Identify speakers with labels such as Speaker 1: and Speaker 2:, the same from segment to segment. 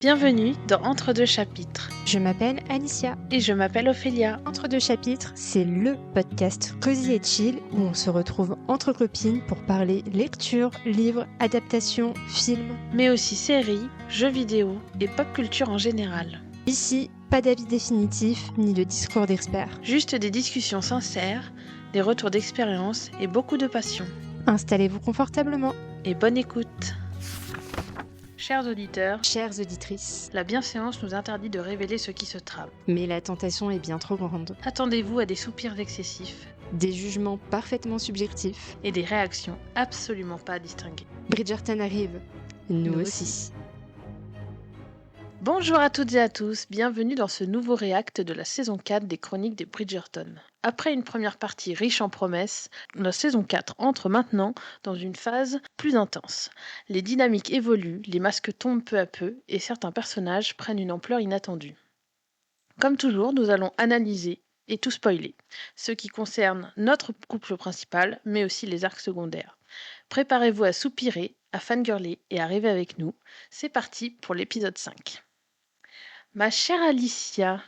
Speaker 1: Bienvenue dans Entre deux chapitres.
Speaker 2: Je m'appelle Alicia.
Speaker 1: Et je m'appelle Ophélia.
Speaker 2: Entre deux chapitres, c'est le podcast cosy et chill où on se retrouve entre copines pour parler lecture, livres, adaptations, films.
Speaker 1: Mais aussi séries, jeux vidéo et pop culture en général.
Speaker 2: Ici, pas d'avis définitif ni de discours d'experts.
Speaker 1: Juste des discussions sincères, des retours d'expérience et beaucoup de passion.
Speaker 2: Installez-vous confortablement.
Speaker 1: Et bonne écoute. Chers auditeurs,
Speaker 2: Chères auditrices,
Speaker 1: la bienséance nous interdit de révéler ce qui se trame.
Speaker 2: mais la tentation est bien trop grande.
Speaker 1: Attendez-vous à des soupirs excessifs
Speaker 2: Des jugements parfaitement subjectifs.
Speaker 1: et des réactions absolument pas à distinguer.
Speaker 2: Bridgerton arrive. Nous
Speaker 1: Nous
Speaker 2: aussi.
Speaker 1: Bonjour à toutes et à tous, bienvenue dans ce nouveau réact de la saison 4 des Chroniques des Bridgerton. Après une première partie riche en promesses, la saison 4 entre maintenant dans une phase plus intense. Les dynamiques évoluent, les masques tombent peu à peu et certains personnages prennent une ampleur inattendue. Comme toujours, nous allons analyser et tout spoiler, ce qui concerne notre couple principal, mais aussi les arcs secondaires. Préparez-vous à soupirer, à fangirler et à rêver avec nous. C'est parti pour l'épisode 5. Ma chère Alicia,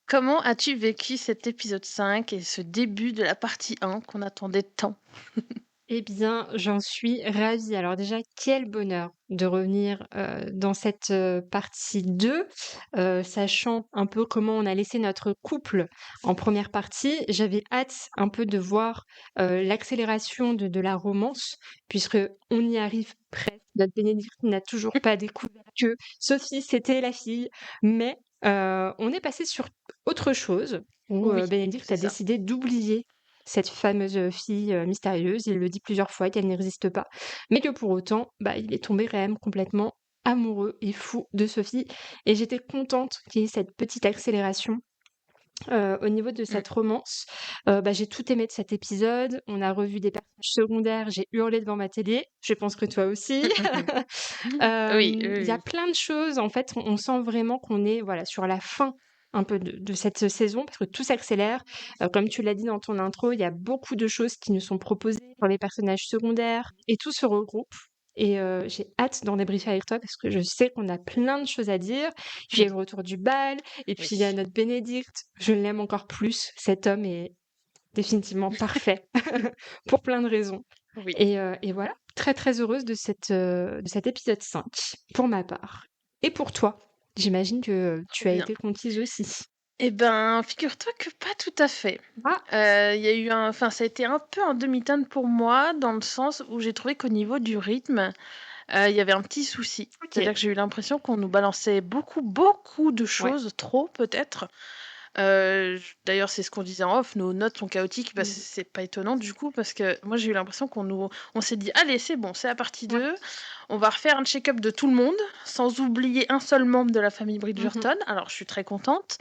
Speaker 1: comment as-tu vécu cet épisode 5 et ce début de la partie 1 qu'on attendait tant?
Speaker 2: Eh bien, j'en suis ravie. Alors déjà, quel bonheur de revenir dans cette partie 2, sachant un peu comment on a laissé notre couple en première partie. J'avais hâte un peu de voir l'accélération de la romance, puisque on y arrive presque. Notre Bénédicte n'a toujours pas découvert que Sophie, c'était la fille, mais on est passé sur autre chose, où
Speaker 1: Oui,
Speaker 2: Bénédicte
Speaker 1: c'est
Speaker 2: a
Speaker 1: ça.
Speaker 2: décidé d'oublier cette fameuse fille mystérieuse. Il le dit plusieurs fois qu'elle n'existe pas, mais que pour autant, il est tombé quand même complètement amoureux et fou de Sophie. Et j'étais contente qu'il y ait cette petite accélération au niveau de
Speaker 1: Mm.
Speaker 2: cette romance. J'ai tout aimé de cet épisode. On a revu des personnages secondaires. J'ai hurlé devant ma télé. Je pense que toi aussi.
Speaker 1: Oui,
Speaker 2: Il y a
Speaker 1: oui,
Speaker 2: plein de choses. En fait, on sent vraiment qu'on est sur la fin un peu de cette saison, parce que tout s'accélère. Comme tu l'as dit dans ton intro, il y a beaucoup de choses qui nous sont proposées pour les personnages secondaires, et tout se regroupe. Et j'ai hâte d'en débriefer avec toi, parce que je sais qu'on a plein de choses à dire. Puis il y a le retour du bal, et puis il y a
Speaker 1: oui.
Speaker 2: notre Bénédicte. Je l'aime encore plus. Cet homme est définitivement parfait pour plein de raisons.
Speaker 1: Oui.
Speaker 2: Et voilà, très très heureuse de cet épisode 5, pour ma part. Et pour toi, j'imagine que
Speaker 1: Trop
Speaker 2: tu as
Speaker 1: bien.
Speaker 2: été conquise aussi.
Speaker 1: Eh ben, figure-toi que pas tout à fait.
Speaker 2: Ah,
Speaker 1: Il y a eu ça a été un peu en demi-teinte pour moi, dans le sens où j'ai trouvé qu'au niveau du rythme, il y avait un petit souci.
Speaker 2: ok.
Speaker 1: C'est-à-dire que j'ai eu l'impression qu'on nous balançait beaucoup de
Speaker 2: Ouais.
Speaker 1: choses, trop peut-être. D'ailleurs, c'est ce qu'on disait en off, nos notes sont chaotiques,
Speaker 2: Mm.
Speaker 1: c'est pas étonnant du coup, parce que moi j'ai eu l'impression on s'est dit, allez, c'est bon, c'est la partie
Speaker 2: Ouais.
Speaker 1: 2, on va refaire un check-up de tout le monde, sans oublier un seul membre de la famille Bridgerton. Alors, je suis très contente,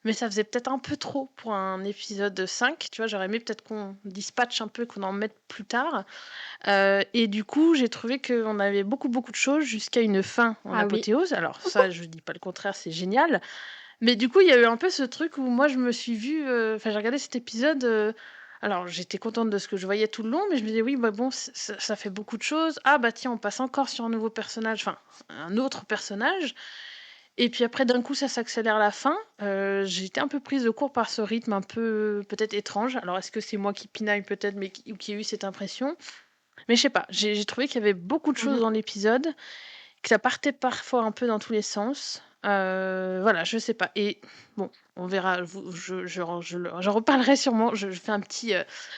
Speaker 1: mais ça faisait peut-être un peu trop pour un épisode 5, tu vois, j'aurais aimé peut-être qu'on dispatche un peu, qu'on en mette plus tard. Et du coup, j'ai trouvé qu'on avait beaucoup de choses jusqu'à une fin en
Speaker 2: Ah oui.
Speaker 1: apothéose. Alors ça, je dis pas le contraire, c'est génial. Mais du coup, il y a eu un peu ce truc où moi, je me suis vue... Enfin, j'ai regardé cet épisode... alors, j'étais contente de ce que je voyais tout le long, mais je me disais, oui, bon, ça fait beaucoup de choses. Ah, bah tiens, on passe encore sur un nouveau personnage, enfin, un autre personnage. Et puis après, d'un coup, ça s'accélère à la fin. J'ai été un peu prise de court par ce rythme un peu, peut-être étrange. Alors, est-ce que c'est moi qui pinaille peut-être, mais ou qui ai eu cette impression? Mais je sais pas, j'ai trouvé qu'il y avait beaucoup de choses dans l'épisode, que ça partait parfois un peu dans tous les sens. Voilà, je sais pas. Et bon, on verra, j'en reparlerai sûrement. Je fais un petit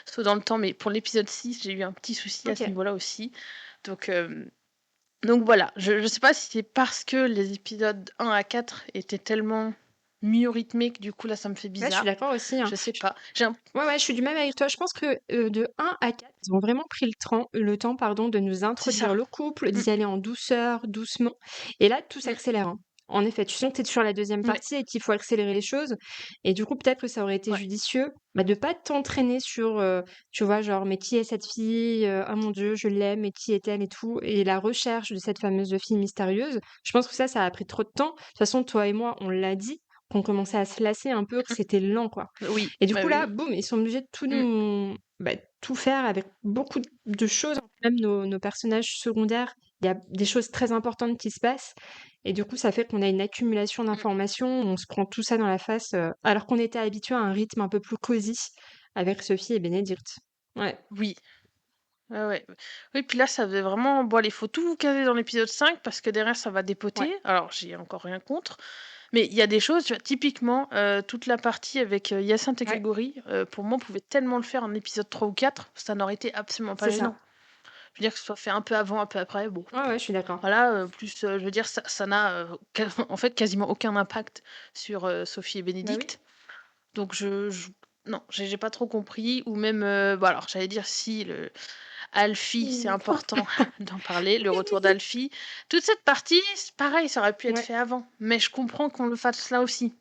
Speaker 1: saut dans le temps, mais pour l'épisode 6, j'ai eu un petit souci à ce
Speaker 2: Ok.
Speaker 1: niveau-là aussi. Donc, donc voilà, je sais pas si c'est parce que les épisodes 1 à 4 étaient tellement mieux rythmés que du coup là ça me fait
Speaker 2: Ouais, je suis
Speaker 1: bizarre.
Speaker 2: d'accord aussi, hein.
Speaker 1: Je sais pas. J'ai un...
Speaker 2: Ouais, je suis du même avec toi. Je pense que de 1 à 4, ils ont vraiment pris le temps, pardon, de nous
Speaker 1: C'est
Speaker 2: introduire
Speaker 1: ça.
Speaker 2: le couple,
Speaker 1: Mm,
Speaker 2: d'y aller en douceur, doucement. Et là, tout
Speaker 1: mm,
Speaker 2: s'accélère, hein. En effet, tu sens que tu es sur la deuxième
Speaker 1: ouais,
Speaker 2: partie et qu'il faut accélérer les choses. Et du coup, peut-être que ça aurait été
Speaker 1: ouais.
Speaker 2: judicieux de pas t'entraîner sur, tu vois, genre, mais qui est cette fille? Oh mon Dieu, je l'aime, mais qui est-elle et tout. Et la recherche de cette fameuse fille mystérieuse. Je pense que ça a pris trop de temps. De toute façon, toi et moi, on l'a dit, qu'on commençait à se lasser un peu, que c'était lent, quoi.
Speaker 1: Oui,
Speaker 2: Et du
Speaker 1: bah
Speaker 2: coup, là,
Speaker 1: oui.
Speaker 2: boum, ils sont obligés de
Speaker 1: Mm,
Speaker 2: tout faire avec beaucoup de choses. Même nos personnages secondaires, il y a des choses très importantes qui se passent. Et du coup, ça fait qu'on a une accumulation
Speaker 1: Mmh.
Speaker 2: d'informations, on se prend tout ça dans la face, alors qu'on était habitué à un rythme un peu plus cosy avec Sophie et Bénédicte. Ouais,
Speaker 1: Oui. Ouais, ouais. Oui, puis là, ça faisait vraiment bon allez, faut tout vous caser dans l'épisode 5 parce que derrière ça va
Speaker 2: ouais,
Speaker 1: dépoter. Alors, j'ai encore rien contre, mais il y a des choses, tu vois, typiquement, toute la partie avec, Hyacinthe et
Speaker 2: ouais,
Speaker 1: Grégory, pour moi, on pouvait tellement le faire en épisode 3 ou 4, ça n'aurait été absolument pas
Speaker 2: c'est ça.
Speaker 1: gênant. Je veux dire que ce soit fait un peu avant, un peu après, bon,
Speaker 2: Ouais, ouais, je suis d'accord.
Speaker 1: voilà, plus, je veux dire ça n'a, qua en fait, quasiment aucun impact sur, Sophie et
Speaker 2: Bah oui.
Speaker 1: Bénédicte. Donc je non, j'ai pas trop compris ou même, bon alors j'allais dire si le Alfie, c'est
Speaker 2: Mmh.
Speaker 1: important d'en parler, le retour d'Alfie. Toute cette partie, c'est pareil, ça aurait pu être
Speaker 2: Ouais.
Speaker 1: fait avant, mais je comprends qu'on le fasse là aussi.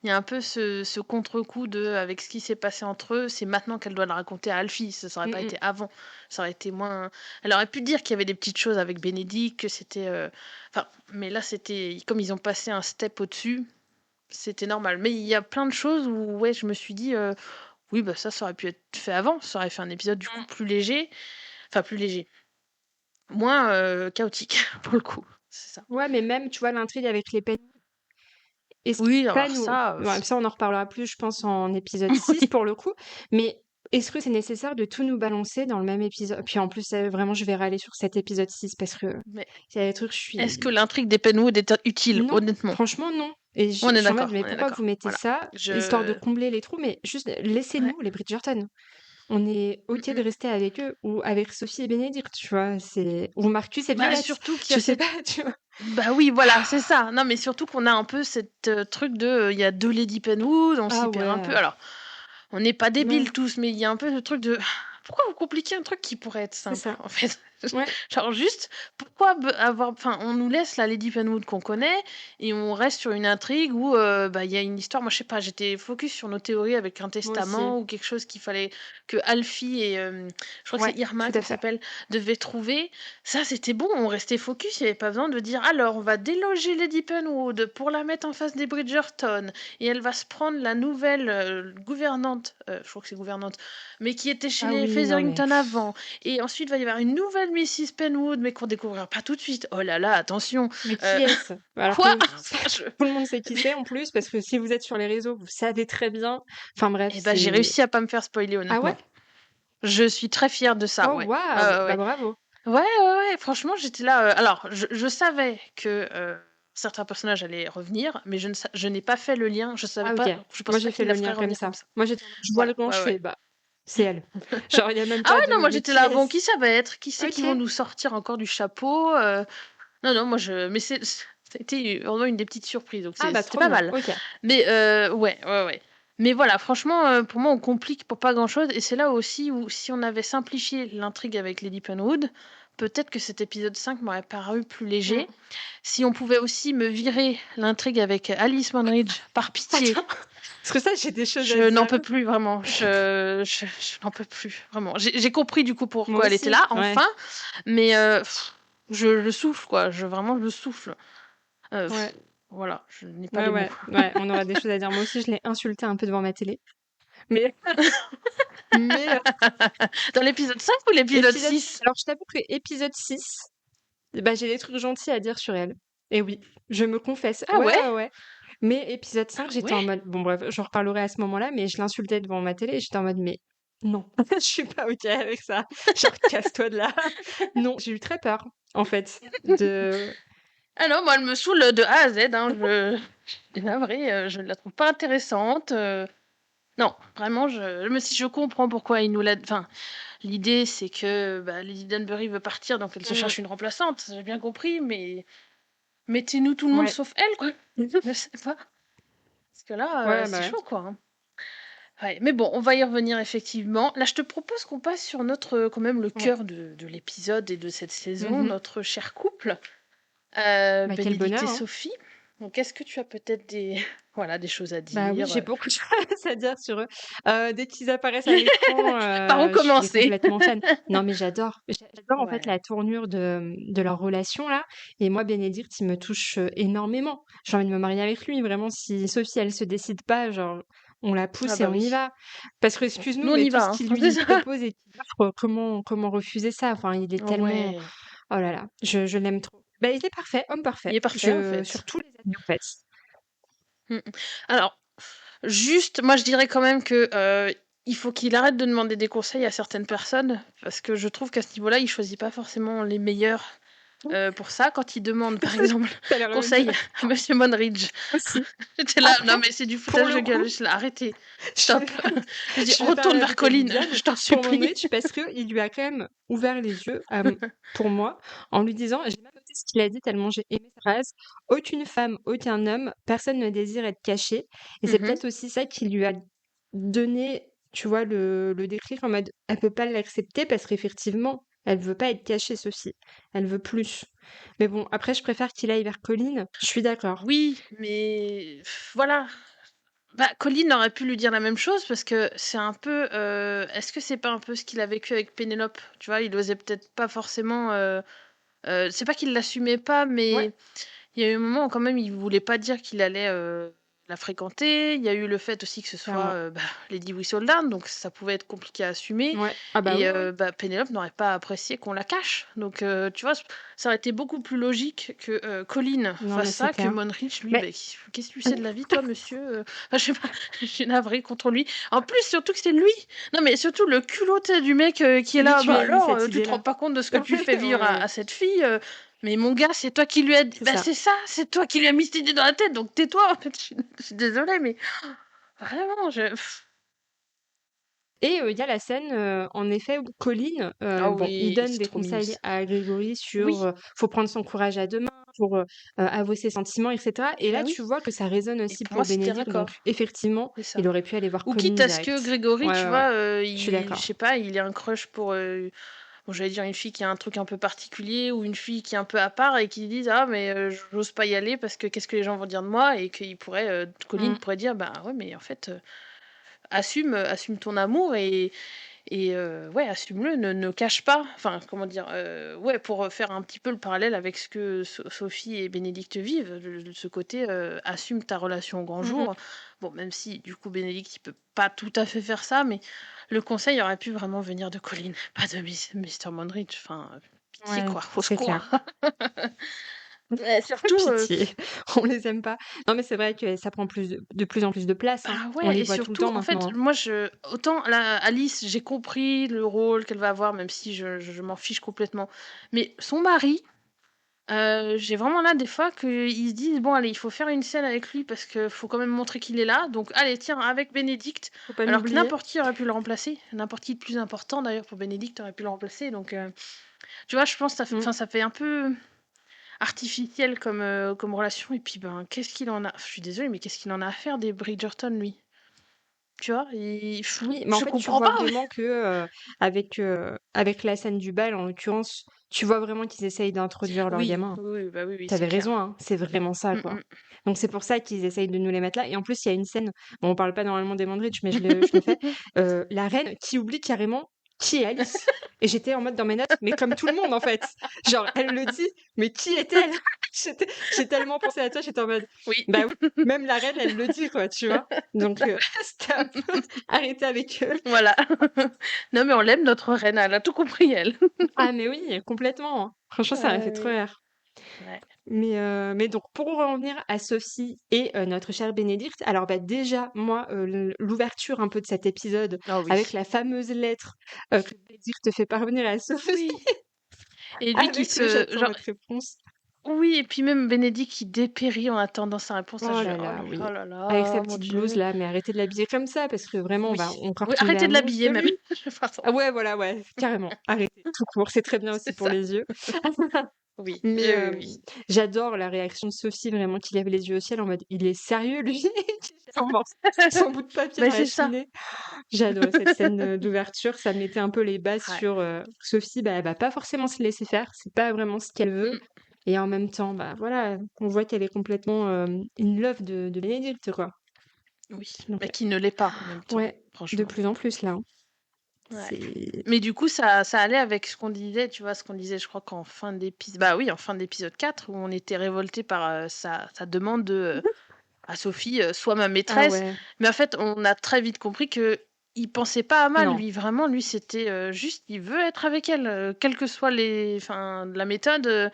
Speaker 1: Il y a un peu ce contre-coup de avec ce qui s'est passé entre eux, c'est maintenant qu'elle doit le raconter à Alfie, ça aurait
Speaker 2: Mmh
Speaker 1: pas
Speaker 2: mh.
Speaker 1: été avant. Ça aurait été moins elle aurait pu dire qu'il y avait des petites choses avec Bénédicte, que c'était, enfin, mais là, c'était comme ils ont passé un step au-dessus, c'était normal. Mais il y a plein de choses où, ouais, je me suis dit, «Oui, bah, ça aurait pu être fait avant, ça aurait fait un épisode, du coup,
Speaker 2: Mmh.
Speaker 1: plus léger». Enfin, plus léger. Moins, chaotique pour le coup, c'est ça.
Speaker 2: Ouais, mais même, tu vois, l'intrigue avec les est-ce
Speaker 1: Oui,
Speaker 2: pas
Speaker 1: alors
Speaker 2: nous
Speaker 1: ça,
Speaker 2: ouais, ça, on en reparlera plus, je pense, en épisode 6
Speaker 1: oui,
Speaker 2: pour le coup, mais est-ce que c'est nécessaire de tout nous balancer dans le même épisode? Puis en plus, vraiment, je vais râler sur cet épisode 6 parce que
Speaker 1: mais
Speaker 2: il y a des trucs, je
Speaker 1: est-ce que
Speaker 2: suis
Speaker 1: l'intrigue des Penwood est utile?
Speaker 2: non,
Speaker 1: Honnêtement.
Speaker 2: franchement, non et
Speaker 1: On
Speaker 2: je
Speaker 1: est
Speaker 2: suis en mode:
Speaker 1: d'accord,
Speaker 2: «Mais
Speaker 1: on est
Speaker 2: pourquoi vous
Speaker 1: d'accord.
Speaker 2: mettez
Speaker 1: Voilà.
Speaker 2: ça? Histoire de
Speaker 1: Je
Speaker 2: combler les trous, mais juste
Speaker 1: ouais.
Speaker 2: laissez-nous les Bridgerton. On est
Speaker 1: Mmh
Speaker 2: OK de
Speaker 1: mh.
Speaker 2: rester avec eux ou avec Sophie et Bénédicte», tu vois? C'est ou Marcus et
Speaker 1: Bah,
Speaker 2: Violette,
Speaker 1: surtout qu'il y
Speaker 2: je
Speaker 1: a
Speaker 2: sais
Speaker 1: cette
Speaker 2: pas, tu vois?
Speaker 1: bah, oui, voilà, c'est ça. Non, mais surtout qu'on a un peu cette, truc de, il y a 2 Lady Penwood, on
Speaker 2: Ah
Speaker 1: s'y perd un peu.
Speaker 2: ouais,
Speaker 1: Alors, on n'est pas
Speaker 2: non,
Speaker 1: débiles tous, mais il y a un peu le truc de: «Pourquoi vous compliquez un truc qui pourrait être
Speaker 2: c'est
Speaker 1: simple,
Speaker 2: ça.
Speaker 1: en fait?»
Speaker 2: Ouais.
Speaker 1: Genre juste, pourquoi avoir enfin, on nous laisse la Lady Penwood qu'on connaît et on reste sur une intrigue où, bah, il y a une histoire moi je sais pas, j'étais focus sur nos théories avec un
Speaker 2: Moi aussi.
Speaker 1: testament ou quelque chose qu'il fallait que Alfie et je crois que
Speaker 2: Ouais,
Speaker 1: c'est Irma
Speaker 2: tout à
Speaker 1: qu'elle
Speaker 2: fait.
Speaker 1: s'appelle, devaient trouver. Ça, c'était bon, on restait focus, il y avait pas besoin de dire: «Alors, on va déloger Lady Penwood pour la mettre en face des Bridgerton et elle va se prendre la nouvelle, gouvernante», je crois que c'est gouvernante, mais qui était chez
Speaker 2: Ah
Speaker 1: les
Speaker 2: oui, non mais
Speaker 1: Featherington avant et ensuite, il va y avoir une nouvelle Mrs. Penwood, mais qu'on découvrira pas tout de suite. Oh là là, attention.
Speaker 2: mais qui
Speaker 1: Heu,
Speaker 2: est-ce? Alors
Speaker 1: quoi?
Speaker 2: que
Speaker 1: Je
Speaker 2: tout le monde sait qui c'est en plus, parce que si vous êtes sur les réseaux, vous savez très bien. Enfin bref,
Speaker 1: et bah, j'ai
Speaker 2: c'est
Speaker 1: réussi à pas me faire spoiler,
Speaker 2: ah ouais?
Speaker 1: honnêtement. Je suis très fière de ça,
Speaker 2: Oh
Speaker 1: ouais. Ouais,
Speaker 2: waouh!
Speaker 1: ouais,
Speaker 2: Bah
Speaker 1: ouais.
Speaker 2: bravo.
Speaker 1: Ouais, ouais, ouais, franchement, j'étais là, alors je savais que, certains personnages allaient revenir, mais je n'ai pas fait le lien, je savais
Speaker 2: Ah OK.
Speaker 1: pas je
Speaker 2: Moi
Speaker 1: pensais
Speaker 2: j'ai
Speaker 1: pas
Speaker 2: fait
Speaker 1: qu'ils
Speaker 2: le
Speaker 1: la
Speaker 2: lien
Speaker 1: feraient
Speaker 2: comme
Speaker 1: revenir comme
Speaker 2: ça.
Speaker 1: ça.
Speaker 2: Moi j'étais en mode je vois
Speaker 1: Ouais,
Speaker 2: le gant,
Speaker 1: ouais,
Speaker 2: je
Speaker 1: ouais.
Speaker 2: fais: «Bah, c'est elle». Genre il y a même
Speaker 1: Ah
Speaker 2: pas
Speaker 1: ouais, non,
Speaker 2: de:
Speaker 1: moi
Speaker 2: «Mais
Speaker 1: j'étais
Speaker 2: qui
Speaker 1: là: «Bon,
Speaker 2: est-ce?»
Speaker 1: qui ça va être? Qui c'est qui vont
Speaker 2: OK.
Speaker 1: nous sortir encore du chapeau?» Non, non, moi mais c'était vraiment une des petites surprises, donc
Speaker 2: Ah bah
Speaker 1: c'était
Speaker 2: trop
Speaker 1: pas
Speaker 2: bien,
Speaker 1: mal.
Speaker 2: OK.
Speaker 1: Mais ouais, ouais, ouais. Mais voilà, franchement, pour moi, on complique pour pas grand-chose et c'est là aussi où si on avait simplifié l'intrigue avec Lady Penwood, peut-être que cet épisode 5 m'aurait paru plus léger.
Speaker 2: Mmh.
Speaker 1: Si on pouvait aussi me virer l'intrigue avec Alice Manridge, par pitié.
Speaker 2: Attends, parce que ça, j'ai des choses à
Speaker 1: Je n'en
Speaker 2: dire.
Speaker 1: peux plus vraiment, je n'en peux plus, vraiment. J'ai compris du coup
Speaker 2: Moi
Speaker 1: pourquoi elle était
Speaker 2: aussi,
Speaker 1: là,
Speaker 2: ouais,
Speaker 1: enfin, mais je souffle quoi, vraiment je souffle.
Speaker 2: ouais,
Speaker 1: Voilà, je n'ai pas
Speaker 2: ouais,
Speaker 1: les mots.
Speaker 2: ouais, ouais, on aura des choses à dire. Moi aussi, je l'ai insulté un peu devant ma télé. Mais mais
Speaker 1: Dans l'épisode 5 ou l'épisode
Speaker 2: épisode
Speaker 1: 6?
Speaker 2: alors je t'avoue que épisode 6, bah, j'ai des trucs gentils à dire sur elle. Et oui, je me confesse.
Speaker 1: Ah
Speaker 2: Ouais,
Speaker 1: ouais?
Speaker 2: ouais, ouais. Mais épisode 5,
Speaker 1: Ah
Speaker 2: j'étais
Speaker 1: ouais?
Speaker 2: en mode bon bref, j'en reparlerai à ce moment-là, mais je l'insultais devant ma télé et j'étais en mode: «Mais non, je suis pas OK avec ça. Genre casse-toi de là». Non, j'ai eu très peur, en fait, de
Speaker 1: Ah non, moi elle me saoule, de A à Z, hein, je suis navrée, je ne la trouve pas intéressante, non, vraiment je comprends pourquoi ils nous la enfin, l'idée c'est que, bah, Lady Danbury veut partir donc elle se
Speaker 2: mmh,
Speaker 1: cherche une remplaçante, j'ai bien compris, mais mettez-nous tout le monde
Speaker 2: ouais.
Speaker 1: sauf elle, quoi. Je sais pas. Parce que là,
Speaker 2: Ouais, bah,
Speaker 1: c'est
Speaker 2: ouais.
Speaker 1: chaud, quoi, hein. Ouais, mais bon, on va y revenir effectivement. Là, je te propose qu'on passe sur notre, quand même le
Speaker 2: Ouais.
Speaker 1: cœur de l'épisode et de cette saison,
Speaker 2: Mmh.
Speaker 1: notre cher couple,
Speaker 2: Bah, quel
Speaker 1: Bénédicte
Speaker 2: bonheur,
Speaker 1: et
Speaker 2: hein.
Speaker 1: Sophie. Donc est-ce que tu as peut-être des voilà, des choses à
Speaker 2: Bah, oui,
Speaker 1: dire,
Speaker 2: j'ai beaucoup de choses à dire sur eux. Dès qu'ils apparaissent à l'écran,
Speaker 1: Par où
Speaker 2: je suis
Speaker 1: commencer?
Speaker 2: complètement fan. Non, mais j'adore en fait
Speaker 1: Ouais.
Speaker 2: la tournure de leur relation là et moi Bénédicte, il me touche, énormément. J'ai envie de me marier avec lui vraiment si Sophie elle se décide pas, genre on la
Speaker 1: Ah
Speaker 2: pousse et
Speaker 1: bah
Speaker 2: on y
Speaker 1: oui.
Speaker 2: va. Parce que
Speaker 1: Nous,
Speaker 2: excuse-nous,
Speaker 1: on
Speaker 2: mais
Speaker 1: y
Speaker 2: tout
Speaker 1: va,
Speaker 2: ce
Speaker 1: hein.
Speaker 2: qu'il
Speaker 1: C'est
Speaker 2: lui
Speaker 1: ça.
Speaker 2: propose et qu'il offre, comment refuser ça? Enfin, il est tellement
Speaker 1: Ouais.
Speaker 2: oh là là, je l'aime trop. Bah, il est parfait, homme
Speaker 1: Il
Speaker 2: parfait.
Speaker 1: est parfait, en
Speaker 2: Sur
Speaker 1: fait.
Speaker 2: tous les aspects, en fait.
Speaker 1: Mmh mh. Alors, juste, moi, je dirais quand même que, il faut qu'il arrête de demander des conseils à certaines personnes, parce que je trouve qu'à ce niveau-là, il choisit pas forcément les meilleurs, pour ça. Quand il demande, par exemple,
Speaker 2: Tu allais rien
Speaker 1: conseil
Speaker 2: dire
Speaker 1: à monsieur Monridge,
Speaker 2: aussi.
Speaker 1: j'étais là: «Non,
Speaker 2: Après,
Speaker 1: mais c'est du
Speaker 2: pour
Speaker 1: foutage
Speaker 2: le
Speaker 1: de gueule».
Speaker 2: coup,
Speaker 1: J'étais là: «Arrêtez,
Speaker 2: je vais
Speaker 1: stop». Je dis:
Speaker 2: je vais faire
Speaker 1: «Retourne vers
Speaker 2: l'avocate du
Speaker 1: Colline,
Speaker 2: diable
Speaker 1: je t'en
Speaker 2: pour
Speaker 1: supplie».
Speaker 2: Monrich parce qu'il lui a quand même ouvert les yeux, pour moi, en lui disant j'ai même noté ce qu'il a dit tellement j'ai aimé sa phrase: «Aucune femme, aucun homme, personne ne désire être caché» et c'est
Speaker 1: Mmh mh.
Speaker 2: peut-être aussi ça qui lui a donné, tu vois, le déclic en mode elle peut pas l'accepter parce qu'effectivement, elle veut pas être cachée Sophie. Elle veut plus. Mais bon, après je préfère qu'il aille vers Colline, je suis d'accord.
Speaker 1: Oui, mais voilà. Bah, Colline aurait pu lui dire la même chose parce que c'est un peu, est-ce que c'est pas un peu ce qu'il a vécu avec Pénélope? Tu vois? Il osait peut-être pas forcément, c'est pas qu'il l'assumait pas,
Speaker 2: Ouais,
Speaker 1: mais il y a eu un moment où quand même il voulait pas dire qu'il allait, la fréquenter. Il y a eu le fait aussi que ce soit,
Speaker 2: clairement.
Speaker 1: bah, Lady Whistledown, donc ça pouvait être compliqué à assumer
Speaker 2: Ouais. Ah bah
Speaker 1: et
Speaker 2: oui, oui.
Speaker 1: bah, Pénélope n'aurait pas apprécié qu'on la cache. Donc tu vois? Ça aurait été beaucoup plus logique que, Colline
Speaker 2: Non,
Speaker 1: fasse
Speaker 2: mais c'est
Speaker 1: ça, que
Speaker 2: clair.
Speaker 1: Monrich lui,
Speaker 2: Mais
Speaker 1: beh, qu'est-ce que tu sais de la vie toi monsieur, Enfin je sais pas, je suis navrée contre lui. En plus, surtout que c'est lui! Non mais surtout le culot, tu sais, du mec, qui est
Speaker 2: D'où
Speaker 1: là:
Speaker 2: tu
Speaker 1: «Bah
Speaker 2: l'as eu
Speaker 1: alors,
Speaker 2: cette
Speaker 1: tu te rends
Speaker 2: idée-là?
Speaker 1: pas compte de ce que tu fais
Speaker 2: Ouais,
Speaker 1: vivre à
Speaker 2: ouais,
Speaker 1: cette fille, mais mon gars, c'est toi qui lui as dit».
Speaker 2: c'est
Speaker 1: Bah,
Speaker 2: ça.
Speaker 1: c'est ça, c'est toi qui lui as mis cette idée dans la tête, donc tais-toi, en fait, je suis désolée, mais vraiment,
Speaker 2: Et il y a la scène, en effet, où Colline,
Speaker 1: ah
Speaker 2: bon, il
Speaker 1: oui,
Speaker 2: donne
Speaker 1: c'est
Speaker 2: des
Speaker 1: trop mignon
Speaker 2: conseils
Speaker 1: ça.
Speaker 2: à Grégory sur,
Speaker 1: Oui,
Speaker 2: faut prendre son courage à 2 mains, pour, avouer ses sentiments et cetera et là,
Speaker 1: bah,
Speaker 2: tu
Speaker 1: oui,
Speaker 2: vois que ça résonne
Speaker 1: et
Speaker 2: aussi
Speaker 1: pour moi,
Speaker 2: pour
Speaker 1: c'était
Speaker 2: Bénédicte donc
Speaker 1: raccord,
Speaker 2: effectivement,
Speaker 1: c'est ça.
Speaker 2: il aurait pu aller voir
Speaker 1: Ou quitte
Speaker 2: Colline
Speaker 1: à ce que
Speaker 2: direct.
Speaker 1: Grégory,
Speaker 2: Ouais,
Speaker 1: tu
Speaker 2: ouais, ouais,
Speaker 1: vois,
Speaker 2: je suis
Speaker 1: je
Speaker 2: d'accord.
Speaker 1: sais pas, il ait un crush pour, bon, j'allais dire une fille qui a un truc un peu particulier ou une fille qui est un peu à part et qui dise: «Ah mais j'ose pas y aller parce que qu'est-ce que les gens vont dire de moi?» et qu'il pourrait, Colline
Speaker 2: Mmh.
Speaker 1: pourrait dire: «Bah, ouais, mais en fait, assume, assume ton amour et ouais, assume-le, ne cache pas». Enfin, comment dire? Ouais, pour, faire un petit peu le parallèle avec ce que Sophie et Bénédicte vivent, ce côté, assume ta relation au grand
Speaker 2: Mmh mh.
Speaker 1: jour. Bon, même si du coup Bénédicte, il peut pas tout à fait faire ça, mais le conseil aurait pu vraiment venir de Colline, pas de Mr. Monridge. Enfin, pitié
Speaker 2: Ouais,
Speaker 1: quoi, au
Speaker 2: c'est
Speaker 1: secours.
Speaker 2: clair.
Speaker 1: Surtout,
Speaker 2: Pitié, on les aime pas. Non, mais c'est vrai que ça prend de plus en plus de place, hein.
Speaker 1: ah
Speaker 2: On
Speaker 1: ouais
Speaker 2: les
Speaker 1: et
Speaker 2: voit tout le
Speaker 1: surtout,
Speaker 2: temps
Speaker 1: en fait,
Speaker 2: maintenant, hein.
Speaker 1: moi je autant la Alice, j'ai compris le rôle qu'elle va avoir, même si je m'en fiche complètement. Mais son mari, j'ai vraiment là des fois qu'ils se disent: «Bon allez, il faut faire une scène avec lui parce qu'il faut quand même montrer qu'il est là, donc allez tiens avec Bénédicte»,
Speaker 2: Faut pas
Speaker 1: alors que
Speaker 2: l'oublier.
Speaker 1: n'importe qui aurait pu le remplacer, n'importe qui de plus important d'ailleurs pour Bénédicte aurait pu le remplacer donc tu vois? Je pense ça
Speaker 2: Mmh.
Speaker 1: ça fait un peu artificiel comme, comme relation et puis, ben, qu'est-ce qu'il en a je suis désolée, mais qu'est-ce qu'il en a à faire des Bridgerton lui? Tu vois?
Speaker 2: Oui, mais en
Speaker 1: Je
Speaker 2: fait, tu
Speaker 1: comprends
Speaker 2: vois
Speaker 1: pas,
Speaker 2: vraiment que, avec la scène du bal, en l'occurrence, tu vois vraiment qu'ils essayent d'introduire leur
Speaker 1: oui,
Speaker 2: gamin.
Speaker 1: oui, oui, bah, oui, oui,
Speaker 2: Tu
Speaker 1: c'est
Speaker 2: avais
Speaker 1: clair.
Speaker 2: raison, hein, c'est vraiment ça,
Speaker 1: Mmh
Speaker 2: quoi.
Speaker 1: mh.
Speaker 2: Donc c'est pour ça qu'ils essayent de nous les mettre là et en plus, il y a une scène, bon, on parle pas normalement des Mandritch, mais je le fais, la reine qui oublie carrément qui est Alice et j'étais en mode dans mes notes, mais comme tout le monde, en fait. Genre, elle le dit, mais qui est-elle? J'ai tellement pensé à toi, j'étais en mode:
Speaker 1: Oui,
Speaker 2: «Bah oui, même la reine, elle le dit, quoi», tu vois? Donc stop, arrêtez avec eux.
Speaker 1: voilà. Non, mais on l'aime notre reine, elle a tout compris elle.
Speaker 2: Ah mais oui, complètement, hein. Franchement, ça m'a fait trop
Speaker 1: Oui.
Speaker 2: rire.
Speaker 1: Ouais.
Speaker 2: Mais donc pour en revenir à Sophie et notre chère Bénédicte, alors, bah, déjà, moi, l'ouverture un peu de cet épisode
Speaker 1: Ah
Speaker 2: avec
Speaker 1: oui.
Speaker 2: la fameuse lettre, que Bénédicte fait parvenir à Sophie
Speaker 1: Oui et lui qui
Speaker 2: avec le
Speaker 1: se
Speaker 2: «J'attends
Speaker 1: genre
Speaker 2: votre réponse».
Speaker 1: oui et puis même Bénédicte qui dépérit en attendant sa réponse, là
Speaker 2: Oh
Speaker 1: je fais:
Speaker 2: là
Speaker 1: «Oh
Speaker 2: là,
Speaker 1: là
Speaker 2: oui.
Speaker 1: là là
Speaker 2: Avec sa
Speaker 1: là, mon
Speaker 2: petite blouse
Speaker 1: Dieu».
Speaker 2: là, mais arrêtez de l'habiller comme ça parce que vraiment on
Speaker 1: Oui.
Speaker 2: va encore
Speaker 1: Oui,
Speaker 2: tomber
Speaker 1: arrêtez de
Speaker 2: amoureuse
Speaker 1: l'habiller
Speaker 2: de
Speaker 1: même.
Speaker 2: lui.
Speaker 1: Pardon.
Speaker 2: Ah ouais, voilà, ouais, carrément, arrêtez, tout court, c'est très bien aussi
Speaker 1: C'est
Speaker 2: pour
Speaker 1: ça.
Speaker 2: les yeux.
Speaker 1: Oui,
Speaker 2: Mais
Speaker 1: oui, oui, oui.
Speaker 2: j'adore la réaction de Sophie vraiment qui lève les yeux au ciel en mode: «Il est sérieux lui?» Qui jette son bout de papier
Speaker 1: Bah,
Speaker 2: dans la
Speaker 1: c'est ça.
Speaker 2: cheminée. J'ai adoré cette scène, d'ouverture, ça mettait un peu les bases
Speaker 1: Ouais.
Speaker 2: sur, Sophie, bah, elle va pas forcément se laisser faire, c'est pas vraiment ce qu'elle veut
Speaker 1: Mmh.
Speaker 2: et en même temps, bah, voilà, on voit qu'elle est complètement, in love de Bénédicte, quoi.
Speaker 1: Oui,
Speaker 2: Donc
Speaker 1: mais qui ne l'est pas en même temps,
Speaker 2: ouais, de
Speaker 1: franchement.
Speaker 2: plus en plus là, hein.
Speaker 1: Ouais.
Speaker 2: C'est
Speaker 1: Mais du coup, ça allait avec ce qu'on disait, tu vois? Ce qu'on disait, je crois qu'en fin d'épisode bah, oui, en fin d'épisode 4 où on était révoltés par, sa demande de, à Sophie, «Sois ma
Speaker 2: ah
Speaker 1: maîtresse».
Speaker 2: ouais,
Speaker 1: Mais en fait, on a très vite compris qu'il pensait pas à mal
Speaker 2: non.
Speaker 1: lui. Vraiment, lui, c'était, juste, il veut être avec elle, quelle que soit les enfin, la méthode,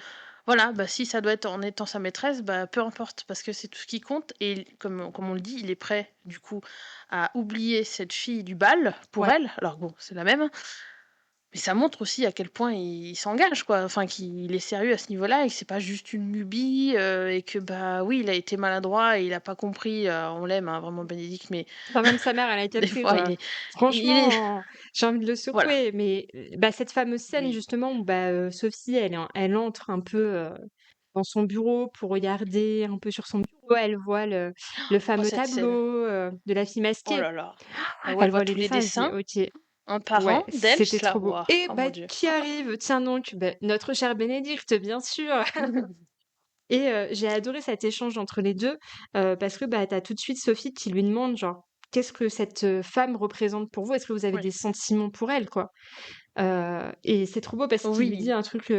Speaker 1: voilà, bah, si ça doit être en étant sa maîtresse, bah, peu importe, parce que c'est tout ce qui compte et comme on le dit, il est prêt, du coup, à oublier cette fille du bal pour
Speaker 2: Ouais.
Speaker 1: elle. Alors bon, c'est la même, hein, mais ça montre aussi à quel point il s'engage, quoi. Enfin, qu'il est sérieux à ce niveau-là et que c'est pas juste une lubie, et que, bah, oui, il a été maladroit et il a pas compris, on l'aime, hein, vraiment Bénédicte, mais
Speaker 2: Enfin, même sa mère, elle a
Speaker 1: des
Speaker 2: capté,
Speaker 1: fois,
Speaker 2: quoi.
Speaker 1: il est
Speaker 2: Franchement, j'ai envie de le
Speaker 1: voilà,
Speaker 2: secouer, mais bah, cette fameuse scène
Speaker 1: oui.
Speaker 2: justement où bah, Sophie, elle entre un peu dans son bureau pour regarder un peu sur son bureau. Elle voit le
Speaker 1: Oh,
Speaker 2: fameux
Speaker 1: cette scène!
Speaker 2: tableau de la fille
Speaker 1: Oh
Speaker 2: masquée.
Speaker 1: là là! Ah ouais, elle
Speaker 2: Elle
Speaker 1: voit
Speaker 2: voit les
Speaker 1: tous les
Speaker 2: dessins, elle se dit,
Speaker 1: dessins,
Speaker 2: ok,
Speaker 1: un par
Speaker 2: ouais,
Speaker 1: un, d'elle,
Speaker 2: c'était
Speaker 1: j'étais là:
Speaker 2: trop beau.
Speaker 1: «Waouh,
Speaker 2: Et
Speaker 1: oh
Speaker 2: bah,
Speaker 1: mon Dieu!»
Speaker 2: qui arrive? Tiens donc, bah, notre chère Bénédicte, bien sûr. Et j'ai adoré cet échange entre les 2 parce que, bah, tu as tout de suite Sophie qui lui demande genre: «Qu'est-ce que cette, femme représente pour vous? Est-ce que vous avez
Speaker 1: Oui.
Speaker 2: des sentiments pour elle?» quoi. Et c'est trop beau parce qu'il lui dit
Speaker 1: Oui.
Speaker 2: un truc,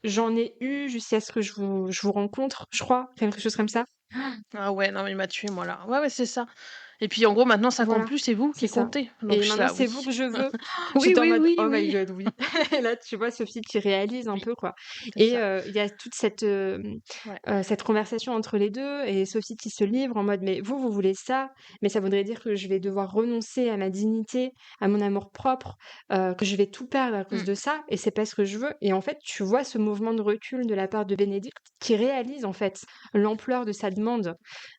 Speaker 2: «J'en ai eu jusqu'à ce que je vous rencontre», je crois, quelque chose comme ça.
Speaker 1: Ah ouais, non, mais il m'a tuée, moi, là. Ouais, ouais, c'est ça. Et puis, en gros, maintenant, ça compte
Speaker 2: Voilà,
Speaker 1: plus, c'est vous
Speaker 2: c'est
Speaker 1: qui
Speaker 2: ça.
Speaker 1: comptez. Donc,
Speaker 2: Et
Speaker 1: je suis
Speaker 2: maintenant,
Speaker 1: là:
Speaker 2: c'est
Speaker 1: «Oui».
Speaker 2: vous que je veux.
Speaker 1: Oui,
Speaker 2: J'étais en
Speaker 1: oui,
Speaker 2: mode:
Speaker 1: oui,
Speaker 2: «Oh my
Speaker 1: oui.
Speaker 2: god, oui». Et là, tu vois Sophie qui réalise un
Speaker 1: Oui,
Speaker 2: peu, quoi.
Speaker 1: c'est
Speaker 2: Et
Speaker 1: ça.
Speaker 2: il y a toute cette,
Speaker 1: Ouais.
Speaker 2: cette conversation entre les 2 et Sophie qui se livre en mode: «Mais vous, vous voulez ça, mais ça voudrait dire que je vais devoir renoncer à ma dignité, à mon amour-propre, que je vais tout perdre à cause
Speaker 1: Mmh.
Speaker 2: de ça et c'est pas ce que je veux». Et en fait, tu vois ce mouvement de recul de la part de Bénédicte qui réalise, en fait, l'ampleur de sa demande,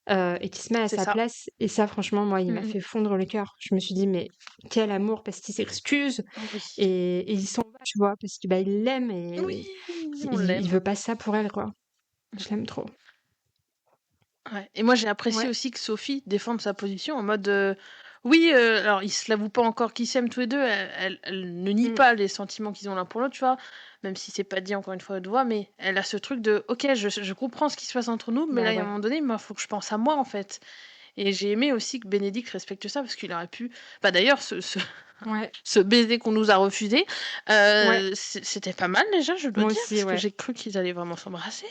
Speaker 2: et qui se met à
Speaker 1: C'est
Speaker 2: sa
Speaker 1: ça.
Speaker 2: place. Et ça, franchement, moi, il
Speaker 1: Mmh
Speaker 2: m'a
Speaker 1: mh.
Speaker 2: fait fondre le cœur. Je me suis dit: «Mais quel amour!» parce qu'il s'excuse
Speaker 1: Oui.
Speaker 2: et il s'en va, tu vois? Parce que, bah, il l'aime
Speaker 1: Oui,
Speaker 2: et
Speaker 1: on
Speaker 2: il
Speaker 1: l'aime.
Speaker 2: veut pas ça pour elle, quoi.
Speaker 1: Mmh.
Speaker 2: Je l'aime trop.
Speaker 1: Ouais et moi, j'ai apprécié
Speaker 2: Ouais.
Speaker 1: aussi que Sophie défende sa position en mode, oui, alors ils se l'avouent pas encore qu'ils s'aiment tous les 2, elle ne nie
Speaker 2: Mmh.
Speaker 1: pas les sentiments qu'ils ont l'un pour l'autre, tu vois? Même si c'est pas dit encore une fois à haute voix, mais elle a ce truc de: «OK, je comprends ce qui se passe entre nous, mais
Speaker 2: Bah,
Speaker 1: là, il y a un
Speaker 2: ouais.
Speaker 1: moment donné, moi, faut que je pense à moi, en fait». Et j'ai aimé aussi que Bénédicte respecte ça parce qu'il aurait pu bah, d'ailleurs
Speaker 2: Ouais.
Speaker 1: ce baiser qu'on nous a refusé,
Speaker 2: Ouais.
Speaker 1: c'était pas mal déjà, je dois
Speaker 2: Moi
Speaker 1: dire,
Speaker 2: aussi,
Speaker 1: parce que
Speaker 2: ouais.
Speaker 1: j'ai cru qu'ils allaient vraiment s'embrasser,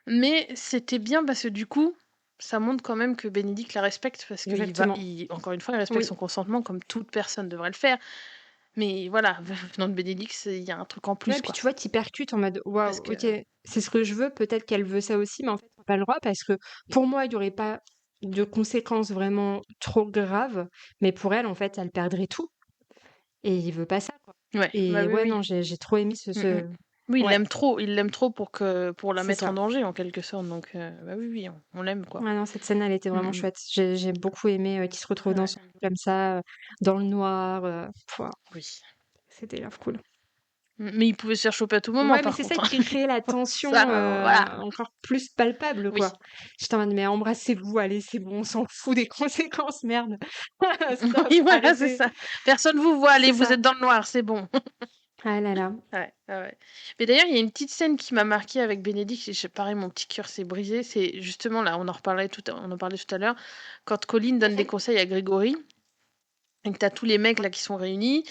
Speaker 1: mais c'était bien parce que du coup, ça montre quand même que Bénédicte la respecte parce qu'il va
Speaker 2: Exactement.
Speaker 1: il encore une fois, il respecte
Speaker 2: Oui.
Speaker 1: son consentement comme toute personne devrait le faire. Mais voilà, venant de Bénédicte, c'est il y a un truc en
Speaker 2: Ouais,
Speaker 1: plus,
Speaker 2: puis
Speaker 1: quoi.
Speaker 2: tu vois, tu percutes en mode: «Waouh,
Speaker 1: Parce que
Speaker 2: OK, c'est ce que je veux, peut-être qu'elle veut ça aussi, mais en fait, on a pas le droit» parce que pour moi, il y aurait pas de conséquences vraiment trop graves, mais pour elle, en fait, elle perdrait tout et il veut pas ça, quoi.
Speaker 1: ouais, bah,
Speaker 2: Et
Speaker 1: oui,
Speaker 2: ouais,
Speaker 1: oui.
Speaker 2: non, j'ai trop aimé ce
Speaker 1: Mmh mh.
Speaker 2: ce
Speaker 1: Oui,
Speaker 2: ouais,
Speaker 1: il l'aime trop pour la
Speaker 2: c'est
Speaker 1: mettre en
Speaker 2: ça.
Speaker 1: danger en quelque sorte donc bah, oui, oui, on l'aime, quoi.
Speaker 2: Ouais, non, cette scène, elle était
Speaker 1: Mmh
Speaker 2: vraiment
Speaker 1: mh.
Speaker 2: chouette. J'ai beaucoup aimé, qu'ils se retrouvent dans
Speaker 1: Ouais,
Speaker 2: son lit comme ça, dans le noir, pouah,
Speaker 1: oui.
Speaker 2: c'était grave cool.
Speaker 1: Mais il pouvait se faire choper à tout moment
Speaker 2: Ouais, mais
Speaker 1: par
Speaker 2: c'est ça
Speaker 1: contre,
Speaker 2: qui
Speaker 1: hein.
Speaker 2: créait la
Speaker 1: Ça,
Speaker 2: tension,
Speaker 1: voilà.
Speaker 2: encore plus palpable,
Speaker 1: Oui.
Speaker 2: quoi. J'étais en mode: «Mais embrassez-vous, allez, c'est bon, on s'en fout des conséquences, merde. Stop,
Speaker 1: Oui, voilà, c'est
Speaker 2: arrêtez».
Speaker 1: ça. Personne vous voit, allez,
Speaker 2: C'est
Speaker 1: vous
Speaker 2: ça.
Speaker 1: êtes dans le noir, c'est bon.
Speaker 2: Ah là là.
Speaker 1: Ouais, ouais, ouais. Mais d'ailleurs, il y a une petite scène qui m'a marquée avec Bénédicte et pareil, mon petit cœur s'est brisé. C'est justement là, on en parlait tout à l'heure, quand Colline donne des
Speaker 2: Mmh.
Speaker 1: conseils à Grégory et que tu tous les mecs
Speaker 2: Ouais.
Speaker 1: là qui sont réunis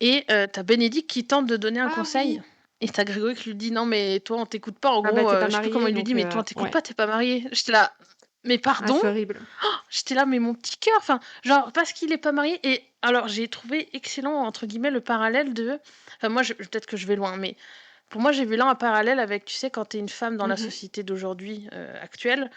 Speaker 1: et tu Bénédicte qui tente de donner un
Speaker 2: Ah oui!
Speaker 1: conseil et tu Grégory qui lui dit: «Non mais toi on t'écoute pas». En
Speaker 2: Ah bah,
Speaker 1: gros,
Speaker 2: tu es pas
Speaker 1: je sais plus comment
Speaker 2: mariée
Speaker 1: il lui dit:
Speaker 2: donc
Speaker 1: «Mais toi on t'écoute
Speaker 2: ouais.
Speaker 1: pas, tu pas marié». J'étais là: «Mais
Speaker 2: Ah,
Speaker 1: pardon?»
Speaker 2: c'est horrible.
Speaker 1: J'étais là: «Mais mon petit cœur», enfin, genre parce qu'il est pas marié et alors j'ai trouvé «excellent» entre guillemets le parallèle de enfin moi je peut-être que je vais loin, mais pour moi j'ai vu là un parallèle avec, tu sais, quand tu es une femme dans la
Speaker 2: Mmh.
Speaker 1: société d'aujourd'hui, actuelle,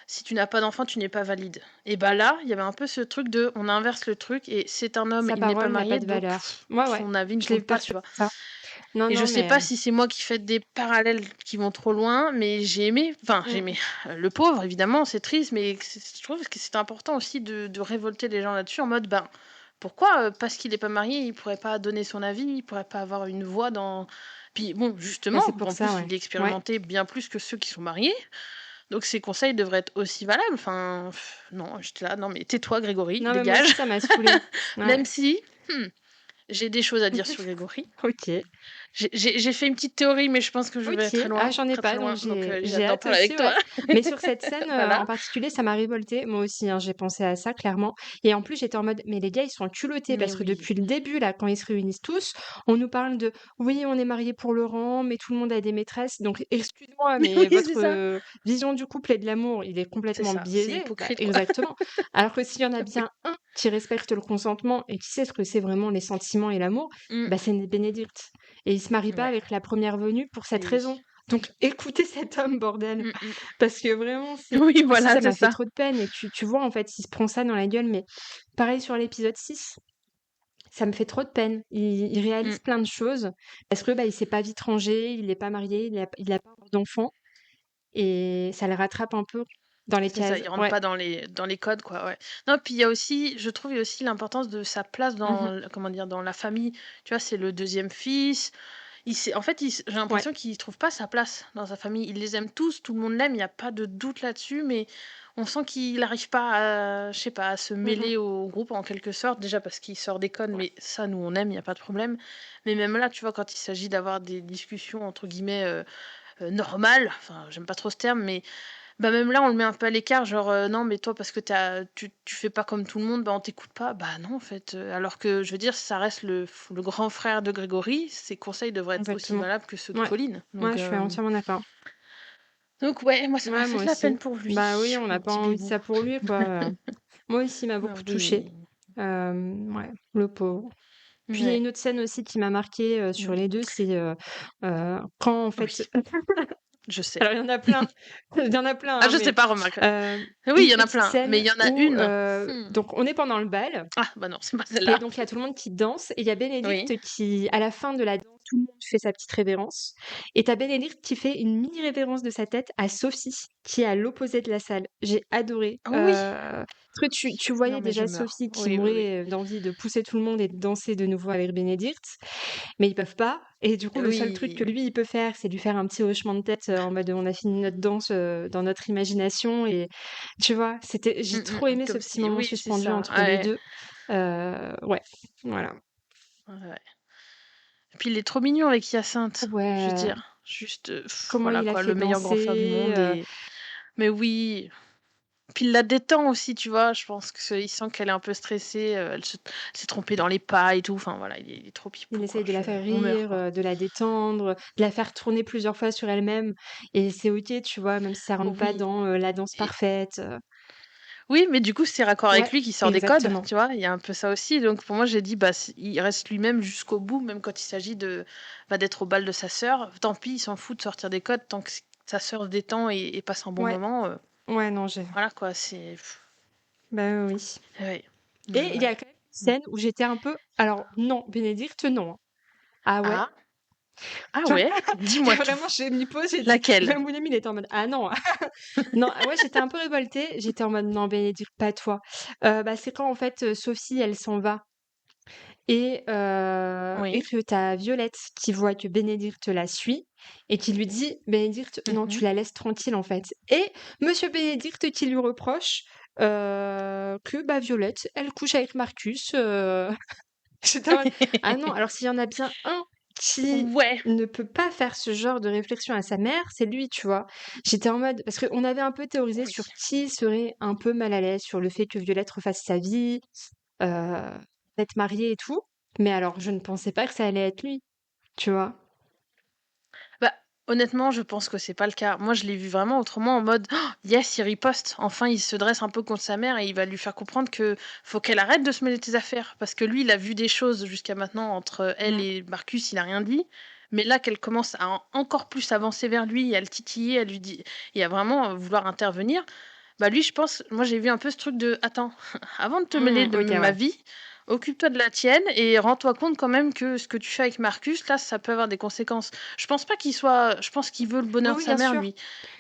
Speaker 1: si tu n'as pas d'enfant, tu n'es pas valide et bah là, il y avait un peu ce truc de on inverse le truc et c'est un homme,
Speaker 2: Sa
Speaker 1: il n'est pas
Speaker 2: parole n'a pas
Speaker 1: marié
Speaker 2: de
Speaker 1: donc
Speaker 2: valeur. Ouais, ouais,
Speaker 1: son avis ne
Speaker 2: je l'ai
Speaker 1: compte pas, tu
Speaker 2: perçu
Speaker 1: vois?
Speaker 2: comme ça. Non,
Speaker 1: Et je
Speaker 2: non,
Speaker 1: sais
Speaker 2: mais
Speaker 1: pas si c'est moi qui fais des parallèles qui vont trop loin, mais j'ai aimé, enfin j'ai
Speaker 2: mmh.
Speaker 1: aimé. Le pauvre évidemment, c'est triste, mais je trouve que c'est important aussi de révolter les gens là-dessus en mode, ben, pourquoi, parce qu'il est pas marié, il pourrait pas donner son avis, il pourrait pas avoir une voix dans puis bon,
Speaker 2: Bah,
Speaker 1: justement,
Speaker 2: c'est pour
Speaker 1: en
Speaker 2: ça,
Speaker 1: plus,
Speaker 2: ouais.
Speaker 1: il est
Speaker 2: Ouais.
Speaker 1: expérimenté bien plus que ceux qui sont mariés, donc ses conseils devraient être aussi valables. Enfin, non, j'étais là: «Non mais tais-toi Grégory,
Speaker 2: Non, mais moi
Speaker 1: dégage».
Speaker 2: aussi, ça m'a saoulée.
Speaker 1: Même
Speaker 2: Ouais.
Speaker 1: si, j'ai des choses à dire sur Grégory.
Speaker 2: OK.
Speaker 1: J'ai fait une petite théorie, mais je pense que je vais
Speaker 2: OK.
Speaker 1: très
Speaker 2: Ah,
Speaker 1: loin,
Speaker 2: j'en ai
Speaker 1: très, très
Speaker 2: pas, donc
Speaker 1: loin, donc j'ai
Speaker 2: j'ai
Speaker 1: hâte d'en
Speaker 2: hâte
Speaker 1: parler avec
Speaker 2: aussi,
Speaker 1: toi.
Speaker 2: ouais. Mais sur cette scène,
Speaker 1: Voilà.
Speaker 2: en particulier, ça m'a révoltée. Moi aussi, hein, j'ai pensé à ça clairement et en plus, j'étais en mode: «Mais les gars, ils sont culottés»
Speaker 1: Mais
Speaker 2: parce que
Speaker 1: oui.
Speaker 2: depuis le début, là, quand ils se réunissent tous, on nous parle de: «Oui, on est mariés pour Laurent, mais tout le monde a des maîtresses». Donc excuse-moi, mais
Speaker 1: Oui, c'est
Speaker 2: votre,
Speaker 1: ça.
Speaker 2: vision du couple et de l'amour, il est
Speaker 1: C'est
Speaker 2: complètement
Speaker 1: ça, c'est
Speaker 2: biaisé. Bah,
Speaker 1: hypocrite, quoi.
Speaker 2: exactement. Alors que s'il y en a
Speaker 1: Oui.
Speaker 2: bien un qui respecte le consentement et qui sait ce que c'est vraiment les sentiments et l'amour,
Speaker 1: Mmh.
Speaker 2: bah, c'est Bénédicte et il se marie pas
Speaker 1: Ouais.
Speaker 2: avec la première venue pour cette
Speaker 1: Et oui.
Speaker 2: raison. Donc écoutez cet homme, bordel.
Speaker 1: Mm, mm.
Speaker 2: Parce que vraiment,
Speaker 1: Oui,
Speaker 2: moi aussi,
Speaker 1: voilà,
Speaker 2: ça
Speaker 1: c'est
Speaker 2: m'a fait
Speaker 1: ça.
Speaker 2: trop de peine. Et tu vois, en fait, il se prend ça dans la gueule. Mais pareil sur l'épisode 6, ça me fait trop de peine. Il
Speaker 1: Mm.
Speaker 2: réalise plein de choses parce que il s'est pas vite rangé, il n'est pas marié, il a pas encore d'enfant. Et ça le rattrape un peu dans les
Speaker 1: C'est ça,
Speaker 2: cases.
Speaker 1: il rentre
Speaker 2: Ouais.
Speaker 1: pas dans les codes, quoi, ouais. Non, puis il y a aussi, je trouve, il y a aussi l'importance de sa place dans,
Speaker 2: Mhm.
Speaker 1: comment dire, dans la famille. Tu vois, c'est le deuxième fils. En fait, j'ai
Speaker 2: Ouais,
Speaker 1: l'impression qu'il trouve pas sa place dans sa famille. Il les aime tous, tout le monde l'aime, il n'y a pas de doute là-dessus, mais on sent qu'il n'arrive pas à, je sais pas, à se
Speaker 2: mhm.
Speaker 1: mêler au groupe en quelque sorte. Déjà parce qu'il sort des codes, mais ça, nous, on aime, il n'y a pas de problème. Mais même là, tu vois, quand il s'agit d'avoir des discussions, entre guillemets, normales, enfin, j'aime pas trop ce terme, mais bah, même là, on le met un peu à l'écart, genre, non, mais toi, parce que tu fais pas comme tout le monde, bah, on t'écoute pas. Bah non, en fait, alors que, je veux dire, ça reste le grand frère de Grégory, ses conseils devraient être aussi
Speaker 2: Exactement.
Speaker 1: valables que ceux de
Speaker 2: Ouais,
Speaker 1: Colline.
Speaker 2: ouais, je suis entièrement d'accord.
Speaker 1: Donc ouais, moi, ça m'a
Speaker 2: Ouais,
Speaker 1: fait
Speaker 2: moi
Speaker 1: de la
Speaker 2: aussi.
Speaker 1: peine pour
Speaker 2: Bah oui,
Speaker 1: lui,
Speaker 2: on n'a
Speaker 1: mon
Speaker 2: pas
Speaker 1: petit
Speaker 2: envie de
Speaker 1: bibou.
Speaker 2: ça pour lui, quoi. Moi aussi, il m'a
Speaker 1: Ah
Speaker 2: beaucoup touchée.
Speaker 1: oui.
Speaker 2: Ouais, le pauvre. Puis il y a
Speaker 1: Ouais.
Speaker 2: une autre scène aussi qui m'a marquée sur
Speaker 1: Mm.
Speaker 2: les deux, c'est quand en
Speaker 1: Oui,
Speaker 2: fait,
Speaker 1: je sais.
Speaker 2: alors il y en a plein, il y en a plein,
Speaker 1: Ah,
Speaker 2: hein,
Speaker 1: je sais
Speaker 2: mais
Speaker 1: pas, remarque. Oui, il
Speaker 2: une
Speaker 1: y en a
Speaker 2: petite
Speaker 1: plein, mais il
Speaker 2: scène
Speaker 1: y en a
Speaker 2: où
Speaker 1: une. Hmm.
Speaker 2: donc on est pendant le bal
Speaker 1: Ah, bah non, c'est pas
Speaker 2: et
Speaker 1: celle-là.
Speaker 2: donc il y a tout le monde qui danse et il y a
Speaker 1: Oui.
Speaker 2: Bénédicte qui, à la fin de la danse, tout le monde fait sa petite révérence et t'as Bénédicte qui fait une mini révérence de sa tête à Sophie qui est à l'opposé de la salle. J'ai adoré.
Speaker 1: Ah oui.
Speaker 2: Parce que tu
Speaker 1: Non,
Speaker 2: voyais
Speaker 1: mais je
Speaker 2: déjà
Speaker 1: meurs.
Speaker 2: Sophie qui
Speaker 1: Oui, oui, oui.
Speaker 2: mourait d'envie de pousser tout le monde et de danser de nouveau avec Bénédicte, mais ils peuvent pas. Et du coup, le seul truc que
Speaker 1: Oui.
Speaker 2: lui, il peut faire, c'est lui faire un petit hochement de tête en mode on a fini notre danse dans notre imagination. Et tu vois, j'ai trop aimé ce
Speaker 1: Comme
Speaker 2: petit
Speaker 1: si,
Speaker 2: moment
Speaker 1: oui, c'est
Speaker 2: suspendu
Speaker 1: ça.
Speaker 2: entre les
Speaker 1: Ouais.
Speaker 2: deux. Ouais, voilà.
Speaker 1: Ouais, ouais. Et puis il est trop mignon avec Hyacinthe. Je veux
Speaker 2: Ouais,
Speaker 1: dire, juste,
Speaker 2: comment
Speaker 1: voilà
Speaker 2: il a
Speaker 1: quoi,
Speaker 2: fait
Speaker 1: le meilleur grand frère du
Speaker 2: danser.
Speaker 1: monde. Mais oui. Puis il la détend aussi, tu vois. Je pense qu'il sent qu'elle est un peu stressée. Elle s'est trompée dans les pas et tout. Enfin voilà, il est trop
Speaker 2: Il
Speaker 1: pipou, quoi.
Speaker 2: essaye de la faire
Speaker 1: On meurt,
Speaker 2: rire,
Speaker 1: quoi.
Speaker 2: de la détendre, de la faire tourner plusieurs fois sur elle-même. Et c'est ok, tu vois, même si ça rentre pas
Speaker 1: Oui.
Speaker 2: dans la danse
Speaker 1: Et-
Speaker 2: parfaite.
Speaker 1: Oui, mais du coup, c'est raccord avec
Speaker 2: Ouais,
Speaker 1: lui qui sort des codes,
Speaker 2: exactement.
Speaker 1: tu vois. Il y a un peu ça aussi. Donc pour moi, j'ai dit, bah, il reste lui-même jusqu'au bout, même quand il s'agit d'être au bal de sa sœur. Tant pis, il s'en fout de sortir des codes tant que sa sœur se détend et passe un bon
Speaker 2: Ouais,
Speaker 1: moment.
Speaker 2: ouais, non, j'ai.
Speaker 1: Voilà quoi, c'est.
Speaker 2: Bah oui.
Speaker 1: Ouais.
Speaker 2: Et il y
Speaker 1: Ouais.
Speaker 2: a quand même une scène où j'étais un peu. Alors, non, Bénédicte, non, hein. Ah ouais?
Speaker 1: Ah, ah ouais, dis-moi tout.
Speaker 2: Vraiment, j'ai mis pause, j'ai dit.
Speaker 1: Laquelle?
Speaker 2: Même William, il était en mode ah non. Non, ah ouais, j'étais un peu révoltée. J'étais en mode non, Bénédicte, pas toi. C'est quand en fait Sophie, elle s'en va et
Speaker 1: Oui.
Speaker 2: que t'as Violette qui voit que Bénédicte la suit et qui lui dit Bénédicte, non, tu
Speaker 1: Mhm.
Speaker 2: la laisses tranquille en fait. Et Monsieur Bénédicte qui lui reproche que Violette, elle couche avec Marcus. J'étais en mode, ah non, alors s'il y en a bien un qui
Speaker 1: Ouais.
Speaker 2: ne peut pas faire ce genre de réflexion à sa mère, c'est lui, tu vois. J'étais en mode, parce qu'on avait un peu théorisé
Speaker 1: Oui.
Speaker 2: sur qui serait un peu mal à l'aise sur le fait que Violette refasse sa vie, euh, d'être mariée et tout. Mais alors, je ne pensais pas que ça allait être lui, tu vois.
Speaker 1: Bah, honnêtement, je pense que c'est pas le cas. Moi, je l'ai vu vraiment autrement en mode oh, yes, il riposte. Enfin, il se dresse un peu contre sa mère et il va lui faire comprendre que faut qu'elle arrête de se mêler de tes affaires. Parce que lui, il a vu des choses jusqu'à maintenant entre elle
Speaker 2: Mm.
Speaker 1: et Marcus, il a rien dit. Mais là qu'elle commence à encore plus avancer vers lui, à le titiller, à lui dire, et à vraiment vouloir intervenir, bah lui, je pense, moi j'ai vu un peu ce truc de attends, avant de te mêler de
Speaker 2: Ok,
Speaker 1: ma
Speaker 2: ouais.
Speaker 1: vie, occupe-toi de la tienne et rends-toi compte quand même que ce que tu fais avec Marcus, là, ça peut avoir des conséquences. Je pense pas qu'il soit. Je pense qu'il veut le
Speaker 2: Oui,
Speaker 1: bonheur de
Speaker 2: oui,
Speaker 1: sa
Speaker 2: bien
Speaker 1: mère,
Speaker 2: sûr.
Speaker 1: lui.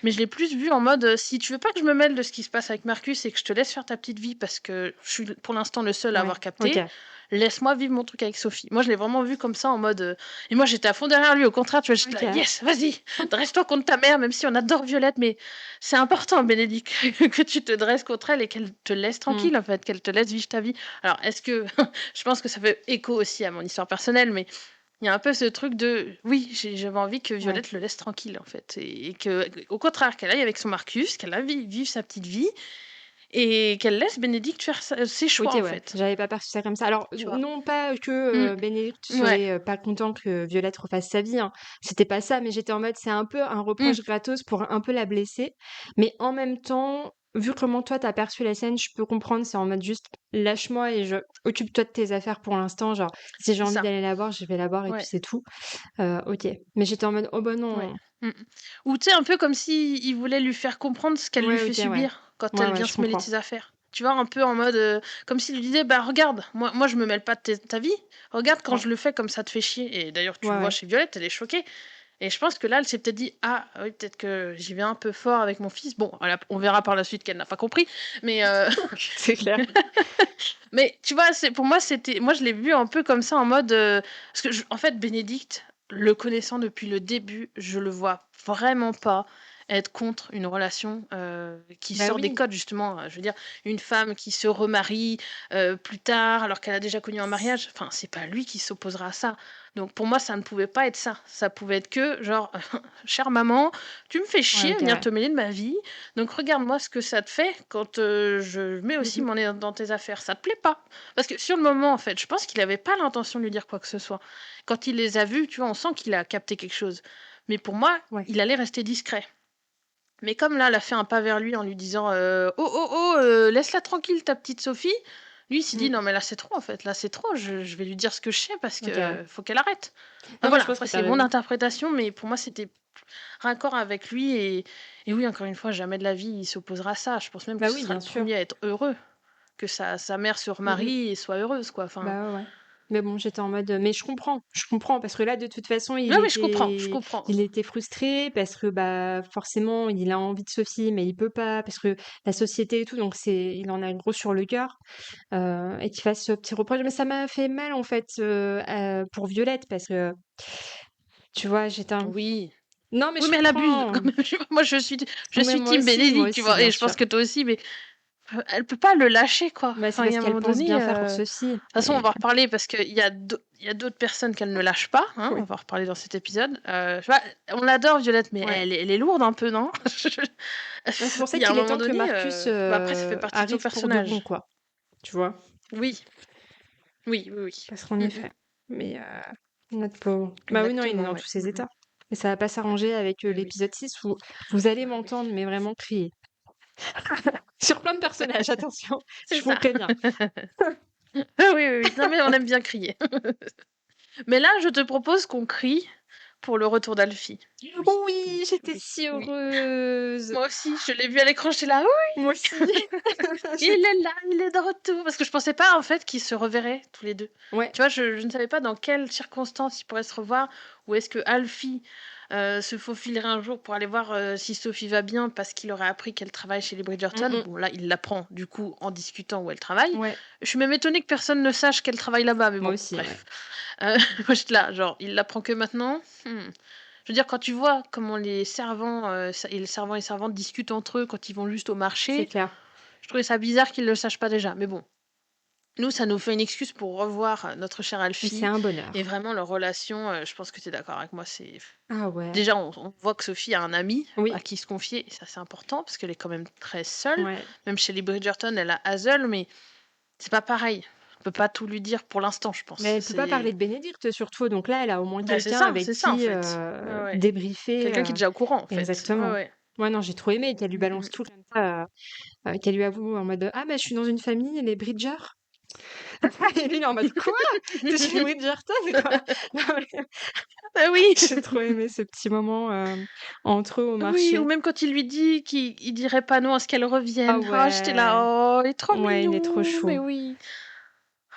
Speaker 1: Mais je l'ai plus vu en mode si tu veux pas que je me mêle de ce qui se passe avec Marcus et que je te laisse faire ta petite vie parce que je suis pour l'instant le seul à
Speaker 2: Ouais,
Speaker 1: avoir
Speaker 2: ok.
Speaker 1: capté, laisse-moi vivre mon truc avec Sophie. Moi, je l'ai vraiment vu comme ça en mode. Et moi, j'étais à fond derrière lui. Au contraire, tu vois, j'étais là,
Speaker 2: Ok.
Speaker 1: yes, vas-y, dresse-toi contre ta mère, même si on adore Violette, mais c'est important, Bénédicte, que tu te dresses contre elle et qu'elle te laisse
Speaker 2: Mm.
Speaker 1: tranquille, en fait, qu'elle te laisse vivre ta vie. Alors, est-ce que. Je pense que ça fait écho aussi à mon histoire personnelle, mais il y a un peu ce truc de oui, j'avais envie que
Speaker 2: Ouais.
Speaker 1: Violette le laisse tranquille en fait, et que au contraire qu'elle aille avec son Marcus, qu'elle aille vivre sa petite vie et qu'elle laisse Bénédicte faire ses
Speaker 2: Ok,
Speaker 1: choix en
Speaker 2: ouais,
Speaker 1: fait,
Speaker 2: j'avais pas perçu ça comme ça. Alors,
Speaker 1: tu vois.
Speaker 2: non pas que
Speaker 1: Mm.
Speaker 2: Bénédicte
Speaker 1: Ouais.
Speaker 2: serait pas content que Violette refasse sa vie, hein. C'était pas ça, mais j'étais en mode, c'est un peu un
Speaker 1: Mm.
Speaker 2: reproche gratos pour un peu la blesser. Mais en même temps, vu comment toi t'as perçu la scène, je peux comprendre, c'est en mode juste lâche-moi et je occupe-toi de tes affaires pour l'instant. Genre, si j'ai
Speaker 1: C'est
Speaker 2: envie
Speaker 1: ça.
Speaker 2: d'aller la voir, je vais la voir et puis
Speaker 1: Ouais,
Speaker 2: c'est tout. Ok. Mais j'étais en mode oh bah
Speaker 1: ouais.
Speaker 2: non.
Speaker 1: Mmh. Ou tu sais, un peu comme s'il voulait lui faire comprendre ce qu'elle lui
Speaker 2: Ouais,
Speaker 1: fait
Speaker 2: ok, ouais.
Speaker 1: subir quand
Speaker 2: Ouais,
Speaker 1: elle
Speaker 2: ouais,
Speaker 1: vient
Speaker 2: je
Speaker 1: se mêler de
Speaker 2: comprends.
Speaker 1: ses affaires. Tu vois? Un peu en mode, comme s'il lui disait: «Bah, regarde, moi je me mêle pas de ta vie. Regarde quand
Speaker 2: Ouais,
Speaker 1: je le fais comme ça te fait chier» et d'ailleurs tu
Speaker 2: ouais,
Speaker 1: le vois
Speaker 2: ouais.
Speaker 1: chez Violette, elle est choquée et je pense que là, elle s'est peut-être dit: «Ah oui, peut-être que j'y vais un peu fort avec mon fils». Bon, on verra par la suite qu'elle n'a pas compris, mais
Speaker 2: C'est clair.
Speaker 1: mais tu vois, c'est pour moi, moi, je l'ai vu un peu comme ça en mode, parce que en fait, Bénédicte, le connaissant depuis le début, je le vois vraiment pas être contre une relation, qui
Speaker 2: Bah
Speaker 1: sort des
Speaker 2: oui.
Speaker 1: codes justement, je veux dire, une femme qui se remarie, plus tard alors qu'elle a déjà connu un mariage, enfin, c'est pas lui qui s'opposera à ça. Donc pour moi, ça ne pouvait pas être ça. Ça pouvait être que genre: «Chère maman, tu me fais
Speaker 2: Ouais,
Speaker 1: chier à
Speaker 2: ok,
Speaker 1: venir
Speaker 2: ouais.
Speaker 1: te mêler de ma vie, donc regarde-moi ce que ça te fait quand, je mets aussi
Speaker 2: Mhm.
Speaker 1: mon nez dans tes affaires. Ça te plaît pas?» Parce que sur le moment, en fait, je pense qu'il avait pas l'intention de lui dire quoi que ce soit. Quand il les a vus, tu vois, on sent qu'il a capté quelque chose. Mais pour moi,
Speaker 2: Ouais.
Speaker 1: il allait rester discret. Mais comme là, elle a fait un pas vers lui en lui disant, «Oh, oh, oh, laisse-la tranquille ta petite Sophie», lui, il s'est dit:
Speaker 2: Mm.
Speaker 1: «Non mais là, c'est trop en fait, là, c'est trop, je vais lui dire ce que je sais parce
Speaker 2: Ok, ouais.
Speaker 1: que faut qu'elle arrête». Enfin
Speaker 2: Non, mais je
Speaker 1: voilà,
Speaker 2: pense
Speaker 1: après
Speaker 2: que t'as
Speaker 1: c'est mon
Speaker 2: raison.
Speaker 1: interprétation, mais pour moi, c'était raccord avec lui et oui, encore une fois, jamais de la vie, il s'opposera à ça. Je pense même que
Speaker 2: Bah
Speaker 1: ce
Speaker 2: oui,
Speaker 1: sera
Speaker 2: bien
Speaker 1: le
Speaker 2: sûr.
Speaker 1: premier à être heureux, que sa mère se
Speaker 2: Mm,
Speaker 1: remarie et soit heureuse, quoi, enfin
Speaker 2: bah ouais, ouais. Mais bon, j'étais en mode, mais je comprends, parce que là, de toute façon,
Speaker 1: oui, oui, je comprends.
Speaker 2: il était frustré, parce que bah forcément, il a envie de Sophie, mais il peut pas, parce que la société et tout, donc il en a gros sur le cœur, et qu'il fasse ce petit reproche. Mais ça m'a fait mal en fait pour Violette, parce que tu vois,
Speaker 1: Oui.
Speaker 2: non, mais
Speaker 1: Oui,
Speaker 2: je
Speaker 1: mais elle abuse
Speaker 2: comprends.
Speaker 1: quand même. Moi, je
Speaker 2: Mais
Speaker 1: suis team
Speaker 2: moi
Speaker 1: Bénédicte, tu
Speaker 2: aussi,
Speaker 1: vois? Et
Speaker 2: bien
Speaker 1: je pense
Speaker 2: sûr.
Speaker 1: que toi aussi, mais elle peut pas le lâcher, quoi.
Speaker 2: Bah, c'est
Speaker 1: Enfin, il y
Speaker 2: parce
Speaker 1: a un
Speaker 2: qu'elle
Speaker 1: moment
Speaker 2: pense
Speaker 1: donné,
Speaker 2: bien faire pour Sophie,
Speaker 1: de toute façon, on
Speaker 2: mais
Speaker 1: va en reparler parce qu'il y a d'autres personnes qu'elle ne lâche pas, hein, on
Speaker 2: oui.
Speaker 1: va en reparler dans cet épisode. Je vois, on l'adore Violette, mais
Speaker 2: Ouais.
Speaker 1: elle est lourde un peu, non?
Speaker 2: Bah, c'est pour
Speaker 1: Il
Speaker 2: ça
Speaker 1: y a un
Speaker 2: qu'il est
Speaker 1: moment
Speaker 2: temps que
Speaker 1: donné,
Speaker 2: Marcus
Speaker 1: bah, après ça fait partie de son
Speaker 2: arrive pour de bon,
Speaker 1: personnage.
Speaker 2: quoi. Tu vois?
Speaker 1: Oui, oui, oui, oui.
Speaker 2: Parce qu'en
Speaker 1: Mmh mh.
Speaker 2: effet. Mais notre pauvre. Bah oui, non, il est
Speaker 1: Exactement,
Speaker 2: dans
Speaker 1: ouais.
Speaker 2: tous ses
Speaker 1: Mmh mh.
Speaker 2: états. Mais ça va pas s'arranger avec
Speaker 1: Oui.
Speaker 2: l'épisode 6 où vous allez
Speaker 1: Bah oui.
Speaker 2: m'entendre, mais vraiment crier. Sur plein de personnages, attention,
Speaker 1: C'est
Speaker 2: je vous
Speaker 1: ça.
Speaker 2: préviens.
Speaker 1: Ah oui, oui, oui. Non, mais on aime bien crier. Mais là, je te propose qu'on crie pour le retour d'Alfie. Oui, oui,
Speaker 2: Oui, j'étais
Speaker 1: oui,
Speaker 2: si
Speaker 1: oui.
Speaker 2: heureuse.
Speaker 1: Moi aussi, je l'ai vu à l'écran, j'étais là: «Oui,
Speaker 2: Moi aussi.
Speaker 1: il
Speaker 2: J'étais-
Speaker 1: est là, il est de retour!» Parce que je pensais pas, en fait, qu'ils se reverraient tous les 2.
Speaker 2: Ouais,
Speaker 1: Tu vois, je ne savais pas dans quelles circonstances ils pourraient se revoir ou est-ce que Alfie, se faufilerait un jour pour aller voir, si Sophie va bien parce qu'il aurait appris qu'elle travaille chez les
Speaker 2: mm,
Speaker 1: Bridgerton.
Speaker 2: mm.
Speaker 1: Bon, là, il l'apprend, du coup, en discutant où elle travaille.
Speaker 2: Ouais,
Speaker 1: Je suis même étonnée que personne ne sache qu'elle travaille là-bas, mais
Speaker 2: moi
Speaker 1: bon,
Speaker 2: aussi, ouais.
Speaker 1: bref. Moi, j'étais là, genre, il l'apprend que maintenant? Mmh. Je veux dire, quand tu vois comment les servants, et les servants et servantes discutent entre eux quand ils vont juste au
Speaker 2: C'est
Speaker 1: marché,
Speaker 2: clair.
Speaker 1: je trouvais ça bizarre qu'ils le sachent pas déjà. Mais bon, nous, ça nous fait une excuse pour revoir, notre cher
Speaker 2: Et c'est
Speaker 1: Alfie
Speaker 2: un
Speaker 1: et
Speaker 2: bonheur.
Speaker 1: vraiment leur relation, je pense que tu es d'accord avec moi, c'est
Speaker 2: Ah ouais.
Speaker 1: déjà, on voit que Sophie a un ami à
Speaker 2: Oui,
Speaker 1: qui se confier et ça, c'est important parce qu'elle est quand même très seule.
Speaker 2: ouais.
Speaker 1: Même chez les Bridgerton, elle a Hazel, mais c'est pas pareil. On peut pas tout lui dire pour l'instant, je pense.
Speaker 2: Mais elle peut pas parler
Speaker 1: C'est
Speaker 2: de Bénédicte surtout, donc là, elle a au moins
Speaker 1: bah,
Speaker 2: quelqu'un avec
Speaker 1: c'est ça, en
Speaker 2: qui
Speaker 1: fait. Ouais, ouais.
Speaker 2: débriefer.
Speaker 1: Quelqu'un qui est déjà au courant, en fait. Ouais,
Speaker 2: Exactement.
Speaker 1: ouais.
Speaker 2: Ouais, non, j'ai trop aimé qu'elle lui
Speaker 1: Mmh
Speaker 2: balance
Speaker 1: mh.
Speaker 2: tout comme ça, qu'elle lui avoue en mode ah, mais je suis dans une famille, les Bridger. Et lui, il est en mode quoi? T'es chez les Bridgerton, quoi? Non, mais
Speaker 1: Bah oui!
Speaker 2: j'ai trop aimé ce petit moment entre eux au
Speaker 1: Oui, ou
Speaker 2: marché.
Speaker 1: même quand il lui dit qu'il dirait pas non à ce qu'elle
Speaker 2: Ah
Speaker 1: revienne. Ah, j'étais là:
Speaker 2: ouais,
Speaker 1: «Oh, il est trop
Speaker 2: ouais, il est trop
Speaker 1: mignon, mais
Speaker 2: chou.
Speaker 1: oui».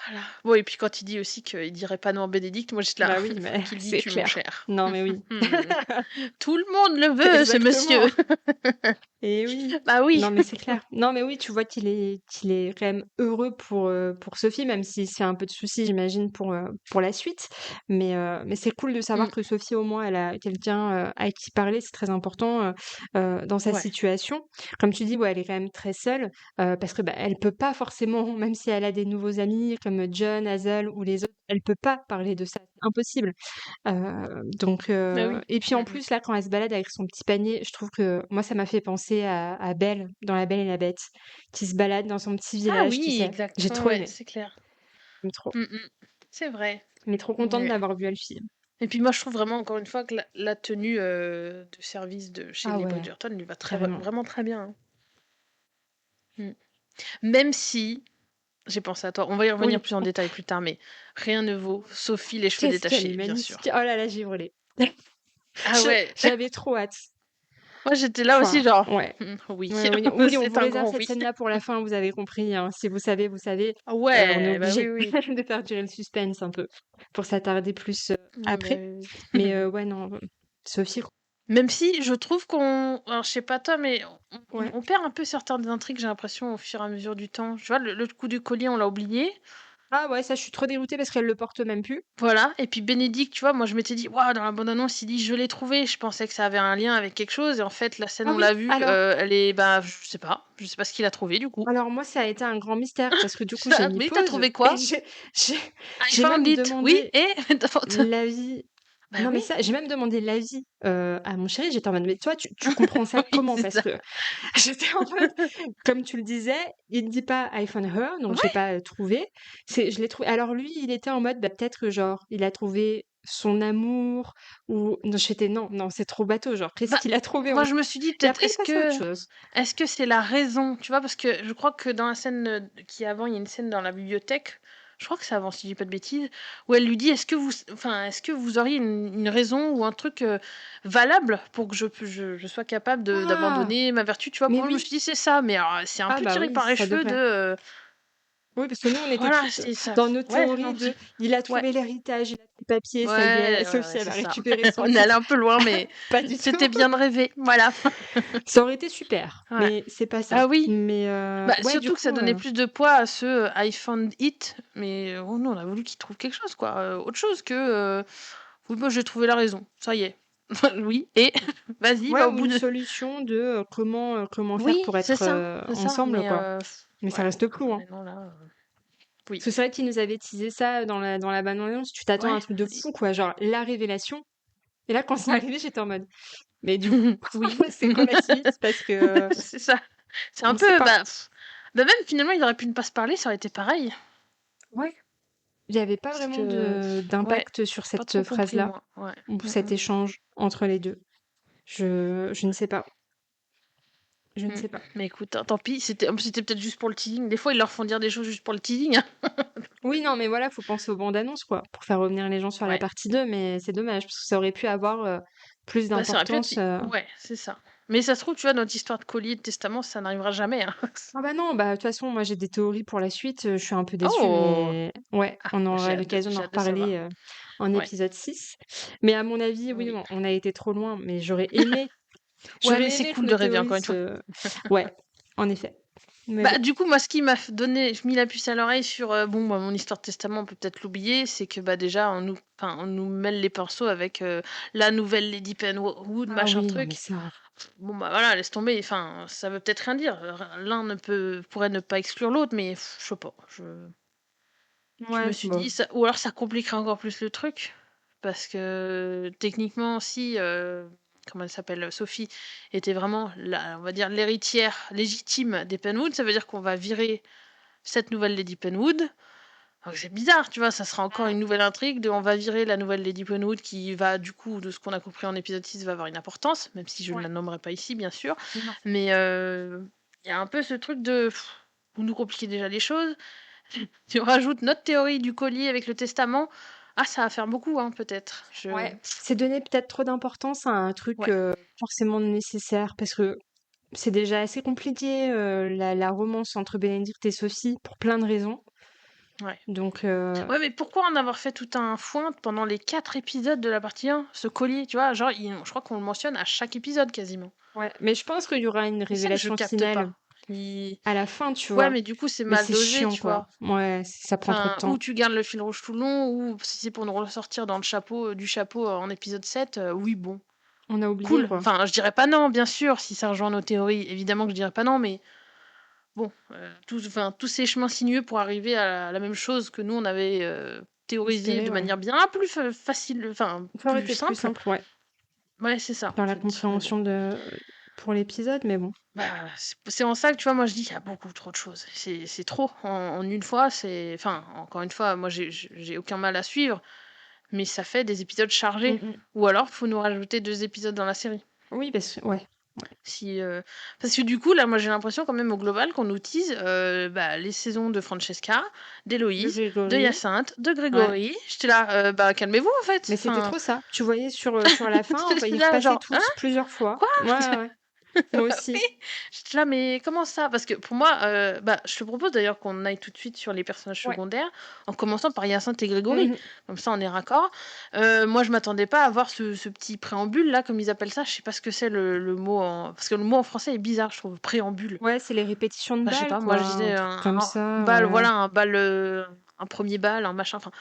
Speaker 1: Voilà. Bon et puis quand il dit aussi qu'il dirait pas non à Bénédicte, moi j'étais là:
Speaker 2: Bah oui,
Speaker 1: «Faut
Speaker 2: mais
Speaker 1: qu'il lui
Speaker 2: c'est
Speaker 1: tue mon
Speaker 2: clair.
Speaker 1: cher».
Speaker 2: Non, mais oui.
Speaker 1: Tout le monde le veut, ce monsieur.
Speaker 2: Exactement. Et oui.
Speaker 1: Bah oui.
Speaker 2: Non, mais c'est clair. Non, mais oui, tu vois qu'il est quand même heureux pour Sophie, même s'il se fait un peu de soucis, j'imagine, pour la suite. Mais c'est cool de savoir
Speaker 1: Mmh.
Speaker 2: que Sophie, au moins, elle a quelqu'un à qui parler, c'est très important dans sa
Speaker 1: Ouais.
Speaker 2: situation. Comme tu dis, ouais, elle est quand même très seule, parce que bah, elle peut pas forcément, même si elle a des nouveaux amis comme John, Hazel ou les autres, elle peut pas parler de ça. C'est impossible. Donc
Speaker 1: Bah oui.
Speaker 2: et puis
Speaker 1: Mmh
Speaker 2: en
Speaker 1: mh.
Speaker 2: plus là quand elle se balade avec son petit panier, je trouve que moi ça m'a fait penser à Belle dans La Belle et la Bête, qui se balade dans son petit
Speaker 1: Ah
Speaker 2: village, tu
Speaker 1: oui,
Speaker 2: sais?
Speaker 1: exact.
Speaker 2: J'ai
Speaker 1: Ouais,
Speaker 2: trop
Speaker 1: ouais,
Speaker 2: aimé,
Speaker 1: c'est clair.
Speaker 2: j'aime trop.
Speaker 1: Mmh mh. C'est vrai.
Speaker 2: Mais trop contente
Speaker 1: Ouais.
Speaker 2: d'avoir vu Elfie.
Speaker 1: Et puis moi, je trouve vraiment, encore une fois, que la tenue, de service de chez
Speaker 2: Ah
Speaker 1: les
Speaker 2: ouais,
Speaker 1: Bridgerton lui va
Speaker 2: carrément.
Speaker 1: vraiment très bien, hein. Mmh. Même si, j'ai pensé à toi, on va y revenir
Speaker 2: Oui.
Speaker 1: plus en détail plus tard, mais rien ne vaut Sophie les cheveux
Speaker 2: Qu'est-ce qu'elle
Speaker 1: détachés,
Speaker 2: est
Speaker 1: bien sûr.
Speaker 2: magnifique! Oh là là, j'ai hurlé.
Speaker 1: Ah ouais,
Speaker 2: J'avais trop hâte.
Speaker 1: moi j'étais là aussi
Speaker 2: Enfin,
Speaker 1: genre:
Speaker 2: ouais.
Speaker 1: Oui,
Speaker 2: Ouais, oui, oui, on
Speaker 1: c'est
Speaker 2: vous
Speaker 1: un
Speaker 2: réserve
Speaker 1: grand
Speaker 2: cette
Speaker 1: oui».
Speaker 2: scène-là pour la fin, vous avez compris, hein. Si vous savez, vous savez.
Speaker 1: Ah
Speaker 2: On est
Speaker 1: ouais, bah oui,
Speaker 2: obligé
Speaker 1: oui.
Speaker 2: de faire durer le suspense un peu pour s'attarder plus,
Speaker 1: Bah
Speaker 2: après.
Speaker 1: oui.
Speaker 2: Mais ouais, non, Sophie,
Speaker 1: Même si je trouve qu'on alors je sais pas toi, mais
Speaker 2: ouais.
Speaker 1: on perd un peu certaines intrigues, j'ai l'impression, au fur et à mesure du temps. Tu vois, le coup du collier, on l'a oublié.
Speaker 2: Ah ouais, ça, je suis trop dégoûtée parce qu'elle le porte même plus.
Speaker 1: Voilà, et puis Bénédicte, tu vois, moi je m'étais dit: «Waouh, dans la bande annonce, il dit: "Je l'ai trouvé"», je pensais que ça avait un lien avec quelque chose et en fait la scène
Speaker 2: Ah
Speaker 1: on
Speaker 2: oui,
Speaker 1: l'a vue, elle est bah, je sais pas ce qu'il a trouvé du coup.
Speaker 2: alors moi, ça a été un grand mystère parce que du coup, j'ai
Speaker 1: Ça
Speaker 2: mis
Speaker 1: mais tu
Speaker 2: pause
Speaker 1: trouvé
Speaker 2: et
Speaker 1: quoi?
Speaker 2: j'ai
Speaker 1: I
Speaker 2: j'ai
Speaker 1: found
Speaker 2: même
Speaker 1: it. Oui
Speaker 2: demandé
Speaker 1: et?
Speaker 2: l'avis.
Speaker 1: Bah
Speaker 2: Non, mais
Speaker 1: oui,
Speaker 2: ça, j'ai même demandé l'avis, à mon chéri. J'étais en mode: «Mais toi, tu comprends ça
Speaker 1: oui,
Speaker 2: comment?»
Speaker 1: c'est
Speaker 2: Parce
Speaker 1: ça.
Speaker 2: que j'étais en mode, comme tu le disais, il ne dit pas I found her, donc j'ai
Speaker 1: Ouais,
Speaker 2: pas, trouvé. C'est je l'ai trouvé alors lui, il était en mode, bah, peut-être que genre, il a trouvé son amour ou non, j'étais: «Non, non, c'est trop bateau, genre, qu'est-ce
Speaker 1: bah,
Speaker 2: qu'il a trouvé en»
Speaker 1: moi je me suis dit
Speaker 2: et
Speaker 1: peut-être
Speaker 2: après il passe à autre chose.
Speaker 1: est-ce que c'est la raison? Tu vois? Parce que je crois que dans la scène, qui est avant, il y a une scène dans la bibliothèque, je crois que c'est avant si je dis pas de bêtises, où elle lui dit: est-ce que vous auriez une raison ou un truc, valable pour que je sois capable de
Speaker 2: Ah!
Speaker 1: d'abandonner ma vertu?» Tu vois?
Speaker 2: Mais
Speaker 1: Moi je me
Speaker 2: oui.
Speaker 1: suis dit: «C'est ça», mais alors, c'est un
Speaker 2: Ah
Speaker 1: peu
Speaker 2: bah
Speaker 1: tiré
Speaker 2: oui,
Speaker 1: par les
Speaker 2: ça
Speaker 1: cheveux
Speaker 2: devrait.
Speaker 1: de
Speaker 2: Oui, parce que nous, on était
Speaker 1: voilà,
Speaker 2: toutes
Speaker 1: c'est ça.
Speaker 2: dans nos
Speaker 1: Ouais,
Speaker 2: théories
Speaker 1: non,
Speaker 2: de: «Il a
Speaker 1: ouais,
Speaker 2: trouvé l'héritage, il a pris le papier, ça y est,
Speaker 1: ouais, ouais, ouais,
Speaker 2: Sophie, elle
Speaker 1: c'est
Speaker 2: va
Speaker 1: ça.
Speaker 2: récupérer son
Speaker 1: On est allé
Speaker 2: titre».
Speaker 1: un peu loin, mais
Speaker 2: Pas du tout.
Speaker 1: c'était bien de rêver, voilà.
Speaker 2: Ça aurait été super,
Speaker 1: Ouais.
Speaker 2: mais c'est pas ça.
Speaker 1: Ah oui!
Speaker 2: Mais
Speaker 1: Bah,
Speaker 2: ouais, du
Speaker 1: surtout que ça
Speaker 2: coup,
Speaker 1: donnait plus de poids à ce, I found it, mais oh nous, on a voulu qu'il trouve quelque chose, quoi, autre chose que, «Oui, bah, j'ai trouvé la raison, ça y est». Oui et vas-y,
Speaker 2: ouais,
Speaker 1: va au
Speaker 2: ou
Speaker 1: bout
Speaker 2: une
Speaker 1: de
Speaker 2: solution de, comment faire
Speaker 1: oui,
Speaker 2: pour être,
Speaker 1: c'est ça,
Speaker 2: ensemble, quoi. Mais ça
Speaker 1: ouais,
Speaker 2: reste flou, hein.
Speaker 1: mais non, là, oui.
Speaker 2: Parce que c'est vrai qu'ils nous avaient teasé ça dans la bande annonce, tu t'attends à un
Speaker 1: Ouais,
Speaker 2: truc de
Speaker 1: i
Speaker 2: fou, quoi, genre la révélation et là, quand c'est arrivé, j'étais en mode: «Mais du coup,
Speaker 1: oui,
Speaker 2: c'est quoi la suite?» parce que,
Speaker 1: c'est ça. C'est un
Speaker 2: on sait
Speaker 1: peu,
Speaker 2: pas.
Speaker 1: bah, même finalement, il aurait pu ne pas se parler, ça aurait été pareil.
Speaker 2: Ouais. Il y avait pas
Speaker 1: Parce
Speaker 2: vraiment
Speaker 1: que
Speaker 2: de
Speaker 1: ouais,
Speaker 2: d'impact sur
Speaker 1: pas
Speaker 2: cette
Speaker 1: trop compris
Speaker 2: phrase-là,
Speaker 1: moi, ouais.
Speaker 2: ou
Speaker 1: Mmh
Speaker 2: cet
Speaker 1: mh.
Speaker 2: échange entre les 2. Je ne sais pas, je ne
Speaker 1: Mmh.
Speaker 2: sais pas.
Speaker 1: Mais écoute, tant pis, c'était en plus, c'était peut-être juste pour le teasing. Des fois, ils leur font dire des choses juste pour le teasing, hein.
Speaker 2: Oui, non, mais voilà, faut penser aux bandes annonces, quoi, pour faire revenir les gens sur la
Speaker 1: Ouais,
Speaker 2: partie 2, mais c'est dommage parce que ça aurait pu avoir, plus
Speaker 1: bah, ça aurait pu être
Speaker 2: d'importance,
Speaker 1: ouais, c'est ça. Mais ça se trouve, tu vois, notre histoire de collier de testament, ça n'arrivera jamais, hein.
Speaker 2: Ah bah non, bah, de toute façon, moi j'ai des théories pour la suite, je suis un peu déçue,
Speaker 1: Oh!
Speaker 2: mais ouais,
Speaker 1: Ah,
Speaker 2: on
Speaker 1: bah,
Speaker 2: aura l'occasion d'en
Speaker 1: j'ai hâte de savoir.
Speaker 2: reparler, en
Speaker 1: Ouais,
Speaker 2: épisode 6. Mais à mon avis, oui,
Speaker 1: oui.
Speaker 2: on a été trop loin, mais
Speaker 1: Ouais,
Speaker 2: j'aurais
Speaker 1: mais c'est
Speaker 2: aimé que
Speaker 1: cool
Speaker 2: nos
Speaker 1: de rêver encore
Speaker 2: théories
Speaker 1: une fois.
Speaker 2: se ouais, en effet, mais
Speaker 1: Bah,
Speaker 2: bon.
Speaker 1: du coup, moi, ce qui m'a mis la puce à l'oreille sur, bon, bah, mon histoire de testament, on peut peut-être l'oublier, c'est que, bah, déjà, on nous mêle les pinceaux avec, la nouvelle Lady Penwood,
Speaker 2: Ah
Speaker 1: machin
Speaker 2: oui, non mais
Speaker 1: truc.
Speaker 2: ça
Speaker 1: Bon, bah, voilà, laisse tomber, enfin, ça veut peut-être rien dire. L'un ne peut pourrait ne pas exclure l'autre, mais je sais pas, je me
Speaker 2: ouais,
Speaker 1: suis
Speaker 2: bon.
Speaker 1: dit ça ou alors ça compliquerait encore plus le truc parce que techniquement si, comment elle s'appelle? Sophie était vraiment la on va dire l'héritière légitime des Penwood, ça veut dire qu'on va virer cette nouvelle Lady Penwood. Donc c'est bizarre, tu vois? Ça sera encore
Speaker 2: Mmh.
Speaker 1: une nouvelle intrigue de on va virer la nouvelle Lady Penwood qui va du coup, de ce qu'on a compris en épisode 6 va avoir une importance, même si je ne
Speaker 2: Ouais,
Speaker 1: la nommerai pas ici bien sûr.
Speaker 2: non.
Speaker 1: Mais, il y a un peu ce truc de vous nous compliquez déjà les choses. Si on rajoute notre théorie du collier avec le testament, ah ça va faire beaucoup, hein, peut-être.
Speaker 2: Ouais, c'est donner peut-être trop d'importance à un truc,
Speaker 1: Ouais.
Speaker 2: forcément nécessaire parce que c'est déjà assez compliqué, la romance entre Bénédicte et Sophie pour plein de raisons.
Speaker 1: Ouais.
Speaker 2: Donc
Speaker 1: Ouais, mais pourquoi en avoir fait tout un foin pendant les 4 épisodes de la partie 1? Ce collier, tu vois? Genre, je crois qu'on le mentionne à chaque épisode quasiment.
Speaker 2: ouais, mais je pense qu'il y aura une
Speaker 1: C'est ça que je
Speaker 2: révélation
Speaker 1: capte
Speaker 2: finale
Speaker 1: pas. Qui
Speaker 2: à la fin, tu
Speaker 1: Ouais,
Speaker 2: vois?
Speaker 1: mais du coup, c'est
Speaker 2: Mais
Speaker 1: mal
Speaker 2: c'est
Speaker 1: dosé,
Speaker 2: chiant,
Speaker 1: tu
Speaker 2: quoi.
Speaker 1: vois?
Speaker 2: Ouais, ça prend trop de
Speaker 1: Enfin, ou
Speaker 2: temps.
Speaker 1: tu gardes le fil rouge tout le long, ou si c'est pour nous ressortir dans le chapeau, du chapeau, en épisode 7, oui, bon,
Speaker 2: On a oublié,
Speaker 1: cool.
Speaker 2: quoi.
Speaker 1: Enfin, je dirais pas non, bien sûr, si ça rejoint nos théories, évidemment que je dirais pas non, mais bon, tous ces chemins sinueux pour arriver à la même chose que nous on avait, théorisé
Speaker 2: Espérer,
Speaker 1: de
Speaker 2: ouais.
Speaker 1: manière bien plus facile, enfin
Speaker 2: Ça aurait
Speaker 1: plus
Speaker 2: été plus
Speaker 1: simple.
Speaker 2: simple, ouais,
Speaker 1: Ouais, c'est ça,
Speaker 2: dans
Speaker 1: en
Speaker 2: la
Speaker 1: fait, mais bon.
Speaker 2: compréhension de pour l'épisode, mais bon.
Speaker 1: Bah, c'est en ça que, tu vois, moi je dis qu'il y a beaucoup trop de choses. C'est trop en une fois, enfin, encore une fois, moi j'ai aucun mal à suivre, mais ça fait des épisodes chargés.
Speaker 2: Mmh mh.
Speaker 1: Ou alors, faut nous rajouter 2 épisodes dans la série.
Speaker 2: Oui, parce que ouais.
Speaker 1: Si, parce que du coup, là, moi, j'ai l'impression quand même au global qu'on nous tease, les saisons de Francesca,
Speaker 2: De
Speaker 1: d'Héloïse, de
Speaker 2: Grégory.
Speaker 1: Hyacinthe, de
Speaker 2: Ouais.
Speaker 1: Grégory. J'étais là, calmez-vous en fait.
Speaker 2: Mais c'était
Speaker 1: Enfin,
Speaker 2: trop ça. Tu voyais sur la fin, enfin,
Speaker 1: j'étais
Speaker 2: ils
Speaker 1: là
Speaker 2: repassaient
Speaker 1: genre: «Hein?
Speaker 2: tous plusieurs fois.
Speaker 1: Quoi?»
Speaker 2: Ouais, ouais, ouais. Moi
Speaker 1: Oui,
Speaker 2: aussi.
Speaker 1: j'étais là: «Mais comment ça?» Parce que pour moi, je te propose d'ailleurs qu'on aille tout de suite sur les personnages
Speaker 2: Ouais.
Speaker 1: secondaires, en commençant par Hyacinthe et Grégory.
Speaker 2: Mmh.
Speaker 1: Comme ça, on est raccord. Moi, je m'attendais pas à voir ce petit préambule là, comme ils appellent ça. Je sais pas ce que c'est le mot en parce que le mot en français est bizarre, je trouve, préambule.
Speaker 2: Ouais, c'est les répétitions de
Speaker 1: Enfin, je sais
Speaker 2: balles,
Speaker 1: pas, moi
Speaker 2: quoi,
Speaker 1: je disais
Speaker 2: un truc comme
Speaker 1: un
Speaker 2: ça,
Speaker 1: bal,
Speaker 2: ouais.
Speaker 1: voilà, un 1er bal, un machin, enfin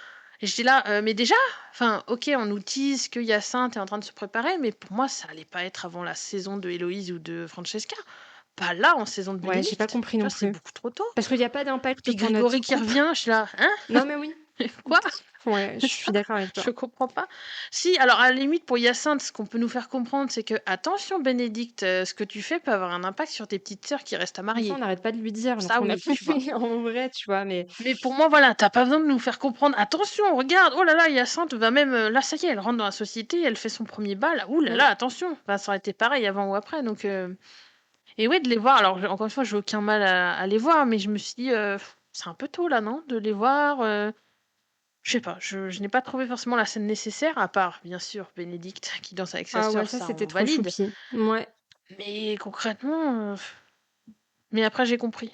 Speaker 1: et j'étais là, mais déjà, enfin, OK, on nous tease que Hyacinthe est en train de se préparer, mais pour moi, ça allait pas être avant la saison de Héloïse ou de Francesca. Pas là, en saison de
Speaker 2: Ouais, j'ai pas
Speaker 1: Bénédicte.
Speaker 2: compris
Speaker 1: Tu
Speaker 2: non
Speaker 1: vois, c'est
Speaker 2: plus.
Speaker 1: beaucoup trop tôt.
Speaker 2: Parce qu'il y a pas d'impact
Speaker 1: Puis
Speaker 2: pour notre
Speaker 1: Grégory qui
Speaker 2: couple.
Speaker 1: revient, je suis là: «Hein?
Speaker 2: Non, mais oui.
Speaker 1: Quoi?»
Speaker 2: Ouais, je
Speaker 1: C'est
Speaker 2: suis
Speaker 1: ça,
Speaker 2: d'accord avec toi.
Speaker 1: je comprends pas. Si, alors à la limite pour Hyacinthe, ce qu'on peut nous faire comprendre, c'est que: «Attention Bénédicte, ce que tu fais peut avoir un impact sur tes petites sœurs qui restent à
Speaker 2: Mais ça, on
Speaker 1: marier».
Speaker 2: n'arrête pas de lui dire, donc
Speaker 1: Ça
Speaker 2: on a
Speaker 1: oui, tu vois?
Speaker 2: compris en vrai, tu vois? Mais
Speaker 1: Mais pour moi, voilà, tu pas besoin de nous faire comprendre: «Attention, regarde, oh là là, Hyacinthe va même, là, ça y est, elle rentre dans la société, elle fait son premier bal. Ouh là là,
Speaker 2: mmh.
Speaker 1: attention!» Enfin, ça aurait été pareil avant ou après donc et ouais, de les voir alors encore une fois, j'ai aucun mal à les voir, mais je me suis dit: «C'est un peu tôt là, non?» De les voir, je sais pas, je n'ai pas trouvé forcément la scène nécessaire, à part, bien sûr, Bénédicte qui danse avec sa
Speaker 2: Ah ouais,
Speaker 1: sœur,
Speaker 2: ça,
Speaker 1: ça
Speaker 2: c'était
Speaker 1: on
Speaker 2: trop
Speaker 1: valide.
Speaker 2: choupi. Ouais.
Speaker 1: Mais concrètement, mais après j'ai compris.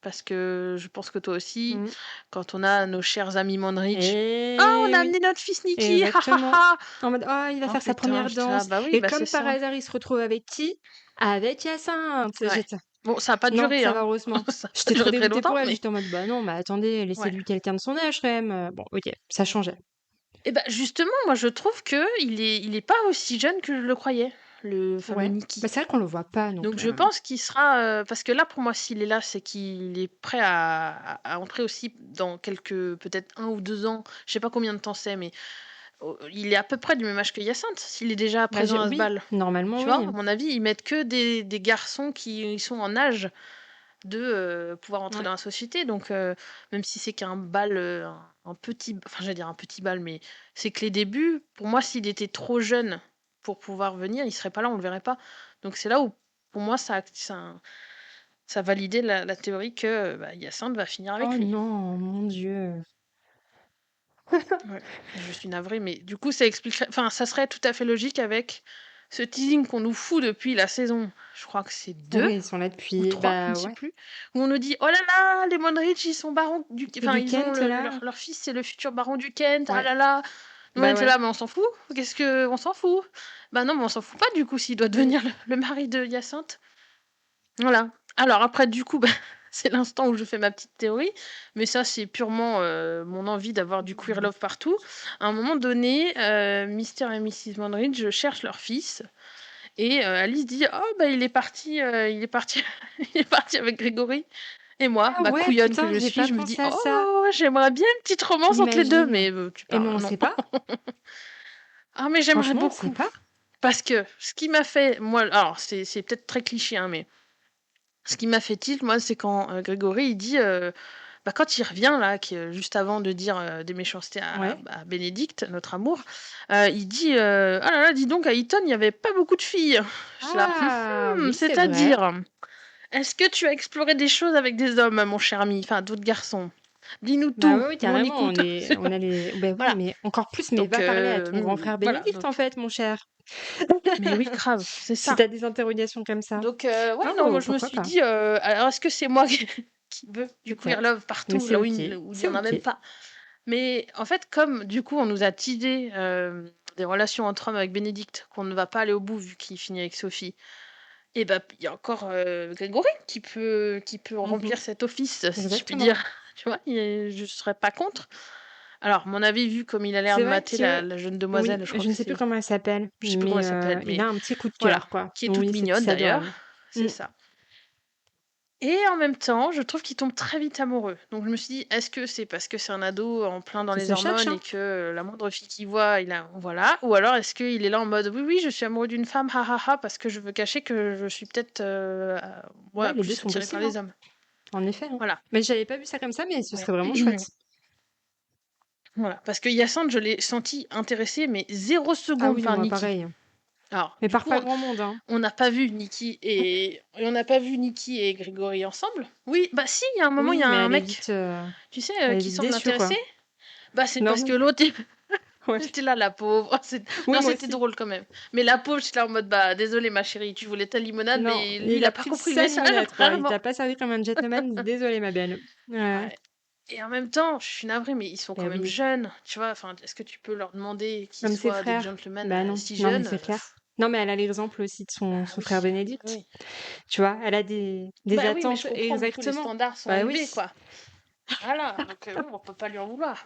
Speaker 1: Parce que je pense que toi aussi,
Speaker 2: Mmh.
Speaker 1: quand on a nos chers amis Mandridge: «Ah, on
Speaker 2: Et
Speaker 1: a
Speaker 2: oui,
Speaker 1: amené notre fils Niki, ha ha
Speaker 2: exactement.
Speaker 1: ha!»
Speaker 2: En mode: «Oh, il va
Speaker 1: Oh
Speaker 2: faire sa
Speaker 1: putain,
Speaker 2: première
Speaker 1: j'étais là:
Speaker 2: danse»
Speaker 1: «Bah oui,
Speaker 2: et
Speaker 1: bah c'est
Speaker 2: comme par
Speaker 1: ça».
Speaker 2: hasard, il se retrouve avec qui? Avec Hyacinthe.
Speaker 1: Ouais.
Speaker 2: J'étais
Speaker 1: Bon, ça a pas
Speaker 2: non,
Speaker 1: duré,
Speaker 2: ça
Speaker 1: hein.
Speaker 2: va heureusement.
Speaker 1: Ça a pas
Speaker 2: J'étais trop
Speaker 1: duré très
Speaker 2: dégoûtée
Speaker 1: longtemps,
Speaker 2: pour elle,
Speaker 1: mais
Speaker 2: j'étais en mode: «Bah non, bah attendez,
Speaker 1: ouais.
Speaker 2: laissez-lui quelqu'un de son âge quand même». Bon, OK, ça changeait.
Speaker 1: Et bah, justement, moi je trouve qu'il est pas aussi jeune que je le croyais, le fameux
Speaker 2: Ouais.
Speaker 1: Niki.
Speaker 2: Bah, c'est vrai qu'on le voit pas donc
Speaker 1: Donc je pense qu'il sera, parce que là, pour moi, s'il est là, c'est qu'il est prêt à entrer aussi dans quelques peut-être 1 ou 2 ans, je sais pas combien de temps c'est, mais il est à peu près du même âge que Hyacinthe, s'il est déjà
Speaker 2: bah,
Speaker 1: présent à ce
Speaker 2: oui,
Speaker 1: bal.
Speaker 2: normalement
Speaker 1: Tu vois?
Speaker 2: oui.
Speaker 1: À mon avis, ils mettent que des garçons qui sont en âge de, pouvoir entrer
Speaker 2: Ouais.
Speaker 1: dans la société donc même si c'est qu'un bal, un petit enfin, j'allais dire un petit bal, mais c'est que les débuts, pour moi, s'il était trop jeune pour pouvoir venir, il serait pas là, on le verrait pas. Donc c'est là où, pour moi, ça validait la théorie que, Hyacinthe va finir avec
Speaker 2: Oh
Speaker 1: lui.
Speaker 2: non, mon Dieu.
Speaker 1: Ouais, je suis navrée, mais du coup, ça expliquerait enfin, ça serait tout à fait logique avec ce teasing qu'on nous fout depuis la saison, je crois que c'est 2
Speaker 2: Oui, ils sont là
Speaker 1: ou
Speaker 2: depuis
Speaker 1: 3, je ne
Speaker 2: bah,
Speaker 1: sais
Speaker 2: ouais,
Speaker 1: plus, où on nous dit: «Oh là là, les Monrich, ils sont barons du
Speaker 2: c'est
Speaker 1: enfin,
Speaker 2: du
Speaker 1: ils ont
Speaker 2: Kent
Speaker 1: le
Speaker 2: là?
Speaker 1: leur fils, c'est le futur baron du Kent, ah
Speaker 2: Ouais,
Speaker 1: là là». Nous, on
Speaker 2: bah,
Speaker 1: était
Speaker 2: ouais.
Speaker 1: là: «Mais on s'en fout, qu'est-ce que on s'en fout». Bah non, mais on s'en fout pas du coup s'il doit
Speaker 2: Mmh.
Speaker 1: devenir le mari de Hyacinthe. Voilà. Alors après du coup, c'est l'instant où je fais ma petite théorie, mais ça c'est purement, mon envie d'avoir du queer love partout. À un moment donné, Mr et Mrs Mondridge cherchent leur fils et Alice dit: «Oh il est parti il est parti avec Grégory» et moi,
Speaker 2: Ah ouais,
Speaker 1: couillonne que
Speaker 2: putain,
Speaker 1: je
Speaker 2: j'ai
Speaker 1: suis,
Speaker 2: pas
Speaker 1: je me dis:
Speaker 2: pensé à ça.
Speaker 1: «Oh, j'aimerais bien une petite romance entre les 2»
Speaker 2: Imagine.
Speaker 1: mais tu
Speaker 2: Mais
Speaker 1: parles
Speaker 2: on
Speaker 1: non.
Speaker 2: sait pas.
Speaker 1: Ah mais j'aimerais
Speaker 2: Franchement, on sait
Speaker 1: beaucoup.
Speaker 2: pas.
Speaker 1: Parce que ce qui m'a fait moi alors c'est peut-être très cliché, hein, mais ce qui m'a fait tilt, moi, c'est quand, Grégory, il dit, quand il revient là, juste avant de dire, des méchancetés
Speaker 2: Ouais.
Speaker 1: à Bénédicte, notre amour, il dit, «Ah là là, dis donc à Eton, il y avait pas beaucoup de filles». Je suis là:
Speaker 2: Ah oui, c'est vrai.
Speaker 1: c'est-à-dire? Est-ce que tu as exploré des choses avec des hommes, mon cher ami? Enfin, d'autres garçons? Dis-nous
Speaker 2: Bah,
Speaker 1: tout,
Speaker 2: oui, oui,
Speaker 1: nous on
Speaker 2: carrément,
Speaker 1: écoute».
Speaker 2: on a les bah, oui,
Speaker 1: Voilà,
Speaker 2: mais encore plus, mais
Speaker 1: donc
Speaker 2: va parler à ton grand frère
Speaker 1: voilà,
Speaker 2: Bénédicte, en
Speaker 1: donc
Speaker 2: fait, mon cher.
Speaker 1: mais oui, grave, c'est
Speaker 2: Si
Speaker 1: ça.
Speaker 2: tu as des interrogations comme ça.
Speaker 1: Donc ouais,
Speaker 2: Non,
Speaker 1: non, moi je me
Speaker 2: pourquoi
Speaker 1: suis
Speaker 2: pas?
Speaker 1: dit, alors est-ce que c'est moi qui veux du queer
Speaker 2: Peut-être.
Speaker 1: love
Speaker 2: Mais
Speaker 1: partout,
Speaker 2: c'est
Speaker 1: là où
Speaker 2: OK.
Speaker 1: il y
Speaker 2: C'est
Speaker 1: en a
Speaker 2: OK.
Speaker 1: même pas? Mais en fait, comme du coup on nous a teasé, des relations entre hommes avec Bénédicte, qu'on ne va pas aller au bout vu qu'il finit avec Sophie et il y a encore, Grégory qui peut
Speaker 2: Mmh.
Speaker 1: remplir cet office, si je puis
Speaker 2: Exactement.
Speaker 1: dire. Tu vois? Je serais pas contre. Alors mon avis, vu comme il a l'air
Speaker 2: C'est
Speaker 1: de
Speaker 2: vrai
Speaker 1: mater
Speaker 2: que
Speaker 1: la jeune
Speaker 2: oui,
Speaker 1: demoiselle, je crois
Speaker 2: je
Speaker 1: que
Speaker 2: ne sais plus
Speaker 1: c'est
Speaker 2: comment elle s'appelle,
Speaker 1: je sais plus comment
Speaker 2: mais
Speaker 1: elle s'appelle,
Speaker 2: il
Speaker 1: mais
Speaker 2: a un petit coup de
Speaker 1: voilà,
Speaker 2: cœur, quoi.
Speaker 1: qui est toute
Speaker 2: Oui,
Speaker 1: mignonne
Speaker 2: c'est
Speaker 1: d'ailleurs,
Speaker 2: adorable.
Speaker 1: c'est
Speaker 2: Mmh.
Speaker 1: ça. Et en même temps, je trouve qu'il tombe très vite amoureux. Donc je me suis dit: «Est-ce que c'est parce que c'est un ado en plein dans
Speaker 2: Ça
Speaker 1: les
Speaker 2: se cherche,
Speaker 1: hormones et
Speaker 2: hein.
Speaker 1: que, la moindre fille qu'il voit, il a voilà, ou alors est-ce qu'il est là en mode: "Oui, oui, je suis amoureux d'une femme, ha ha ha", parce que je veux cacher que je suis peut-être,
Speaker 2: Ouais, les 2
Speaker 1: plus
Speaker 2: sont
Speaker 1: attiré par
Speaker 2: possibles, hein,
Speaker 1: les hommes».
Speaker 2: en effet, hein.
Speaker 1: Voilà,
Speaker 2: Mais j'avais pas vu ça comme ça, mais ce
Speaker 1: ouais.
Speaker 2: serait vraiment chouette.
Speaker 1: Voilà, parce que Hyacinthe, je l'ai senti intéressé, mais 0
Speaker 2: Ah
Speaker 1: seconde
Speaker 2: oui,
Speaker 1: par
Speaker 2: moi
Speaker 1: Niki.
Speaker 2: pareil.
Speaker 1: Alors,
Speaker 2: Mais
Speaker 1: du
Speaker 2: par
Speaker 1: coup,
Speaker 2: pas grand monde, hein.
Speaker 1: on n'a pas vu on n'a pas vu Nikki et Grégory ensemble. Oui, bah si, il y a un moment, il y
Speaker 2: Oui,
Speaker 1: a
Speaker 2: mais
Speaker 1: un mec, tu sais,
Speaker 2: elle est
Speaker 1: qui
Speaker 2: vite
Speaker 1: semble
Speaker 2: déçue,
Speaker 1: l'intéresser.
Speaker 2: quoi.
Speaker 1: Bah c'est
Speaker 2: Non,
Speaker 1: parce que
Speaker 2: non.
Speaker 1: l'autre,
Speaker 2: Ouais.
Speaker 1: j'étais là, la pauvre.
Speaker 2: Oui,
Speaker 1: Non,
Speaker 2: moi
Speaker 1: c'était
Speaker 2: aussi.
Speaker 1: drôle quand même. Mais la pauvre, j'étais là en mode, bah désolé ma chérie, tu voulais ta limonade,
Speaker 2: Non,
Speaker 1: mais lui,
Speaker 2: il
Speaker 1: il
Speaker 2: a
Speaker 1: a pas
Speaker 2: pris
Speaker 1: compris le
Speaker 2: sa
Speaker 1: message,
Speaker 2: limonade, quoi. Il
Speaker 1: vraiment.
Speaker 2: t'a pas servi comme un gentleman. Désolée, ma belle. Ouais.
Speaker 1: Ouais. Et en même temps, je suis navrée, mais ils sont quand
Speaker 2: Bah
Speaker 1: même
Speaker 2: oui.
Speaker 1: jeunes, tu vois. Enfin, est-ce que tu peux leur demander qu'ils
Speaker 2: Comme ses
Speaker 1: soient des
Speaker 2: frères.
Speaker 1: gentlemen
Speaker 2: Bah non.
Speaker 1: si
Speaker 2: Non, mais
Speaker 1: jeunes?
Speaker 2: c'est clair. Non, mais elle a l'exemple aussi de
Speaker 1: Bah
Speaker 2: son
Speaker 1: oui,
Speaker 2: frère Bénédicte.
Speaker 1: oui.
Speaker 2: Tu vois, elle a des
Speaker 1: Bah oui, mais je
Speaker 2: attentes
Speaker 1: comprends, du coup, les
Speaker 2: exactement.
Speaker 1: standards sont
Speaker 2: Bah oui.
Speaker 1: élevés, quoi. Voilà, donc oui, on peut pas lui en vouloir,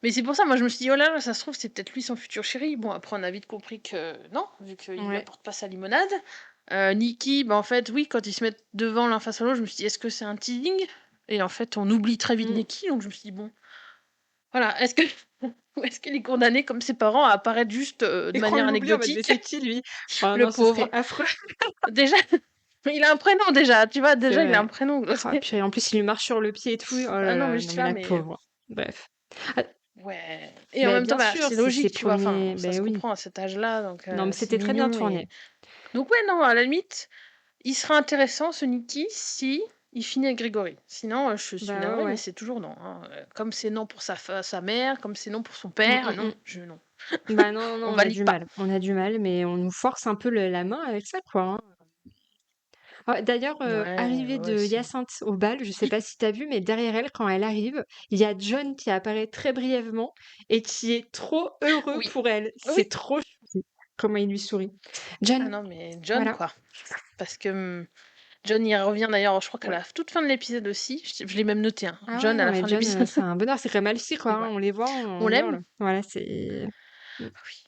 Speaker 1: mais c'est pour ça, moi je me suis dit, oh là là, ça se trouve, c'est peut-être lui son futur chéri. Bon, après, on a vite compris que non, vu qu'il lui
Speaker 2: Ouais.
Speaker 1: apporte pas sa limonade. Nikki, bah en fait, oui, quand ils se mettent devant l'un face à l'autre, je me suis dit, est-ce que c'est un teasing? Et en fait, on oublie très vite
Speaker 2: Mm.
Speaker 1: Nikki, donc je me suis dit, bon, voilà, est-ce que ou est-ce qu'il est condamné comme ses parents à apparaître juste de
Speaker 2: Et qu'on
Speaker 1: manière
Speaker 2: l'oublie en mode, mais
Speaker 1: anecdotique?
Speaker 2: c'est qui lui? Oh
Speaker 1: Le
Speaker 2: non, ce
Speaker 1: pauvre.
Speaker 2: serait affreux.
Speaker 1: Déjà, il a un prénom déjà, tu vois,
Speaker 2: C'est
Speaker 1: déjà, il a un
Speaker 2: vrai.
Speaker 1: prénom.
Speaker 2: Ah, puis en plus, il lui marche sur le pied et tout. Oh
Speaker 1: Ah
Speaker 2: là
Speaker 1: non, mais
Speaker 2: là,
Speaker 1: je
Speaker 2: non
Speaker 1: suis
Speaker 2: mais
Speaker 1: là,
Speaker 2: la
Speaker 1: mais
Speaker 2: pauvre. Bref. Ah,
Speaker 1: ouais. Et en
Speaker 2: mais
Speaker 1: même temps,
Speaker 2: bien
Speaker 1: bah,
Speaker 2: sûr,
Speaker 1: c'est
Speaker 2: c'est ses
Speaker 1: logique, tu vois. Enfin,
Speaker 2: premiers.
Speaker 1: ça se
Speaker 2: Ben oui.
Speaker 1: comprend à cet âge-là, donc
Speaker 2: Non, mais
Speaker 1: c'est
Speaker 2: c'était très bien
Speaker 1: mignon.
Speaker 2: tourné.
Speaker 1: Donc ouais, non, à la limite, il sera intéressant ce Nikki si il finit avec Grégory. Sinon, je suis
Speaker 2: Bah ouais,
Speaker 1: navrée, mais
Speaker 2: ouais.
Speaker 1: c'est toujours non, hein. Comme c'est non pour sa mère, comme c'est non pour son
Speaker 2: Mm,
Speaker 1: père,
Speaker 2: mm,
Speaker 1: non,
Speaker 2: mm.
Speaker 1: non.
Speaker 2: Bah non, non,
Speaker 1: On
Speaker 2: on a
Speaker 1: valide
Speaker 2: du
Speaker 1: pas.
Speaker 2: mal. On a du mal, mais on nous force un peu la main avec ça, quoi, hein. Ah, d'ailleurs,
Speaker 1: Ouais,
Speaker 2: arrivée
Speaker 1: ouais,
Speaker 2: de
Speaker 1: c'est.
Speaker 2: Hyacinthe au bal, je sais pas si t'as vu, mais derrière elle, quand elle arrive, il y a John qui apparaît très brièvement et qui est trop heureux
Speaker 1: Oui,
Speaker 2: pour elle.
Speaker 1: oui.
Speaker 2: C'est trop chou. Comment il lui sourit.
Speaker 1: Ah
Speaker 2: John,
Speaker 1: non, mais John,
Speaker 2: voilà.
Speaker 1: quoi. Parce que John y revient d'ailleurs, je crois qu'à
Speaker 2: Ouais.
Speaker 1: la toute fin de l'épisode aussi. Je l'ai même noté, hein.
Speaker 2: Ah ouais,
Speaker 1: John à
Speaker 2: non,
Speaker 1: la
Speaker 2: mais
Speaker 1: fin de
Speaker 2: John,
Speaker 1: l'épisode.
Speaker 2: c'est un bonheur. C'est comme Alfie, quoi,
Speaker 1: Et
Speaker 2: hein.
Speaker 1: voilà.
Speaker 2: On les voit,
Speaker 1: On
Speaker 2: on
Speaker 1: l'aime?
Speaker 2: hurle. Voilà, c'est. Mm.
Speaker 1: Oui.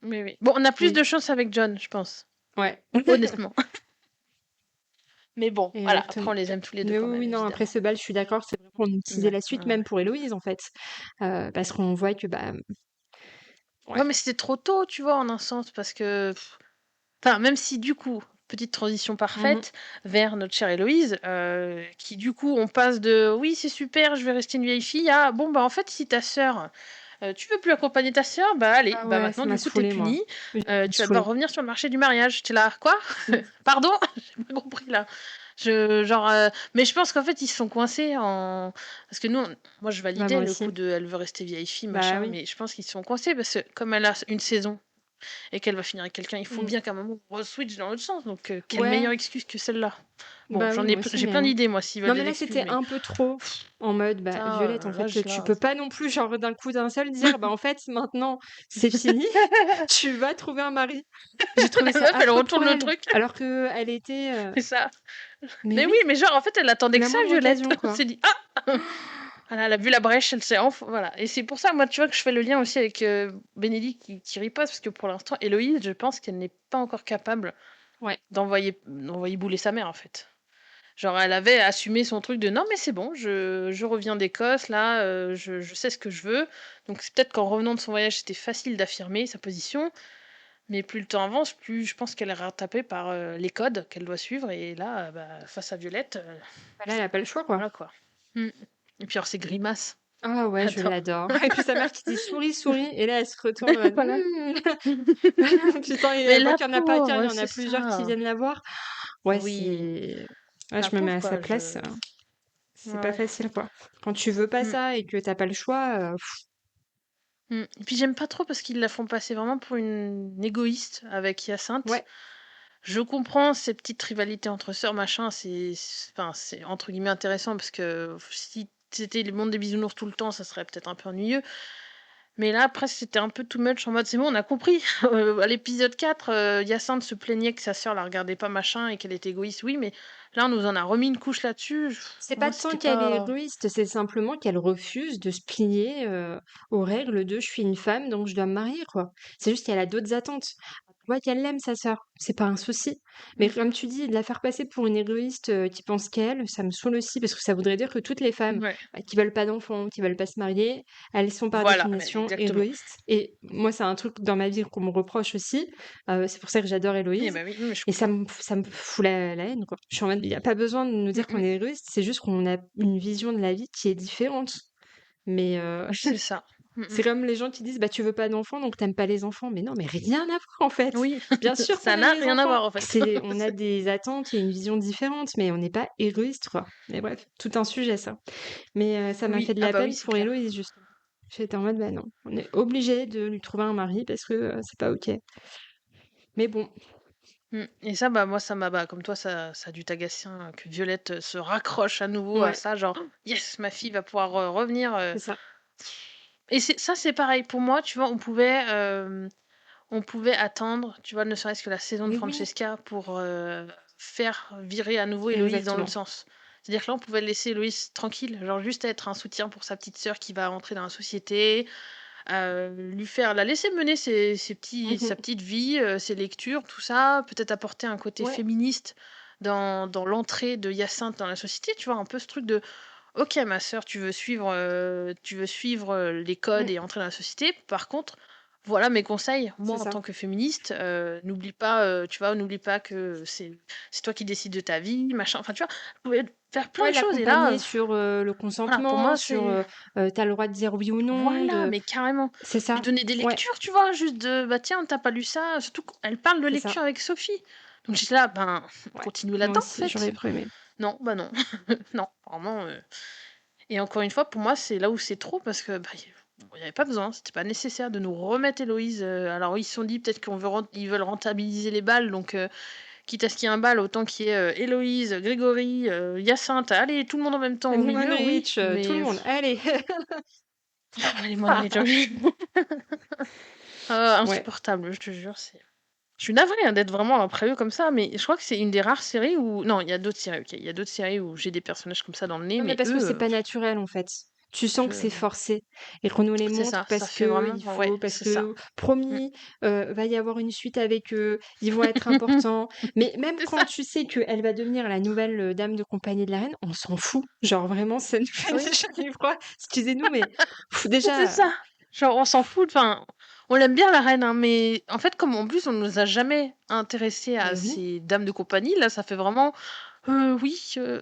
Speaker 1: Oui, oui. Bon, on a plus de
Speaker 2: Oui,
Speaker 1: chance avec John, je pense.
Speaker 2: ouais.
Speaker 1: Honnêtement. Mais bon, voilà. Après,
Speaker 2: Exactement.
Speaker 1: on les aime tous les deux
Speaker 2: Mais
Speaker 1: quand
Speaker 2: oui,
Speaker 1: même,
Speaker 2: oui, non, après
Speaker 1: évidemment.
Speaker 2: ce bal, je suis d'accord, c'est vrai pour nous teaser
Speaker 1: Ouais,
Speaker 2: la suite,
Speaker 1: ouais, ouais.
Speaker 2: même pour Héloïse, en fait. Parce qu'on voit que, bah,
Speaker 1: Ouais,
Speaker 2: ouais.
Speaker 1: mais c'était trop tôt, tu vois, en un sens, parce que. Enfin, même si du coup, petite transition
Speaker 2: Mhm.
Speaker 1: parfaite vers notre chère Héloïse, qui du coup, on passe de oui, c'est super, je vais rester une vieille fille, à bon, bah en fait, si ta sœur, tu veux plus accompagner ta sœur, bah allez,
Speaker 2: Ah
Speaker 1: bah
Speaker 2: ouais,
Speaker 1: maintenant,
Speaker 2: ça m'a
Speaker 1: du coup, t'es
Speaker 2: saoulée, moi.
Speaker 1: punie,
Speaker 2: Oui, ça m'a
Speaker 1: tu vas devoir
Speaker 2: saoulée.
Speaker 1: revenir sur le marché du mariage. T'es là, quoi? Pardon? J'ai pas compris là. Genre, mais je pense qu'en fait, ils se sont coincés en. Parce que nous, moi, je
Speaker 2: Bah,
Speaker 1: validais
Speaker 2: moi
Speaker 1: le
Speaker 2: aussi.
Speaker 1: coup de elle veut rester vieille fille,
Speaker 2: Bah
Speaker 1: machin,
Speaker 2: oui.
Speaker 1: mais je pense qu'ils se sont coincés parce que comme elle a une saison et qu'elle va finir avec quelqu'un, il faut
Speaker 2: Mm.
Speaker 1: bien qu'à un moment on switch dans l'autre sens. Donc quelle
Speaker 2: Ouais,
Speaker 1: meilleure excuse que celle-là? Bon,
Speaker 2: bah oui, moi aussi,
Speaker 1: j'ai
Speaker 2: mais
Speaker 1: plein
Speaker 2: non.
Speaker 1: d'idées moi s'ils veulent
Speaker 2: Non, mais
Speaker 1: des
Speaker 2: là,
Speaker 1: excuses,
Speaker 2: c'était
Speaker 1: mais
Speaker 2: un peu trop en mode, bah,
Speaker 1: putain,
Speaker 2: Violette, en
Speaker 1: là
Speaker 2: fait,
Speaker 1: je
Speaker 2: tu
Speaker 1: là.
Speaker 2: peux pas non plus, genre, d'un coup d'un seul, dire, bah, en fait, maintenant, c'est fini, tu vas trouver un mari. J'ai trouvé
Speaker 1: La
Speaker 2: ça
Speaker 1: meuf elle
Speaker 2: affreux pour
Speaker 1: retourne le
Speaker 2: elle.
Speaker 1: truc,
Speaker 2: Alors que elle était,
Speaker 1: c'est ça.
Speaker 2: mais
Speaker 1: Mais
Speaker 2: oui,
Speaker 1: oui, mais genre en fait elle attendait que
Speaker 2: la
Speaker 1: ça,
Speaker 2: moindre
Speaker 1: Violette.
Speaker 2: occasion,
Speaker 1: Elle
Speaker 2: quoi.
Speaker 1: s'est dit ah, voilà, elle a vu la brèche, elle s'est voilà. Et c'est pour ça moi tu vois que je fais le lien aussi avec Bénédicte qui riposte parce que pour l'instant Héloïse, je pense qu'elle n'est pas encore capable
Speaker 2: Ouais.
Speaker 1: d'envoyer bouler sa mère en fait. Genre, elle avait assumé son truc de non, mais c'est bon, je reviens d'Écosse, là, je sais ce que je veux. Donc, c'est peut-être qu'en revenant de son voyage, c'était facile d'affirmer sa position. Mais plus le temps avance, plus je pense qu'elle est rattrapée par les codes qu'elle doit suivre. Et là, bah, face à Violette,
Speaker 2: Bah, là, elle a pas le choix, quoi.
Speaker 1: voilà quoi. Mm. Et puis, alors, ses grimaces.
Speaker 2: Ah ouais, je
Speaker 1: Attends.
Speaker 2: l'adore. Et puis sa mère qui dit souris, souris, et là elle se retourne en mode
Speaker 1: Voilà.
Speaker 2: putain, et
Speaker 1: Mais
Speaker 2: elle voit
Speaker 1: la
Speaker 2: qu'il y en a pas qu'un, il
Speaker 1: pauvre,
Speaker 2: y en a
Speaker 1: c'est
Speaker 2: plusieurs qui
Speaker 1: ça.
Speaker 2: viennent la voir. Ouais,
Speaker 1: Oui.
Speaker 2: Ouais,
Speaker 1: La
Speaker 2: je me mets
Speaker 1: pauvre,
Speaker 2: à sa
Speaker 1: quoi.
Speaker 2: place. C'est pas
Speaker 1: Ouais.
Speaker 2: facile, quoi. Quand tu veux pas
Speaker 1: Mm.
Speaker 2: ça et que t'as pas le choix,
Speaker 1: Et puis j'aime pas trop parce qu'ils la font passer vraiment pour une égoïste avec Hyacinthe.
Speaker 2: ouais,
Speaker 1: Je comprends ces petites rivalités entre sœurs, machin, enfin, c'est entre guillemets intéressant parce que si c'était le monde des bisounours tout le temps, ça serait peut-être un peu ennuyeux. Mais là, après, c'était un peu too much en mode c'est bon, on a compris. À l'épisode 4, Hyacinthe se plaignait que sa sœur la regardait pas, machin, et qu'elle était égoïste. Oui, mais là, on nous en a remis une couche là-dessus.
Speaker 2: c'est
Speaker 1: Pour
Speaker 2: pas
Speaker 1: moi,
Speaker 2: tant
Speaker 1: c'était
Speaker 2: qu'elle est
Speaker 1: pas.
Speaker 2: égoïste, c'est simplement qu'elle refuse de se plier aux règles de je suis une femme donc je dois me marier, quoi. C'est juste qu'elle a d'autres attentes. Tu vois qu'elle l'aime, sa sœur, c'est pas un souci. Mais
Speaker 1: Mm,
Speaker 2: comme tu dis, de la faire passer pour une égoïste qui pense qu'elle, ça me saoule aussi parce que ça voudrait dire que toutes les femmes
Speaker 1: ouais.
Speaker 2: qui veulent pas d'enfants, qui veulent pas se marier, elles sont par
Speaker 1: Voilà, mais
Speaker 2: définition
Speaker 1: exactement.
Speaker 2: égoïstes. Et moi, c'est un truc dans ma vie qu'on me reproche aussi. C'est pour ça que j'adore
Speaker 1: Eh
Speaker 2: Héloïse.
Speaker 1: ben oui, mais je
Speaker 2: Et
Speaker 1: comprends.
Speaker 2: ça me fout la haine, quoi. Je suis en mode, il n'y a pas besoin de nous
Speaker 1: Mm,
Speaker 2: dire qu'on
Speaker 1: mm,
Speaker 2: est égoïste, c'est juste qu'on a une vision de la vie qui est différente. Mais
Speaker 1: c'est ça.
Speaker 2: C'est comme les gens qui disent, bah, tu veux pas d'enfants, donc t'aimes pas les enfants. Mais non, mais rien à voir, en fait.
Speaker 1: Oui,
Speaker 2: Bien sûr qu'on
Speaker 1: ça
Speaker 2: aime
Speaker 1: n'a
Speaker 2: les
Speaker 1: rien à
Speaker 2: enfants.
Speaker 1: voir en fait.
Speaker 2: On a
Speaker 1: C'est
Speaker 2: des attentes et une vision différente, mais on n'est pas égoïste, quoi. Mais bref, tout un sujet, ça. Mais ça m'a fait
Speaker 1: oui,
Speaker 2: de
Speaker 1: ah
Speaker 2: la
Speaker 1: bah
Speaker 2: peine
Speaker 1: oui, c'est
Speaker 2: pour
Speaker 1: clair.
Speaker 2: Héloïse, justement. J'étais en mode, bah non, on est obligé de lui trouver un mari parce que c'est pas ok. Mais bon,
Speaker 1: Et ça, bah, moi, ça m'a bah, comme toi, ça a dû t'agacer, hein, que Violette, se raccroche à nouveau à
Speaker 2: ouais,
Speaker 1: ça, genre: «Oh, Yes, ma fille va pouvoir, revenir»,
Speaker 2: c'est ça.
Speaker 1: et c'est pareil pour moi, tu vois? On pouvait attendre, tu vois? Ne serait-ce que la saison de
Speaker 2: Mais oui,
Speaker 1: Francesca pour, faire virer à nouveau Héloïse dans l'autre
Speaker 2: exactement.
Speaker 1: sens. C'est-à-dire que là, on pouvait laisser Héloïse tranquille, genre juste être un soutien pour sa petite sœur qui va entrer dans la société, lui faire la laisser mener sa
Speaker 2: Mhm.
Speaker 1: petite vie, ses lectures, tout ça, peut-être apporter un côté
Speaker 2: Ouais,
Speaker 1: féministe dans l'entrée de Hyacinthe dans la société, tu vois? Un peu ce truc de: «OK, ma sœur, tu veux suivre, les codes
Speaker 2: mm,
Speaker 1: et entrer dans la société. Par contre, voilà mes conseils.
Speaker 2: c'est
Speaker 1: Moi, en
Speaker 2: ça.
Speaker 1: tant que féministe, n'oublie pas, tu vois? N'oublie pas que c'est toi qui décides de ta vie, machin». Enfin, tu vois? Vous pouvez faire plein
Speaker 2: Ouais,
Speaker 1: de choses et là,
Speaker 2: l'accompagner sur le
Speaker 1: voilà, pour
Speaker 2: consentement,
Speaker 1: moi,
Speaker 2: sur
Speaker 1: c'est
Speaker 2: t'as le droit de dire oui ou non,
Speaker 1: voilà,
Speaker 2: de...
Speaker 1: mais carrément.
Speaker 2: C'est
Speaker 1: Lui
Speaker 2: ça.
Speaker 1: donner des
Speaker 2: Ouais,
Speaker 1: lectures, tu vois? Juste de: «Bah, tiens, t'as pas lu ça?» Surtout qu'elle parle de
Speaker 2: c'est ça.
Speaker 1: lecture avec Sophie. Donc j'étais là: «Ben,
Speaker 2: Ouais.
Speaker 1: continuez
Speaker 2: Moi
Speaker 1: là-dedans, en
Speaker 2: aussi, j'aurais
Speaker 1: fait».
Speaker 2: trop aimé.
Speaker 1: Non, bah, non. Non, vraiment, et encore une fois, pour moi, c'est là où c'est trop parce que, bah, il y avait pas besoin, c'était pas nécessaire de nous remettre Héloïse, alors ils se sont dit peut-être qu'on veut ils veulent rentabiliser les balles, donc quitte à ce qu'il y ait un bal, autant qu'il y ait, Héloïse, Grégory, Hyacinthe, allez, tout le monde en même temps au
Speaker 2: Lemon
Speaker 1: milieu, oui,
Speaker 2: Rich, tout le
Speaker 1: mais
Speaker 2: monde, allez!
Speaker 1: les Monrich, oui. Ah,
Speaker 2: Ouais.
Speaker 1: insupportable, je te jure, c'est je suis navrée, hein, d'être vraiment après eux comme ça, mais je crois que c'est une des rares séries où non, il y a d'autres séries, OK, il y a d'autres séries où j'ai des personnages comme ça dans le nez,
Speaker 2: Non, mais
Speaker 1: mais
Speaker 2: parce que c'est
Speaker 1: eux,
Speaker 2: pas naturel, en fait. Tu sens que c'est
Speaker 1: je
Speaker 2: forcé et qu'on nous les
Speaker 1: c'est
Speaker 2: montre
Speaker 1: ça, ça
Speaker 2: parce
Speaker 1: fait
Speaker 2: que
Speaker 1: vraiment
Speaker 2: il
Speaker 1: ouais,
Speaker 2: faut, parce
Speaker 1: c'est ça.
Speaker 2: que
Speaker 1: Mmh.
Speaker 2: promis, va y avoir une suite avec eux, ils vont être importants. Mais même
Speaker 1: C'est
Speaker 2: quand
Speaker 1: ça,
Speaker 2: tu sais qu'elle va devenir la nouvelle dame de compagnie de la reine, on s'en fout. Genre vraiment, ça nous fait
Speaker 1: oui,
Speaker 2: déjà froid. Excusez-nous, mais
Speaker 1: c'est
Speaker 2: déjà,
Speaker 1: ça. Genre on s'en fout, enfin, on l'aime bien la reine, hein, mais en fait, comme en plus on nous a jamais intéressés à
Speaker 2: mais oui,
Speaker 1: ces dames de compagnie, là, ça fait vraiment: oui»,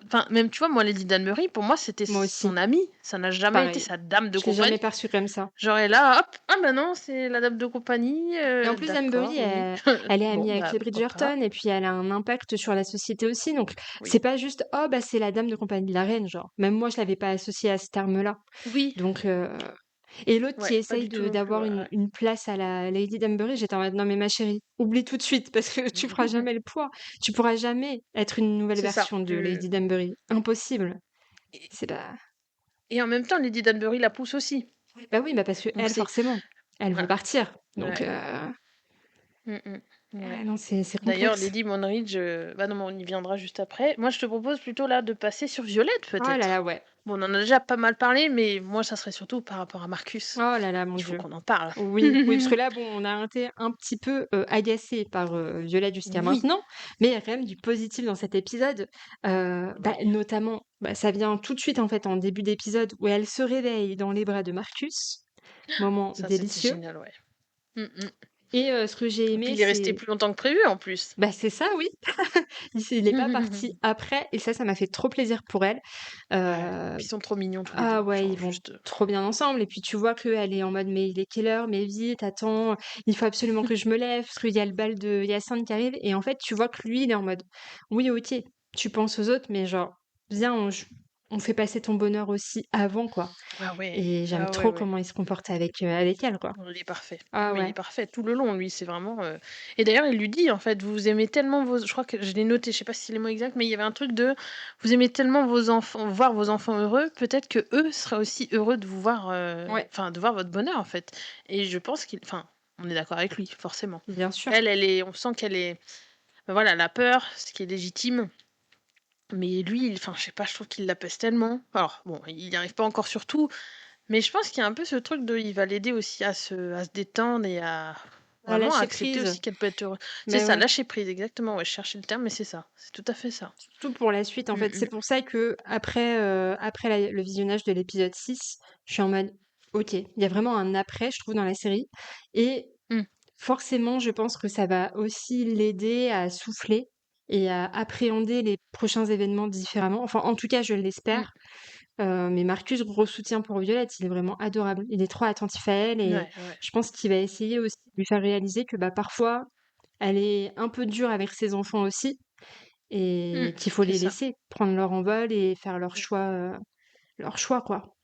Speaker 1: enfin, même tu vois, moi, Lady Danbury, pour moi, c'était
Speaker 2: moi aussi,
Speaker 1: son amie, ça n'a jamais été
Speaker 2: pareil.
Speaker 1: sa dame de
Speaker 2: Je l'ai jamais
Speaker 1: compagnie.
Speaker 2: perçu comme ça.
Speaker 1: Genre et là, hop, ah bah non, c'est la dame de compagnie,
Speaker 2: Et en plus,
Speaker 1: d'accord,
Speaker 2: Amberly,
Speaker 1: oui.
Speaker 2: elle est
Speaker 1: Bon,
Speaker 2: amie avec
Speaker 1: bah,
Speaker 2: les
Speaker 1: pourquoi pas,
Speaker 2: Bridgerton et puis elle a un impact sur la société aussi. Donc, c'est
Speaker 1: oui.
Speaker 2: pas juste, oh, bah, c'est la dame de compagnie de la reine, genre. Même moi, je l'avais pas associée à ce terme-là.
Speaker 1: Oui,
Speaker 2: Donc, et l'autre qui
Speaker 1: ouais, pas
Speaker 2: essaye
Speaker 1: du tout non plus,
Speaker 2: d'avoir
Speaker 1: ouais, ouais.
Speaker 2: une place à la Lady d'Amberry, j'étais en mode, non, mais ma chérie, oublie tout de suite parce que tu feras jamais le poids. Tu pourras jamais être une nouvelle
Speaker 1: C'est ça,
Speaker 2: version de
Speaker 1: tu
Speaker 2: Lady d'Amberry. Impossible.
Speaker 1: et
Speaker 2: C'est pas.
Speaker 1: et en même temps, Lady Danbury la pousse aussi.
Speaker 2: Bah oui, bah parce que
Speaker 1: Donc
Speaker 2: elle,
Speaker 1: c'est
Speaker 2: forcément, elle veut
Speaker 1: voilà,
Speaker 2: partir. Donc,
Speaker 1: ouais. Mmh mh. Ouais.
Speaker 2: non, c'est
Speaker 1: D'ailleurs,
Speaker 2: complexe.
Speaker 1: Lady Monridge, bah, non, mais on y viendra juste après. Moi, je te propose plutôt là de passer sur Violette
Speaker 2: Oh là là,
Speaker 1: peut-être?
Speaker 2: ouais.
Speaker 1: Bon, on en a déjà pas mal parlé, mais moi, ça serait surtout par rapport à Marcus.
Speaker 2: Oh là là, mon
Speaker 1: Il faut
Speaker 2: Dieu.
Speaker 1: qu'on en parle.
Speaker 2: Oui, oui, parce que là, bon, on a été un petit peu agacé par Violette jusqu'à
Speaker 1: Oui,
Speaker 2: maintenant, mais il y a quand même du positif dans cet épisode. Bah,
Speaker 1: ouais,
Speaker 2: notamment, bah, ça vient tout de suite en fait en début d'épisode où elle se réveille dans les bras de Marcus, moment
Speaker 1: ça c'était
Speaker 2: délicieux.
Speaker 1: génial, ouais. Mmh mh.
Speaker 2: Et ce que j'ai
Speaker 1: Et puis
Speaker 2: aimé,
Speaker 1: il est resté
Speaker 2: c'est...
Speaker 1: plus longtemps que prévu en plus.
Speaker 2: Bah, c'est ça, oui. Il est pas parti après, et ça m'a fait trop plaisir pour elle.
Speaker 1: Ouais.
Speaker 2: Euh,
Speaker 1: Puis ils sont trop mignons tous les
Speaker 2: Ah
Speaker 1: 2,
Speaker 2: ouais, ils
Speaker 1: genre
Speaker 2: vont
Speaker 1: juste,
Speaker 2: trop bien ensemble. Et puis tu vois qu'elle est en mode, mais il est quelle heure? Mais vite, attends, il faut absolument que je me lève parce qu'il y a le bal de Hyacinthe qui arrive. Et en fait, tu vois que lui, il est en mode, oui, ok, tu penses aux autres, mais genre, viens, on fait passer ton bonheur aussi avant, quoi.
Speaker 1: ah ouais,
Speaker 2: Et j'aime
Speaker 1: ah ouais,
Speaker 2: trop
Speaker 1: ouais.
Speaker 2: comment il se comporte avec elle, quoi.
Speaker 1: Il est parfait. Ah
Speaker 2: Ah
Speaker 1: mais il est
Speaker 2: ouais.
Speaker 1: parfait tout le long, lui, c'est vraiment, et d'ailleurs, il lui dit, en fait: «Vous aimez tellement vos» je crois que je l'ai noté, je sais pas si c'est les mots exacts, mais il y avait un truc de: «Vous aimez tellement vos enfants voir vos enfants heureux, peut-être que eux seraient aussi heureux de vous voir,
Speaker 2: Ouais,
Speaker 1: enfin, de voir votre bonheur, en fait», et je pense qu'il enfin, on est d'accord avec lui, forcément.
Speaker 2: bien sûr.
Speaker 1: Elle est on sent qu'elle est bah, voilà, elle a peur, ce qui est légitime, mais lui, enfin, je sais pas, je trouve qu'il l'apaise tellement. Alors bon, il n'y arrive pas encore sur tout, mais je pense qu'il y a un peu ce truc de il va l'aider aussi à se détendre et à
Speaker 2: À
Speaker 1: vraiment à
Speaker 2: lâcher
Speaker 1: accepter
Speaker 2: prise.
Speaker 1: aussi qu'elle peut être heureuse. C'est
Speaker 2: Mais
Speaker 1: ça,
Speaker 2: ouais.
Speaker 1: lâcher prise, exactement, ouais, je cherchais le terme, mais c'est ça, c'est tout à fait ça.
Speaker 2: Surtout pour la suite, en
Speaker 1: Mmh
Speaker 2: fait. C'est
Speaker 1: mh.
Speaker 2: pour ça que après le visionnage de l'épisode 6, je suis en mode, ok, il y a vraiment un après, je trouve, dans la série. Et
Speaker 1: Mmh.
Speaker 2: forcément, je pense que ça va aussi l'aider à souffler et à appréhender les prochains événements différemment. Enfin, en tout cas, je
Speaker 1: Mmh.
Speaker 2: l'espère. Mais Marcus, gros soutien pour Violette, il est vraiment adorable. Il est trop attentif à elle et
Speaker 1: Ouais, ouais.
Speaker 2: je pense qu'il va essayer aussi de lui faire réaliser que bah, parfois, elle est un peu dure avec ses enfants aussi
Speaker 1: Mmh.
Speaker 2: et qu'il faut
Speaker 1: C'est
Speaker 2: les
Speaker 1: ça.
Speaker 2: laisser prendre leur envol et faire
Speaker 1: Mmh.
Speaker 2: leur choix, quoi.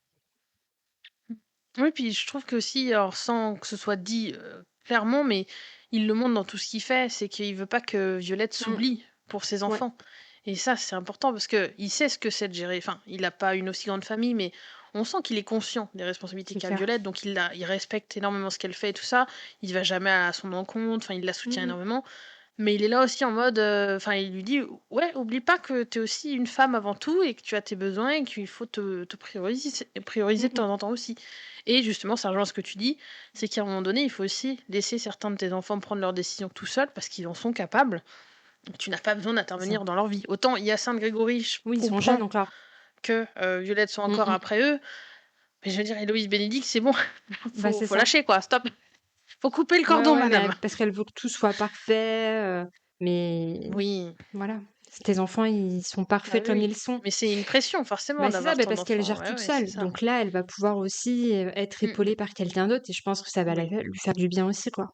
Speaker 1: Mmh. Oui, puis je trouve qu'aussi, alors sans que ce soit dit, clairement, mais il le montre dans tout ce qu'il fait, c'est qu'il veut pas que Violette
Speaker 2: Mm.
Speaker 1: s'oublie pour ses
Speaker 2: Ouais,
Speaker 1: enfants. Et ça, c'est important parce que il sait ce que c'est de gérer. Enfin, il a pas une aussi grande famille, mais on sent qu'il est conscient des responsabilités
Speaker 2: c'est
Speaker 1: qu'a
Speaker 2: clair.
Speaker 1: Violette, donc il respecte énormément ce qu'elle fait et tout ça. Il va jamais à son encontre, enfin, il la soutient
Speaker 2: Mm,
Speaker 1: énormément. Mais il est là aussi en mode, enfin, il lui dit: «Ouais, oublie pas que tu es aussi une femme avant tout et que tu as tes besoins et qu'il faut te
Speaker 2: mm,
Speaker 1: prioriser de
Speaker 2: mm.
Speaker 1: temps en temps aussi». Et justement, ça rejoint ce que tu dis, c'est qu'à un moment donné, il faut aussi laisser certains de tes enfants prendre leurs décisions tout seuls parce qu'ils en sont capables. Tu n'as pas besoin
Speaker 2: C'est ça.
Speaker 1: d'intervenir dans leur vie. Autant Hyacinthe Grégory, je
Speaker 2: Oui, ils sont
Speaker 1: comprends
Speaker 2: jeunes encore.
Speaker 1: que, Violette soit
Speaker 2: Mm,
Speaker 1: encore
Speaker 2: mm.
Speaker 1: après eux, mais je veux dire Héloïse Bénédicte, c'est bon,
Speaker 2: Bah, c'est
Speaker 1: faut
Speaker 2: ça.
Speaker 1: lâcher quoi, stop. Faut couper le
Speaker 2: Ouais,
Speaker 1: cordon
Speaker 2: ouais, mais
Speaker 1: madame.
Speaker 2: parce qu'elle veut que tout soit parfait. Mais
Speaker 1: Oui,
Speaker 2: voilà, tes enfants, ils sont
Speaker 1: bah,
Speaker 2: parfaits
Speaker 1: oui,
Speaker 2: comme
Speaker 1: oui.
Speaker 2: ils sont.
Speaker 1: Mais c'est une pression forcément
Speaker 2: Bah, c'est ça,
Speaker 1: d'avoir
Speaker 2: bah,
Speaker 1: tant
Speaker 2: parce qu'elle
Speaker 1: d'enfants.
Speaker 2: gère
Speaker 1: Ouais,
Speaker 2: toute
Speaker 1: ouais, c'est
Speaker 2: seule.
Speaker 1: ça.
Speaker 2: Donc là, elle va pouvoir aussi être
Speaker 1: Mmh mh.
Speaker 2: épaulée par quelqu'un d'autre et je pense que ça va
Speaker 1: Oui,
Speaker 2: lui faire du bien aussi, quoi.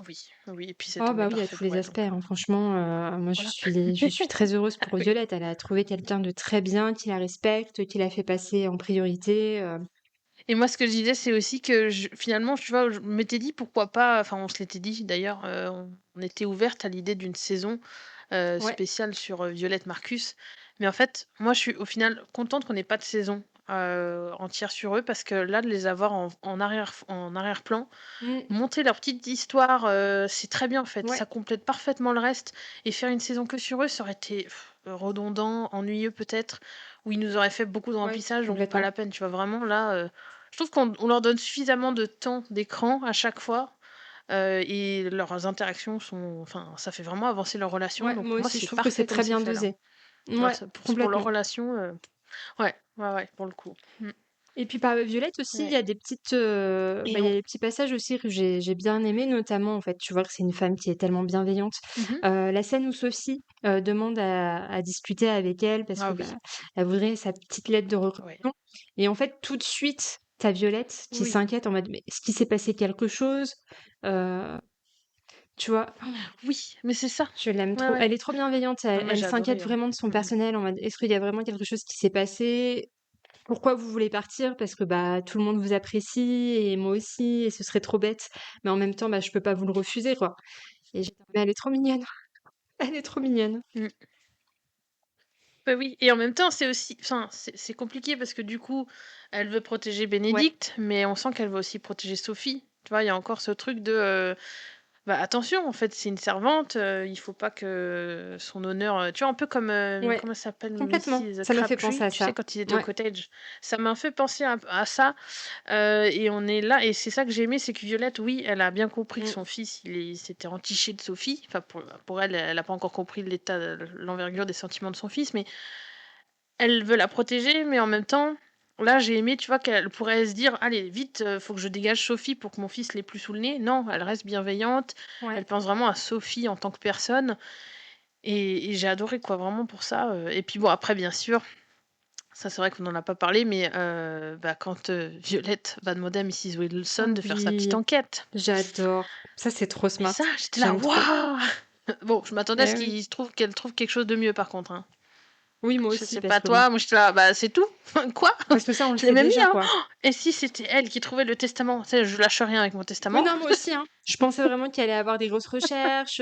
Speaker 1: oui, oui et puis c'est
Speaker 2: Oh
Speaker 1: tombé
Speaker 2: bah oui, à
Speaker 1: parfait
Speaker 2: tous
Speaker 1: pour
Speaker 2: les
Speaker 1: elle
Speaker 2: aspects,
Speaker 1: donc
Speaker 2: hein. Franchement, moi
Speaker 1: voilà.
Speaker 2: je suis très heureuse pour
Speaker 1: Oui
Speaker 2: Violette. Elle a trouvé quelqu'un de très bien, qui la respecte, qui la fait passer en priorité.
Speaker 1: et moi ce que je disais, c'est aussi que je finalement, tu vois, je m'étais dit pourquoi pas enfin on se l'était dit d'ailleurs, on était ouverte à l'idée d'une saison,
Speaker 2: Ouais.
Speaker 1: spéciale sur, Violette Marcus. Mais en fait, moi je suis au final contente qu'on ait pas de saison, entière sur eux parce que là de les avoir en arrière-plan.
Speaker 2: Mmh.
Speaker 1: Monter leur petite histoire, c'est très bien en fait,
Speaker 2: Ouais,
Speaker 1: ça complète parfaitement le reste et faire une saison que sur eux, ça aurait été redondant, ennuyeux peut-être, ou ils nous auraient fait beaucoup de
Speaker 2: ouais,
Speaker 1: remplissage, donc pas
Speaker 2: complètement.
Speaker 1: la peine, tu vois? Vraiment là, je trouve qu'on leur donne suffisamment de temps d'écran à chaque fois, et leurs interactions sont enfin, ça fait vraiment avancer leur relation,
Speaker 2: Ouais,
Speaker 1: donc
Speaker 2: moi
Speaker 1: pour moi,
Speaker 2: aussi, je
Speaker 1: c'est
Speaker 2: trouve que c'est
Speaker 1: parfait comme
Speaker 2: très
Speaker 1: c'est
Speaker 2: bien
Speaker 1: fait là.
Speaker 2: dosé.
Speaker 1: Ouais,
Speaker 2: Ouais,
Speaker 1: ça pour leur
Speaker 2: complètement.
Speaker 1: relation, ouais, ouais, ouais, pour le coup. Mmh.
Speaker 2: Et puis par Violette aussi, il y
Speaker 1: Ouais
Speaker 2: a des petites,
Speaker 1: et
Speaker 2: bah, il y
Speaker 1: on
Speaker 2: a des petits passages aussi que j'ai bien aimés, notamment en fait, tu vois que c'est une femme qui est tellement bienveillante.
Speaker 1: mmh
Speaker 2: La scène où Sophie demande à discuter avec elle parce que
Speaker 1: Ah
Speaker 2: bah,
Speaker 1: oui,
Speaker 2: elle voudrait sa petite lettre de
Speaker 1: ouais.
Speaker 2: reconnaissance. Et en fait, tout de suite, t'as Violette qui
Speaker 1: Oui,
Speaker 2: s'inquiète en mode mais est-ce qu'il s'est passé quelque chose? Euh, tu vois,
Speaker 1: oui, mais c'est ça.
Speaker 2: je l'aime
Speaker 1: Ouais,
Speaker 2: trop.
Speaker 1: ouais.
Speaker 2: Elle est trop bienveillante.
Speaker 1: Ah moi
Speaker 2: Elle
Speaker 1: j'ai
Speaker 2: s'inquiète
Speaker 1: adoré, hein.
Speaker 2: vraiment de son
Speaker 1: Mmh mh.
Speaker 2: personnel en mode est-ce qu'il y a vraiment quelque chose qui s'est passé? Pourquoi vous voulez partir? Parce que, bah, tout le monde vous apprécie et moi aussi et ce serait trop bête. Mais en même temps, bah, je peux pas vous le refuser, quoi. Et j'étais mais elle est trop mignonne, elle est trop mignonne.
Speaker 1: Mmh. Bah oui et en même temps, c'est aussi enfin, c'est compliqué parce que du coup, elle veut protéger
Speaker 2: Ouais,
Speaker 1: Bénédicte, mais on sent qu'elle veut aussi protéger Sophie. Tu vois? Il y a encore ce truc de, bah, attention, en fait, c'est une servante, il faut pas que son honneur, tu vois? Un peu comme,
Speaker 2: ouais,
Speaker 1: comment ça s'appelle?
Speaker 2: complètement.
Speaker 1: Mrs.
Speaker 2: Ça m'a fait penser
Speaker 1: Crabtree,
Speaker 2: à
Speaker 1: tu sais,
Speaker 2: ça.
Speaker 1: quand ils étaient au
Speaker 2: Ouais.
Speaker 1: cottage? Ça m'a fait penser un p à ça, et on est là et c'est ça que j'ai aimé, c'est que Violette, oui, elle a bien compris que
Speaker 2: Mmh.
Speaker 1: son fils, il s'était entiché de Sophie. Enfin, pour elle, elle a pas encore compris l'état, l'envergure des sentiments de son fils, mais elle veut la protéger, mais en même temps, là, j'ai aimé, tu vois, qu'elle pourrait se dire: «Allez, vite, faut que je dégage Sophie pour que mon fils l'ait plus sous le nez». Non, elle reste bienveillante,
Speaker 2: Ouais.
Speaker 1: elle pense vraiment à Sophie en tant que personne et j'ai adoré, quoi, vraiment pour ça, et puis bon, après, bien sûr, ça, c'est vrai qu'on n'en a pas parlé, mais bah, quand, Violette va demander à Mrs. Wilson
Speaker 2: Oh
Speaker 1: de faire sa petite
Speaker 2: oui,
Speaker 1: enquête.
Speaker 2: j'adore. Ça, c'est trop
Speaker 1: Mais
Speaker 2: smart.
Speaker 1: ça, j'étais là:
Speaker 2: J'aime trop.
Speaker 1: «Waouh!» Bon, je m'attendais à ce
Speaker 2: Eh oui.
Speaker 1: qu'elle trouve quelque chose de mieux, par contre, hein.
Speaker 2: Oui, moi
Speaker 1: Je
Speaker 2: aussi,
Speaker 1: sais
Speaker 2: parce
Speaker 1: pas
Speaker 2: que bon
Speaker 1: toi, moi j'étais là: «Bah, c'est tout? Quoi?»
Speaker 2: parce que ça, on le
Speaker 1: Je l'ai
Speaker 2: sait
Speaker 1: même mis,
Speaker 2: déjà,
Speaker 1: hein.
Speaker 2: quoi.
Speaker 1: Et si c'était elle qui trouvait le testament? Tu sais, je lâche rien avec mon
Speaker 2: Oui,
Speaker 1: testament.
Speaker 2: non, moi aussi, hein. Je pensais vraiment qu'il allait avoir des grosses recherches,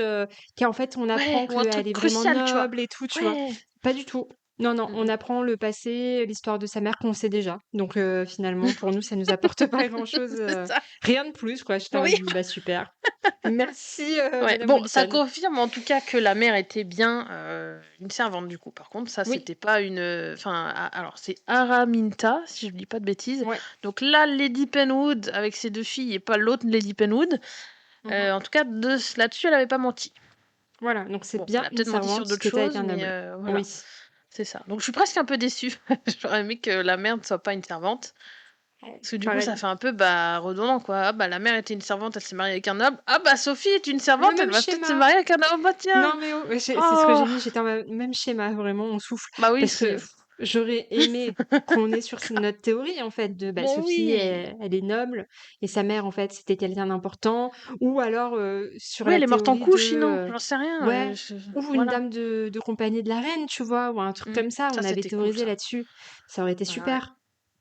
Speaker 2: qu'en fait, on
Speaker 1: Ouais,
Speaker 2: apprend
Speaker 1: ou un
Speaker 2: qu'elle
Speaker 1: truc
Speaker 2: est vraiment
Speaker 1: crucial, tu vois?
Speaker 2: noble et tout, tu vois?
Speaker 1: Ouais.
Speaker 2: Pas du tout. Non, non,
Speaker 1: Mmh
Speaker 2: on
Speaker 1: mh.
Speaker 2: apprend le passé, l'histoire de sa mère qu'on sait déjà. Donc finalement, pour nous, ça nous apporte pas grand-chose,
Speaker 1: C'est ça.
Speaker 2: rien de plus, quoi. J'étais en
Speaker 1: Oui.
Speaker 2: mode: «Bah, super. Merci,
Speaker 1: Ouais,
Speaker 2: madame
Speaker 1: bon, ça
Speaker 2: Wilson».
Speaker 1: confirme en tout cas que la mère était bien, une servante du coup. Par contre, ça
Speaker 2: Oui,
Speaker 1: c'était pas une, enfin, a alors c'est Araminta, si je dis pas de bêtises.
Speaker 2: ouais.
Speaker 1: Donc là, Lady Penwood avec ses 2 filles et pas l'autre Lady Penwood.
Speaker 2: Mmh.
Speaker 1: En tout cas de ce là-dessus, elle avait pas menti.
Speaker 2: Voilà, donc c'est
Speaker 1: Bon, elle
Speaker 2: bien
Speaker 1: a
Speaker 2: une
Speaker 1: peut-être menti sur
Speaker 2: servante
Speaker 1: d'autres
Speaker 2: qui était avec
Speaker 1: choses,
Speaker 2: un
Speaker 1: mais
Speaker 2: noble.
Speaker 1: voilà,
Speaker 2: Oui.
Speaker 1: c'est ça. Donc je suis presque un peu déçue. J'aurais aimé que la mère ne soit pas une servante. Parce que du coup, ça
Speaker 2: Pareil.
Speaker 1: fait un peu redondant, quoi. Ah bah la mère était une servante, elle s'est mariée avec un noble. Ah bah Sophie est une
Speaker 2: Le
Speaker 1: servante, elle
Speaker 2: même
Speaker 1: va peut-être se
Speaker 2: schéma.
Speaker 1: marier avec un homme. Bah tiens.
Speaker 2: Non, mais oh, c'est ce que
Speaker 1: Oh
Speaker 2: j'ai mis. J'étais en même schéma, vraiment, on souffle.
Speaker 1: bah oui,
Speaker 2: Parce
Speaker 1: c'est.
Speaker 2: que j'aurais aimé qu'on ait sur notre théorie, en fait, de
Speaker 1: Mais
Speaker 2: Sophie,
Speaker 1: oui.
Speaker 2: elle est noble, et sa mère, en fait, c'était quelqu'un d'important. Ou alors, sur
Speaker 1: Oui,
Speaker 2: la
Speaker 1: elle est morte en
Speaker 2: théorie de,
Speaker 1: couche, sinon. J'en sais rien.
Speaker 2: ouais, ou une
Speaker 1: Voilà.
Speaker 2: dame de compagnie de la reine, tu vois, ou un truc comme ça.
Speaker 1: Ça
Speaker 2: On avait
Speaker 1: c'était cool,
Speaker 2: théorisé
Speaker 1: ça.
Speaker 2: là-dessus. Ça aurait été
Speaker 1: Ouais, ouais.
Speaker 2: super.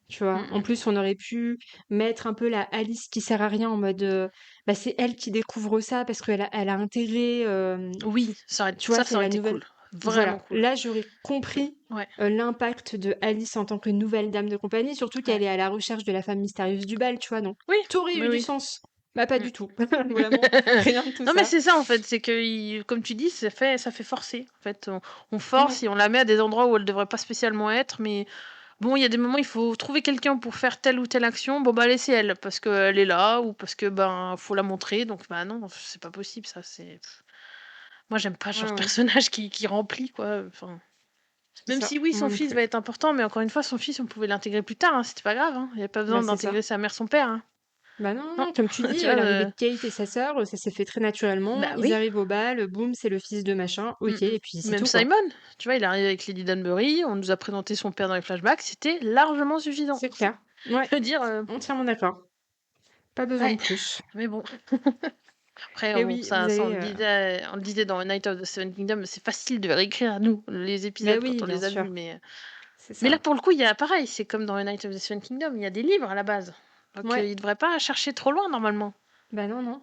Speaker 2: Tu vois, en
Speaker 1: Mm,
Speaker 2: plus, on aurait pu mettre un peu la Alice qui sert à rien en mode, c'est elle qui découvre ça parce elle a intégré,
Speaker 1: Oui,
Speaker 2: tu vois,
Speaker 1: ça
Speaker 2: c'est
Speaker 1: aurait
Speaker 2: la
Speaker 1: été
Speaker 2: nouvelle.
Speaker 1: cool. Vraiment
Speaker 2: Voilà,
Speaker 1: cool.
Speaker 2: là j'aurais compris
Speaker 1: Ouais,
Speaker 2: l'impact de Alice en tant que nouvelle dame de compagnie, surtout
Speaker 1: ouais.
Speaker 2: qu'elle est à la recherche de la femme mystérieuse du bal, tu vois, donc
Speaker 1: Oui,
Speaker 2: t'aurais
Speaker 1: mais
Speaker 2: eu du
Speaker 1: oui.
Speaker 2: sens. Bah pas
Speaker 1: Mm.
Speaker 2: du tout, vraiment, rien de tout
Speaker 1: Non mais
Speaker 2: ça.
Speaker 1: c'est ça en fait, c'est que comme tu dis, ça fait forcer. En fait, on
Speaker 2: Ouais,
Speaker 1: force et on la met à des endroits où elle devrait pas spécialement être, mais bon, il y a des moments il faut trouver quelqu'un pour faire telle ou telle action. Bon bah laissez elle parce qu'elle est là ou parce que faut la montrer. Donc bah non, c'est pas possible ça. C'est moi j'aime pas ce genre
Speaker 2: ouais,
Speaker 1: de
Speaker 2: ouais,
Speaker 1: personnage qui remplit quoi. Enfin,
Speaker 2: c'est
Speaker 1: même
Speaker 2: ça,
Speaker 1: si oui
Speaker 2: moi
Speaker 1: son
Speaker 2: non
Speaker 1: fils
Speaker 2: plus.
Speaker 1: va être important, mais encore une fois son fils on pouvait l'intégrer plus tard. Hein, c'était pas grave. Hein. Il y avait pas besoin
Speaker 2: Bah c'est ça.
Speaker 1: d'intégrer sa mère son père. Hein.
Speaker 2: Bah non,
Speaker 1: Non,
Speaker 2: non, comme tu dis,
Speaker 1: tu vois.
Speaker 2: l'arrivée de Kate et sa sœur, ça s'est fait très naturellement.
Speaker 1: Bah
Speaker 2: Ils
Speaker 1: oui.
Speaker 2: arrivent au bal, boum, c'est le fils de machin,
Speaker 1: Mm,
Speaker 2: ok,
Speaker 1: mm.
Speaker 2: et puis c'est
Speaker 1: Même
Speaker 2: tout, quoi.
Speaker 1: Simon, tu vois, il arrive avec Lady Danbury, on nous a présenté son père dans les flashbacks, c'était largement suffisant.
Speaker 2: C'est clair. Ouais,
Speaker 1: Je veux dire,
Speaker 2: entièrement d'accord. Pas besoin
Speaker 1: ouais,
Speaker 2: de plus.
Speaker 1: mais bon. Après,
Speaker 2: Et oui, vous
Speaker 1: ça
Speaker 2: avez...
Speaker 1: on le disait dans Night of the Seven Kingdoms, c'est facile de réécrire à nous les
Speaker 2: Mais
Speaker 1: épisodes quand
Speaker 2: oui,
Speaker 1: on
Speaker 2: bien
Speaker 1: les a
Speaker 2: sûr,
Speaker 1: vus,
Speaker 2: c'est
Speaker 1: mais là
Speaker 2: ça.
Speaker 1: pour le coup, il y a pareil, c'est comme dans Night of the Seven Kingdoms, il y a des livres à la base, donc
Speaker 2: Ouais,
Speaker 1: il devrait pas chercher trop loin normalement.
Speaker 2: bah non, non.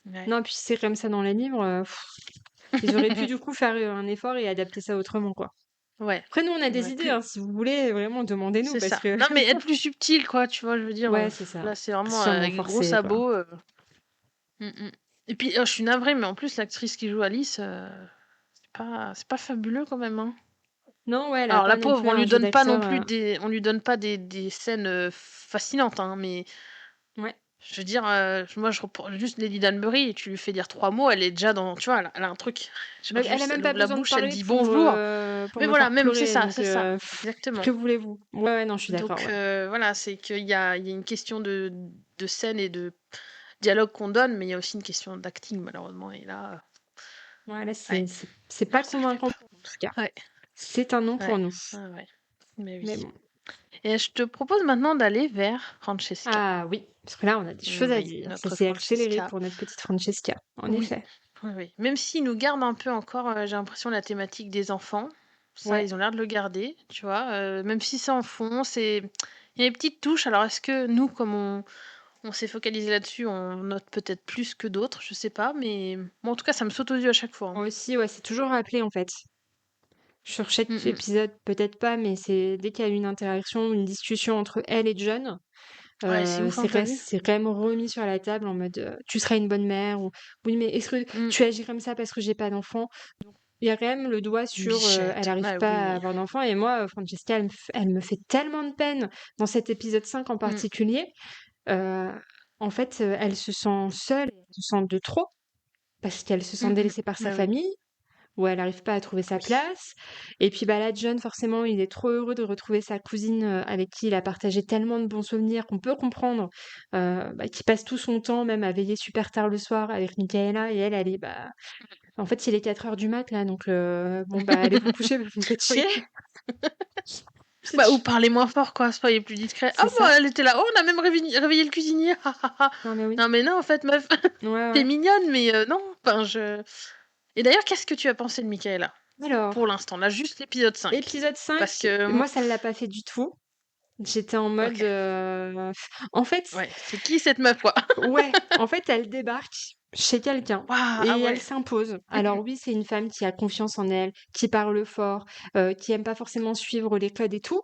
Speaker 1: Ouais.
Speaker 2: Non, puis si c'est comme ça dans les livres, ils auraient pu du coup faire un effort et adapter ça autrement, quoi.
Speaker 1: Ouais,
Speaker 2: Après, nous, on a des
Speaker 1: ouais,
Speaker 2: idées, hein, si vous voulez, vraiment, demandez-nous,
Speaker 1: c'est
Speaker 2: parce
Speaker 1: ça.
Speaker 2: que...
Speaker 1: Non mais être plus subtil quoi, tu vois, je veux dire,
Speaker 2: Ouais, c'est ça.
Speaker 1: là c'est vraiment
Speaker 2: Sûrement
Speaker 1: avec des gros
Speaker 2: forcé, quoi.
Speaker 1: sabots. Mmh mh. Et puis, je suis navrée, mais en plus l'actrice qui joue Alice, c'est pas fabuleux quand même, hein.
Speaker 2: Non, ouais, elle a
Speaker 1: Alors
Speaker 2: pas
Speaker 1: la
Speaker 2: non
Speaker 1: pauvre,
Speaker 2: plus un jeu d'acteur...
Speaker 1: on lui donne pas des scènes, fascinantes, hein, mais
Speaker 2: Ouais.
Speaker 1: je veux dire, moi je reprends juste Lady Danbury et tu lui fais dire 3 mots, elle est déjà dans tu vois, elle a un truc.
Speaker 2: Bah,
Speaker 1: Genre
Speaker 2: elle a
Speaker 1: juste,
Speaker 2: même
Speaker 1: elle
Speaker 2: pas
Speaker 1: ouvre la
Speaker 2: besoin de
Speaker 1: bouche, elle
Speaker 2: parler
Speaker 1: dit: «Bonjour».
Speaker 2: pour
Speaker 1: Mais
Speaker 2: me
Speaker 1: voilà,
Speaker 2: faire
Speaker 1: même
Speaker 2: pleurer, donc
Speaker 1: c'est ça,
Speaker 2: que
Speaker 1: exactement.
Speaker 2: voulez-vous? Ouais, ouais, non, je suis d'accord,
Speaker 1: Donc
Speaker 2: ouais.
Speaker 1: voilà, c'est qu'il y a une question de scène et de dialogue qu'on donne, mais il y a aussi une question d'acting malheureusement et là,
Speaker 2: Ouais, là,
Speaker 1: ouais,
Speaker 2: c'est pas
Speaker 1: ça le fait
Speaker 2: convaincant
Speaker 1: pas.
Speaker 2: pour nous, en tout cas.
Speaker 1: Ouais,
Speaker 2: C'est un non
Speaker 1: ouais,
Speaker 2: pour nous.
Speaker 1: ouais, ouais. Mais
Speaker 2: Mais
Speaker 1: oui.
Speaker 2: bon.
Speaker 1: Et je te propose maintenant d'aller vers Francesca.
Speaker 2: Ah oui, parce que là, on a des choses à
Speaker 1: Oui,
Speaker 2: dire. Ça
Speaker 1: notre
Speaker 2: s'est accéléré
Speaker 1: Francesca.
Speaker 2: pour notre petite Francesca, en
Speaker 1: Oui,
Speaker 2: effet.
Speaker 1: oui, oui. Même s'ils nous gardent un peu encore, j'ai l'impression, la thématique des enfants. Ça,
Speaker 2: Ouais.
Speaker 1: ils ont l'air de le garder, tu vois. Même si c'est en fond, il y a des petites touches. Alors, est-ce que nous, comme on s'est focalisé là-dessus, on note peut-être plus que d'autres, je sais pas. Mais bon, en tout cas, ça me saute aux yeux à chaque fois. Hein.
Speaker 2: Moi aussi, ouais, c'est toujours rappelé, en fait. Sur
Speaker 1: Mm,
Speaker 2: chaque
Speaker 1: mm.
Speaker 2: épisode, peut-être pas, mais c'est dès qu'il y a une interaction, une discussion entre elle et John,
Speaker 1: Ouais, c'est ouf, hein, t'as vu?
Speaker 2: c'est quand même remis sur la table en mode tu seras une bonne mère ou oui, mais est-ce que
Speaker 1: Mm.
Speaker 2: tu agis comme ça parce que j'ai pas d'enfant? Il y a quand même le doigt
Speaker 1: Une
Speaker 2: sur elle
Speaker 1: bichette.
Speaker 2: arrive
Speaker 1: Bah
Speaker 2: pas à
Speaker 1: oui.
Speaker 2: avoir d'enfant. Et moi, Francesca, elle me fait tellement de peine dans cet épisode 5 en
Speaker 1: Mm,
Speaker 2: particulier. Euh, en fait, elle se sent seule, elle se sent de trop parce qu'elle se
Speaker 1: mm,
Speaker 2: sent
Speaker 1: mm.
Speaker 2: délaissée par sa
Speaker 1: Bah oui.
Speaker 2: famille où elle n'arrive pas à trouver sa
Speaker 1: Oui.
Speaker 2: place. Et puis bah là, John, forcément, il est trop heureux de retrouver sa cousine avec qui il a partagé tellement de bons souvenirs qu'on peut comprendre, qui passe tout son temps même à veiller super tard le soir avec Michaela. Et elle est... Bah... En fait, il est 4 heures du mat, là, donc bon, bah allez vous coucher, vous me faites chier.
Speaker 1: Oui. Bah, ou
Speaker 2: C'est
Speaker 1: parler moins fort, quoi, soyez plus discret. Ah
Speaker 2: c'est
Speaker 1: bah,
Speaker 2: ça.
Speaker 1: elle était là. Oh, on a même réveillé le cuisinier. Ha, ha, ha.
Speaker 2: Non mais oui.
Speaker 1: Non, mais non, en fait, meuf,
Speaker 2: Ouais,
Speaker 1: t'es
Speaker 2: ouais.
Speaker 1: mignonne, mais non. Enfin, Et d'ailleurs, qu'est-ce que tu as pensé de Michaela? Pour
Speaker 2: Alors,
Speaker 1: l'instant, là, juste l'épisode 5.
Speaker 2: épisode 5,
Speaker 1: Parce que,
Speaker 2: moi, ça ne l'a pas fait du tout. J'étais en mode...
Speaker 1: ok,
Speaker 2: En fait,
Speaker 1: ouais, c'est qui cette meuf, quoi?
Speaker 2: ouais, en fait, elle débarque chez quelqu'un
Speaker 1: Waouh, ah
Speaker 2: et elle
Speaker 1: ouais.
Speaker 2: s'impose.
Speaker 1: Mm,
Speaker 2: Alors
Speaker 1: mm,
Speaker 2: oui, c'est une femme qui a confiance en elle, qui parle fort, qui aime pas forcément suivre les codes et tout.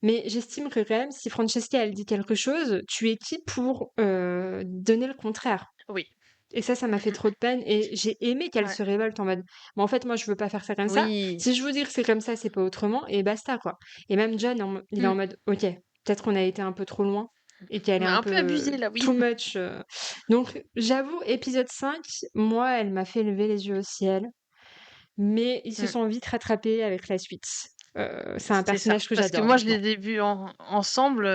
Speaker 2: Mais j'estime que quand même, si Francesca, elle dit quelque chose, tu es qui pour donner le contraire?
Speaker 1: oui.
Speaker 2: Et ça m'a
Speaker 1: Mm,
Speaker 2: fait
Speaker 1: mm,
Speaker 2: trop de peine et j'ai aimé qu'elle
Speaker 1: ouais.
Speaker 2: se révolte en mode, mais en fait, moi, je veux pas faire ça comme ça.
Speaker 1: Oui.
Speaker 2: Si je veux dire que c'est comme ça, c'est pas autrement et basta, quoi. Et même John, il est en
Speaker 1: Mm.
Speaker 2: mode, ok, peut-être qu'on a été un peu trop loin et qu'elle
Speaker 1: On
Speaker 2: est
Speaker 1: a
Speaker 2: un
Speaker 1: un peu
Speaker 2: peu
Speaker 1: abusé, là, oui.
Speaker 2: too much. Donc, j'avoue, épisode 5, moi, elle m'a fait lever les yeux au ciel, mais ils se
Speaker 1: Mm.
Speaker 2: sont vite rattrapés avec la suite. C'est un
Speaker 1: C'était ça.
Speaker 2: personnage que
Speaker 1: Parce que
Speaker 2: j'adore
Speaker 1: moi, je
Speaker 2: maintenant.
Speaker 1: les ai vus ensemble,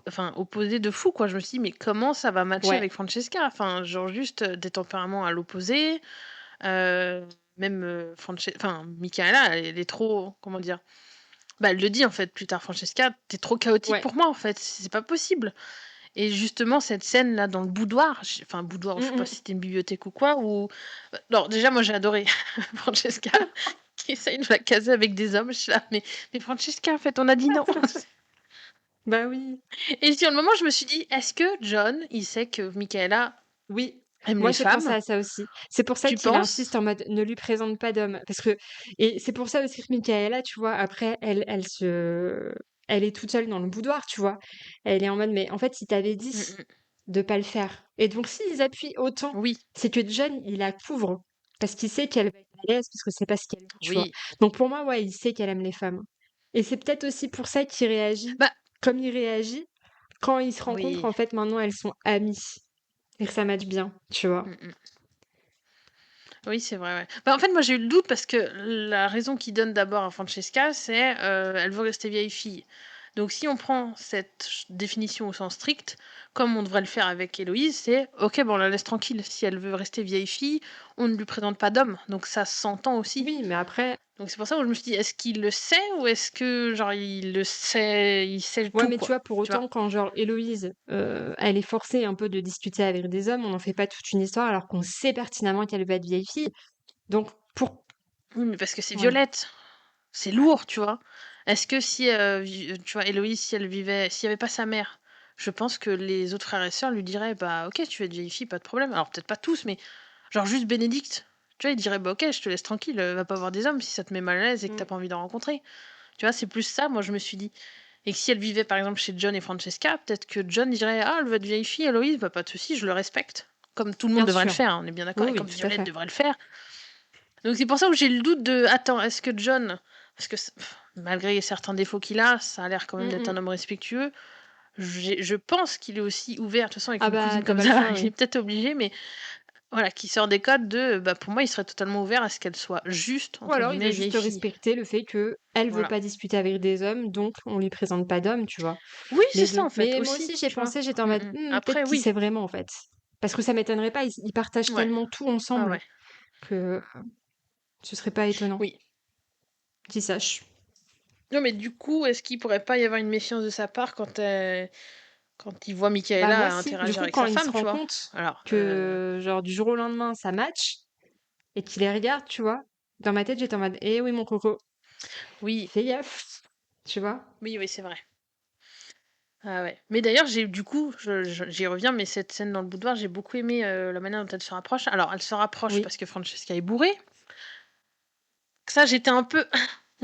Speaker 1: enfin, opposés de fou, quoi. Je me suis dit, mais comment ça va matcher
Speaker 2: Ouais,
Speaker 1: avec Francesca? Enfin, genre juste des tempéraments à l'opposé. euh, Même enfin, Michaela, elle est trop, comment dire? Bah, elle le dit en fait plus tard, Francesca, t'es trop chaotique
Speaker 2: ouais.
Speaker 1: pour moi en fait, c'est pas possible. Et justement, cette scène là dans le boudoir, enfin, boudoir, je sais
Speaker 2: Mmh
Speaker 1: pas
Speaker 2: mh.
Speaker 1: si c'était une bibliothèque ou quoi, ou. Alors, déjà, moi j'ai adoré Francesca qui essaye de la caser avec des hommes. Je suis là, mais Francesca, en fait, on a dit non.
Speaker 2: Bah oui.
Speaker 1: Et sur le moment, je me suis dit, est-ce que John, il sait que Michaela
Speaker 2: Oui,
Speaker 1: aime
Speaker 2: moi
Speaker 1: les
Speaker 2: j'ai pensé
Speaker 1: femmes?
Speaker 2: à ça aussi. C'est pour ça
Speaker 1: Tu
Speaker 2: qu'il insiste
Speaker 1: penses?
Speaker 2: en mode ne lui présente pas d'homme. Parce que, et c'est pour ça aussi que Michaela, tu vois, après, elle est toute seule dans le boudoir, tu vois. Elle est en mode, mais en fait, il t'avait dit
Speaker 1: Mm, mm.
Speaker 2: de pas le faire. Et donc, s'ils appuient autant,
Speaker 1: Oui,
Speaker 2: c'est que John, il la couvre. Parce qu'il sait qu'elle va être à l'aise, parce que c'est pas ce qu'elle aime, tu vois.
Speaker 1: oui.
Speaker 2: Donc, pour moi, ouais, il sait qu'elle aime les femmes. Et c'est peut-être aussi pour ça qu'il réagit
Speaker 1: Bah,
Speaker 2: comme il réagit quand ils se rencontrent,
Speaker 1: oui.
Speaker 2: en fait, maintenant, elles sont amies. Et que ça match bien, tu vois.
Speaker 1: Mm, mm. Oui, c'est vrai, ouais. Bah, en fait, moi, j'ai eu le doute parce que la raison qu'il donne d'abord à Francesca, c'est elle veut rester vieille fille. Donc, si on prend cette définition au sens strict, comme on devrait le faire avec Héloïse, c'est ok, bon, on la laisse tranquille. Si elle veut rester vieille fille, on ne lui présente pas d'homme. Donc, ça s'entend aussi.
Speaker 2: Oui, mais après,
Speaker 1: Donc, c'est pour ça que je me suis dit, est-ce qu'il le sait ou est-ce que, genre, il sait
Speaker 2: ouais,
Speaker 1: tout,
Speaker 2: mais tu
Speaker 1: quoi.
Speaker 2: vois, pour
Speaker 1: Tu vois?
Speaker 2: autant, quand genre Héloïse, elle est forcée un peu de discuter avec des hommes, on n'en fait pas toute une histoire alors qu'on sait pertinemment qu'elle va être vieille fille. Donc, pour...
Speaker 1: Oui, mais parce que c'est
Speaker 2: Ouais.
Speaker 1: Violette. C'est lourd, tu vois. Est-ce que si, tu vois, Héloïse, si elle vivait, s'il n'y avait pas sa mère, je pense que les autres frères et sœurs lui diraient, bah ok, tu es une vieille fille, pas de problème. Alors peut-être pas tous, mais genre juste Bénédicte. Tu vois, il dirait, bah ok, je te laisse tranquille, va pas voir des hommes si ça te met mal à l'aise et que t'as
Speaker 2: Mm.
Speaker 1: pas envie d'en rencontrer. Tu vois, c'est plus ça, moi je me suis dit. Et que si elle vivait par exemple chez John et Francesca, peut-être que John dirait, ah, elle veut être vieille fille, Héloïse, bah pas de souci, je le respecte. Comme tout le monde
Speaker 2: Bien
Speaker 1: devrait le
Speaker 2: sûr.
Speaker 1: faire, hein, on est bien d'accord,
Speaker 2: Oui,
Speaker 1: et
Speaker 2: oui,
Speaker 1: comme
Speaker 2: tout à
Speaker 1: Violette
Speaker 2: fait.
Speaker 1: devrait le faire. Donc c'est pour ça que j'ai le doute de, attends, est-ce que John, parce que malgré certains défauts qu'il a, ça a l'air quand même
Speaker 2: Mm,
Speaker 1: d'être un
Speaker 2: mm.
Speaker 1: homme respectueux. Je pense qu'il est aussi ouvert, de toute façon, avec
Speaker 2: Ah
Speaker 1: une
Speaker 2: bah,
Speaker 1: cousine
Speaker 2: t'as
Speaker 1: comme
Speaker 2: pas le
Speaker 1: ça,
Speaker 2: choix,
Speaker 1: il est
Speaker 2: oui.
Speaker 1: peut-être obligé, mais voilà, qui sort des codes de, bah pour moi, il serait totalement ouvert à ce qu'elle soit juste,
Speaker 2: Ou
Speaker 1: entre
Speaker 2: alors, il veut
Speaker 1: guillemets,
Speaker 2: juste
Speaker 1: vieille fille.
Speaker 2: respecter le fait que elle veut
Speaker 1: Voilà.
Speaker 2: pas discuter avec des hommes, donc on lui présente pas d'hommes, tu vois.
Speaker 1: Oui, c'est
Speaker 2: Mais
Speaker 1: ça,
Speaker 2: bon.
Speaker 1: en fait,
Speaker 2: Mais moi
Speaker 1: aussi,
Speaker 2: aussi, j'ai
Speaker 1: tu vois.
Speaker 2: pensé, j'étais en mode, peut-être
Speaker 1: Après,
Speaker 2: qu'il
Speaker 1: oui.
Speaker 2: sait vraiment, en fait. Parce que ça m'étonnerait pas, ils partagent
Speaker 1: Ouais.
Speaker 2: tellement tout
Speaker 1: Ah
Speaker 2: ensemble
Speaker 1: ouais.
Speaker 2: que ce serait pas étonnant
Speaker 1: Oui.
Speaker 2: qu'ils sachent.
Speaker 1: Non, mais du coup, est-ce qu'il pourrait pas y avoir une méfiance de sa part quand il voit
Speaker 2: Bah moi
Speaker 1: Michaela
Speaker 2: si, du
Speaker 1: interagir
Speaker 2: coup
Speaker 1: avec
Speaker 2: quand
Speaker 1: sa
Speaker 2: il se
Speaker 1: femme, tu
Speaker 2: rend
Speaker 1: vois?
Speaker 2: compte
Speaker 1: Alors,
Speaker 2: que genre du jour au lendemain ça match et qu'il les regarde, tu vois, dans ma tête j'étais en mode eh oui mon coco,
Speaker 1: oui.
Speaker 2: fais gaffe, tu vois.
Speaker 1: Oui, oui, c'est vrai. Ah ouais. Mais d'ailleurs, j'ai du coup, j'y reviens, mais cette scène dans le boudoir, j'ai beaucoup aimé la manière dont elle se rapproche. Alors, elle se rapproche
Speaker 2: Oui.
Speaker 1: parce que Francesca est bourrée. Ça, j'étais un peu.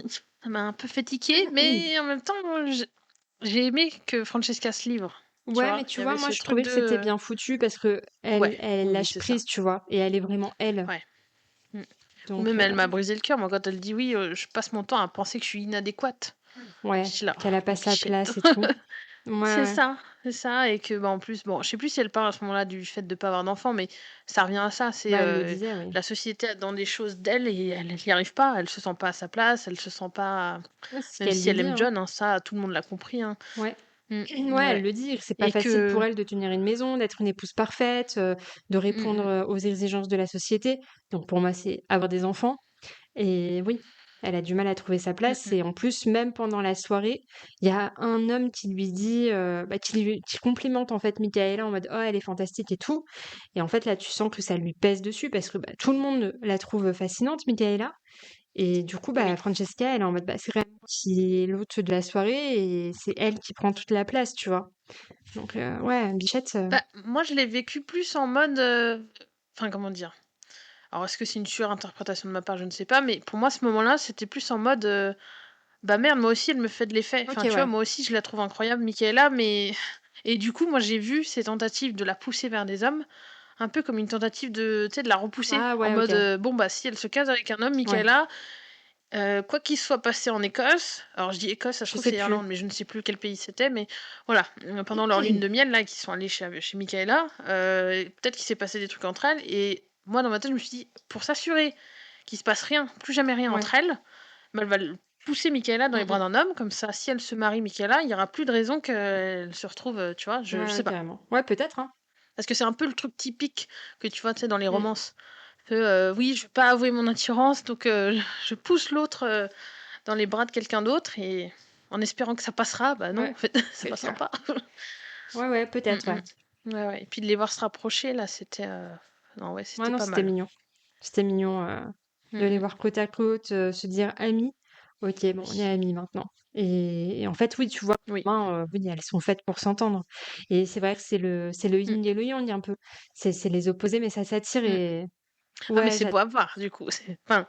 Speaker 1: Ça m'a un peu fatiguée, mais en même temps, j'ai aimé que Francesca se livre. Tu
Speaker 2: Ouais,
Speaker 1: vois,
Speaker 2: mais tu
Speaker 1: il y
Speaker 2: vois,
Speaker 1: avait
Speaker 2: moi
Speaker 1: ce
Speaker 2: je
Speaker 1: truc
Speaker 2: trouvais que c'était
Speaker 1: de.
Speaker 2: bien foutu parce que
Speaker 1: Ouais,
Speaker 2: elle
Speaker 1: oui, oui,
Speaker 2: lâche
Speaker 1: c'est ça.
Speaker 2: prise, tu vois, et elle est vraiment elle.
Speaker 1: Ouais. Mm. Ou
Speaker 2: Donc
Speaker 1: même, elle m'a brisé le cœur, moi, quand elle dit oui, je passe mon temps à penser que je suis inadéquate. Je
Speaker 2: ouais,
Speaker 1: suis là,
Speaker 2: qu'elle a
Speaker 1: oh,
Speaker 2: pas sa
Speaker 1: bichette.
Speaker 2: place et tout. Ouais, ouais.
Speaker 1: C'est ça, et que, bah, en plus, bon, je sais plus si elle parle à ce moment-là du fait de pas avoir d'enfant, mais ça revient à ça, c'est,
Speaker 2: Bah elle le disait, oui.
Speaker 1: la société attend des choses d'elle et elle n'y arrive pas, elle se sent pas à sa place, elle se sent pas,
Speaker 2: Ouais, c'est ce
Speaker 1: même
Speaker 2: qu'elle
Speaker 1: si
Speaker 2: lui
Speaker 1: elle
Speaker 2: dit,
Speaker 1: aime
Speaker 2: hein.
Speaker 1: John, hein, ça tout le monde l'a compris, hein.
Speaker 2: Ouais.
Speaker 1: Mmh,
Speaker 2: Ouais, elle
Speaker 1: ouais,
Speaker 2: le dit, que c'est pas
Speaker 1: et
Speaker 2: facile
Speaker 1: que
Speaker 2: pour elle de tenir une maison, d'être une épouse parfaite, de
Speaker 1: mmh
Speaker 2: répondre,
Speaker 1: mh.
Speaker 2: aux exigences de la société. Donc pour moi, c'est avoir des enfants et oui, elle a du mal à trouver sa
Speaker 1: Mmh
Speaker 2: place
Speaker 1: mh.
Speaker 2: et en plus, même pendant la soirée, il y a un homme qui lui dit, qui complimente en fait Michaela en mode: «Oh, elle est fantastique et tout» et en fait, là, tu sens que ça lui pèse dessus parce que, bah, tout le monde la trouve fascinante Michaela et du coup, bah,
Speaker 1: Oui.
Speaker 2: Francesca, elle est en mode, bah, c'est quand même moi qui est l'hôte de la soirée et c'est elle qui prend toute la place, tu vois? Donc ouais, Bichette,
Speaker 1: Bah, moi, je l'ai vécu plus en mode, enfin, comment dire? Alors, est-ce que c'est une surinterprétation de ma part? Je ne sais pas, mais pour moi, ce moment-là, c'était plus en mode, bah, merde, moi aussi, elle me fait de l'effet. Enfin,
Speaker 2: OK,
Speaker 1: tu vois,
Speaker 2: ouais.
Speaker 1: moi aussi, je la trouve incroyable, Michaela, mais et du coup, moi, j'ai vu ces tentatives de la pousser vers des hommes, un peu comme une tentative de, tu sais, de la repousser.
Speaker 2: Ah
Speaker 1: En
Speaker 2: ouais,
Speaker 1: mode,
Speaker 2: OK.
Speaker 1: bon, bah, si elle se case avec un homme,
Speaker 2: Ouais.
Speaker 1: Michaela, quoi qu'il soit passé en Écosse, alors je dis Écosse, ça se
Speaker 2: Je
Speaker 1: trouve
Speaker 2: sais
Speaker 1: c'est
Speaker 2: plus.
Speaker 1: Irlande, mais je ne sais plus quel pays c'était, mais voilà, pendant leur lune de miel, là, qu'ils sont allés chez Michaela, peut-être qu'il s'est passé des trucs entre elles, et moi, dans ma tête, je me suis dit, pour s'assurer qu'il se passe rien, plus jamais rien
Speaker 2: Ouais.
Speaker 1: entre elles, mais pousser Michaela dans
Speaker 2: Mm,
Speaker 1: les bras
Speaker 2: mm.
Speaker 1: d'un homme, comme ça, si elle se marie, Michaela, il y aura plus de raison qu'elle se retrouve, tu vois, je
Speaker 2: Ouais,
Speaker 1: sais
Speaker 2: ouais,
Speaker 1: pas.
Speaker 2: carrément. Ouais, peut-être, hein.
Speaker 1: Parce que c'est un peu le truc typique que tu vois, tu sais, dans les
Speaker 2: Mm.
Speaker 1: romances. Que, oui, je vais pas avouer mon attirance, donc je pousse l'autre dans les bras de quelqu'un d'autre et en espérant que ça passera, bah non,
Speaker 2: Ouais,
Speaker 1: en fait, ça
Speaker 2: c'est
Speaker 1: passera
Speaker 2: clair.
Speaker 1: pas.
Speaker 2: Ouais, ouais,
Speaker 1: Mm,
Speaker 2: peut-être, ouais.
Speaker 1: mm. Ouais, ouais. Et puis de les voir se rapprocher, là, c'était... Non, ouais,
Speaker 2: Ouais,
Speaker 1: c'était
Speaker 2: non,
Speaker 1: pas
Speaker 2: c'était
Speaker 1: mal.
Speaker 2: mignon. C'était mignon
Speaker 1: Mm,
Speaker 2: de les
Speaker 1: mm.
Speaker 2: voir côte à côte, se dire amis. Ok, bon, on est
Speaker 1: Oui.
Speaker 2: amis maintenant. Et en fait, oui, tu vois,
Speaker 1: Oui.
Speaker 2: hein, oui, elles sont faites pour s'entendre. Et c'est vrai que c'est le
Speaker 1: Mm,
Speaker 2: yin et le yang un peu. C'est les opposés, mais ça s'attire
Speaker 1: mm.
Speaker 2: et
Speaker 1: Ah, mais
Speaker 2: ouais,
Speaker 1: c'est beau à voir, du coup. Enfin,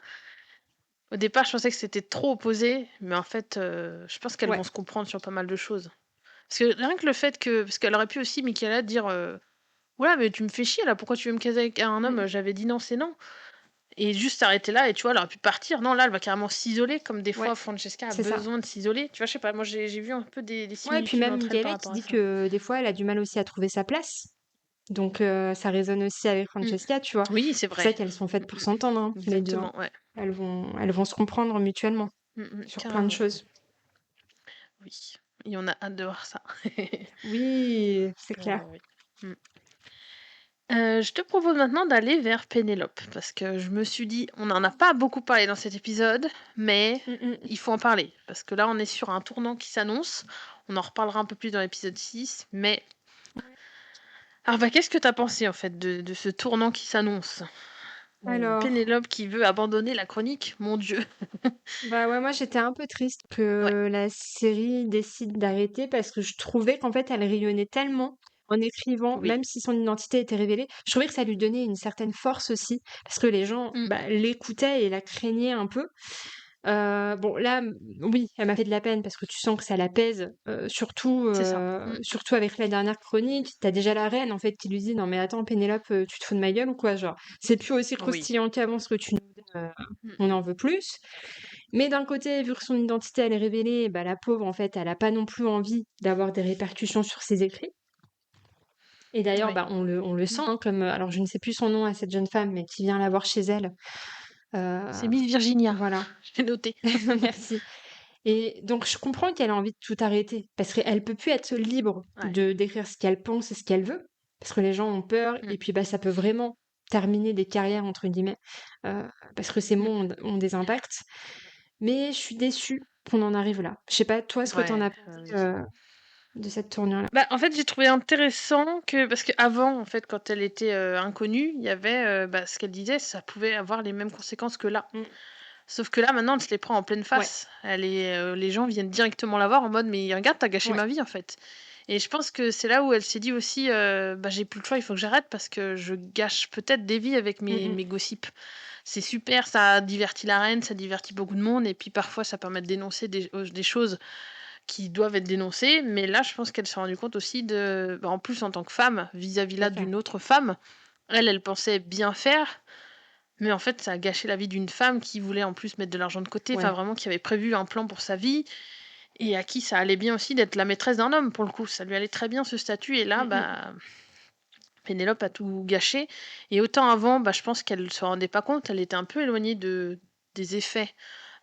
Speaker 1: au départ, je pensais que c'était trop opposé, mais en fait, je pense qu'elles
Speaker 2: ouais.
Speaker 1: vont se comprendre sur pas mal de choses. Parce que rien que le fait que... Parce qu'elle aurait pu aussi, Michaela, dire voilà, mais tu me fais chier là, pourquoi tu veux me caser avec un homme?
Speaker 2: Mm,
Speaker 1: J'avais dit non, c'est non. Et juste s'arrêter là, et tu vois, elle aurait pu partir. Non, là, elle va carrément s'isoler, comme des
Speaker 2: ouais,
Speaker 1: fois Francesca a
Speaker 2: c'est ça.
Speaker 1: besoin de s'isoler. Tu vois, je sais pas, moi j'ai vu un peu des
Speaker 2: Ouais, et puis
Speaker 1: similitudes
Speaker 2: même
Speaker 1: entre elles par
Speaker 2: Michaela qui
Speaker 1: rapport à
Speaker 2: dit
Speaker 1: ça.
Speaker 2: que des fois, elle a du mal aussi à trouver sa place. Donc ça résonne aussi avec
Speaker 1: Mm.
Speaker 2: Francesca, tu vois.
Speaker 1: Oui, c'est
Speaker 2: C'est pour ça
Speaker 1: vrai.
Speaker 2: qu'elles sont faites
Speaker 1: Mm,
Speaker 2: pour
Speaker 1: mm.
Speaker 2: s'entendre, hein, les deux, hein.
Speaker 1: Exactement, ouais.
Speaker 2: Elles vont se comprendre mutuellement
Speaker 1: Mm, mm,
Speaker 2: sur plein de
Speaker 1: carrément.
Speaker 2: choses.
Speaker 1: Oui. Et on a hâte de voir ça.
Speaker 2: Oui, c'est
Speaker 1: Ouais,
Speaker 2: clair.
Speaker 1: ouais, ouais. Mm. Je te propose maintenant d'aller vers Pénélope, parce que je me suis dit, on n'en a pas beaucoup parlé dans cet épisode, mais
Speaker 2: Mm, mm.
Speaker 1: il faut en parler, parce que là on est sur un tournant qui s'annonce, on en reparlera un peu plus dans l'épisode 6, mais... Alors bah qu'est-ce que t'as pensé en fait de ce tournant qui s'annonce?
Speaker 2: Alors,
Speaker 1: Pénélope qui veut abandonner la chronique, mon Dieu.
Speaker 2: bah ouais, moi j'étais un peu triste
Speaker 1: Ouais,
Speaker 2: que la série décide d'arrêter parce que je trouvais qu'en fait elle rayonnait tellement en écrivant,
Speaker 1: oui.
Speaker 2: même si son identité était révélée, je trouvais que ça lui donnait une certaine force aussi parce que les gens
Speaker 1: Mm,
Speaker 2: bah, l'écoutaient et la craignaient un peu. Bon là, oui, elle m'a fait de la peine parce que tu sens que ça l'apaise, surtout,
Speaker 1: c'est ça. Mm,
Speaker 2: surtout avec la dernière chronique. T'as déjà la reine en fait qui lui dit: «Non mais attends Pénélope, tu te fous de ma gueule ou quoi?» Genre, «C'est plus aussi
Speaker 1: oui.
Speaker 2: croustillant qu'avant ce que tu nous donnes,
Speaker 1: Mm,
Speaker 2: on en veut plus». Mais d'un côté, vu que son identité elle est révélée, bah, la pauvre en fait, elle a pas non plus envie d'avoir des répercussions sur ses écrits. Et d'ailleurs,
Speaker 1: oui.
Speaker 2: bah, on le sent,
Speaker 1: Mm.
Speaker 2: hein, comme, alors je ne sais plus son nom à cette jeune femme, mais qui vient la voir chez elle.
Speaker 1: C'est
Speaker 2: Heu,
Speaker 1: Miss Virginia,
Speaker 2: voilà.
Speaker 1: j'ai noté.
Speaker 2: Merci. Et donc je comprends qu'elle a envie de tout arrêter, parce qu'elle peut plus être libre
Speaker 1: Ouais.
Speaker 2: de d'écrire ce qu'elle pense et ce qu'elle veut, parce que les gens ont peur,
Speaker 1: Mm,
Speaker 2: et puis bah ça peut vraiment terminer des carrières entre guillemets, euh, parce que ces
Speaker 1: mm,
Speaker 2: mots
Speaker 1: mm.
Speaker 2: ont des impacts. Mais je suis déçue qu'on en arrive là. Je sais pas toi ce que t'en
Speaker 1: Ouais,
Speaker 2: as pensé
Speaker 1: oui.
Speaker 2: de cette tournure là.
Speaker 1: Bah, en fait, j'ai trouvé intéressant que parce qu'avant, en fait, quand elle était, inconnue, il y avait, bah, ce qu'elle disait, ça pouvait avoir les mêmes conséquences que là.
Speaker 2: Mm.
Speaker 1: Sauf que là, maintenant, elle se les prend en pleine
Speaker 2: Ouais,
Speaker 1: face. Les gens viennent directement la voir en mode: «Mais regarde, t'as gâché
Speaker 2: ouais.
Speaker 1: ma vie, en fait». Et je pense que c'est là où elle s'est dit aussi, «Bah, j'ai plus le choix, il faut que j'arrête parce que je gâche peut-être des vies avec
Speaker 2: Mm,
Speaker 1: mes
Speaker 2: mm.
Speaker 1: gossips». C'est super, ça divertit la reine, ça divertit beaucoup de monde et puis parfois ça permet de dénoncer des choses qui doivent être dénoncées, mais là, je pense qu'elle s'est rendue compte aussi de bah, en plus, en tant que femme, vis-à-vis
Speaker 2: Tout à
Speaker 1: là
Speaker 2: fait.
Speaker 1: d'une autre femme, elle pensait bien faire, mais en fait, ça a gâché la vie d'une femme qui voulait en plus mettre de l'argent de côté, enfin
Speaker 2: Ouais.
Speaker 1: vraiment qui avait prévu un plan pour sa vie et à qui ça allait bien aussi d'être la maîtresse d'un homme pour le coup. Ça lui allait très bien ce statut et là,
Speaker 2: Mm, mm.
Speaker 1: bah, Pénélope a tout gâché. Et autant avant, bah, je pense qu'elle se rendait pas compte, elle était un peu éloignée des effets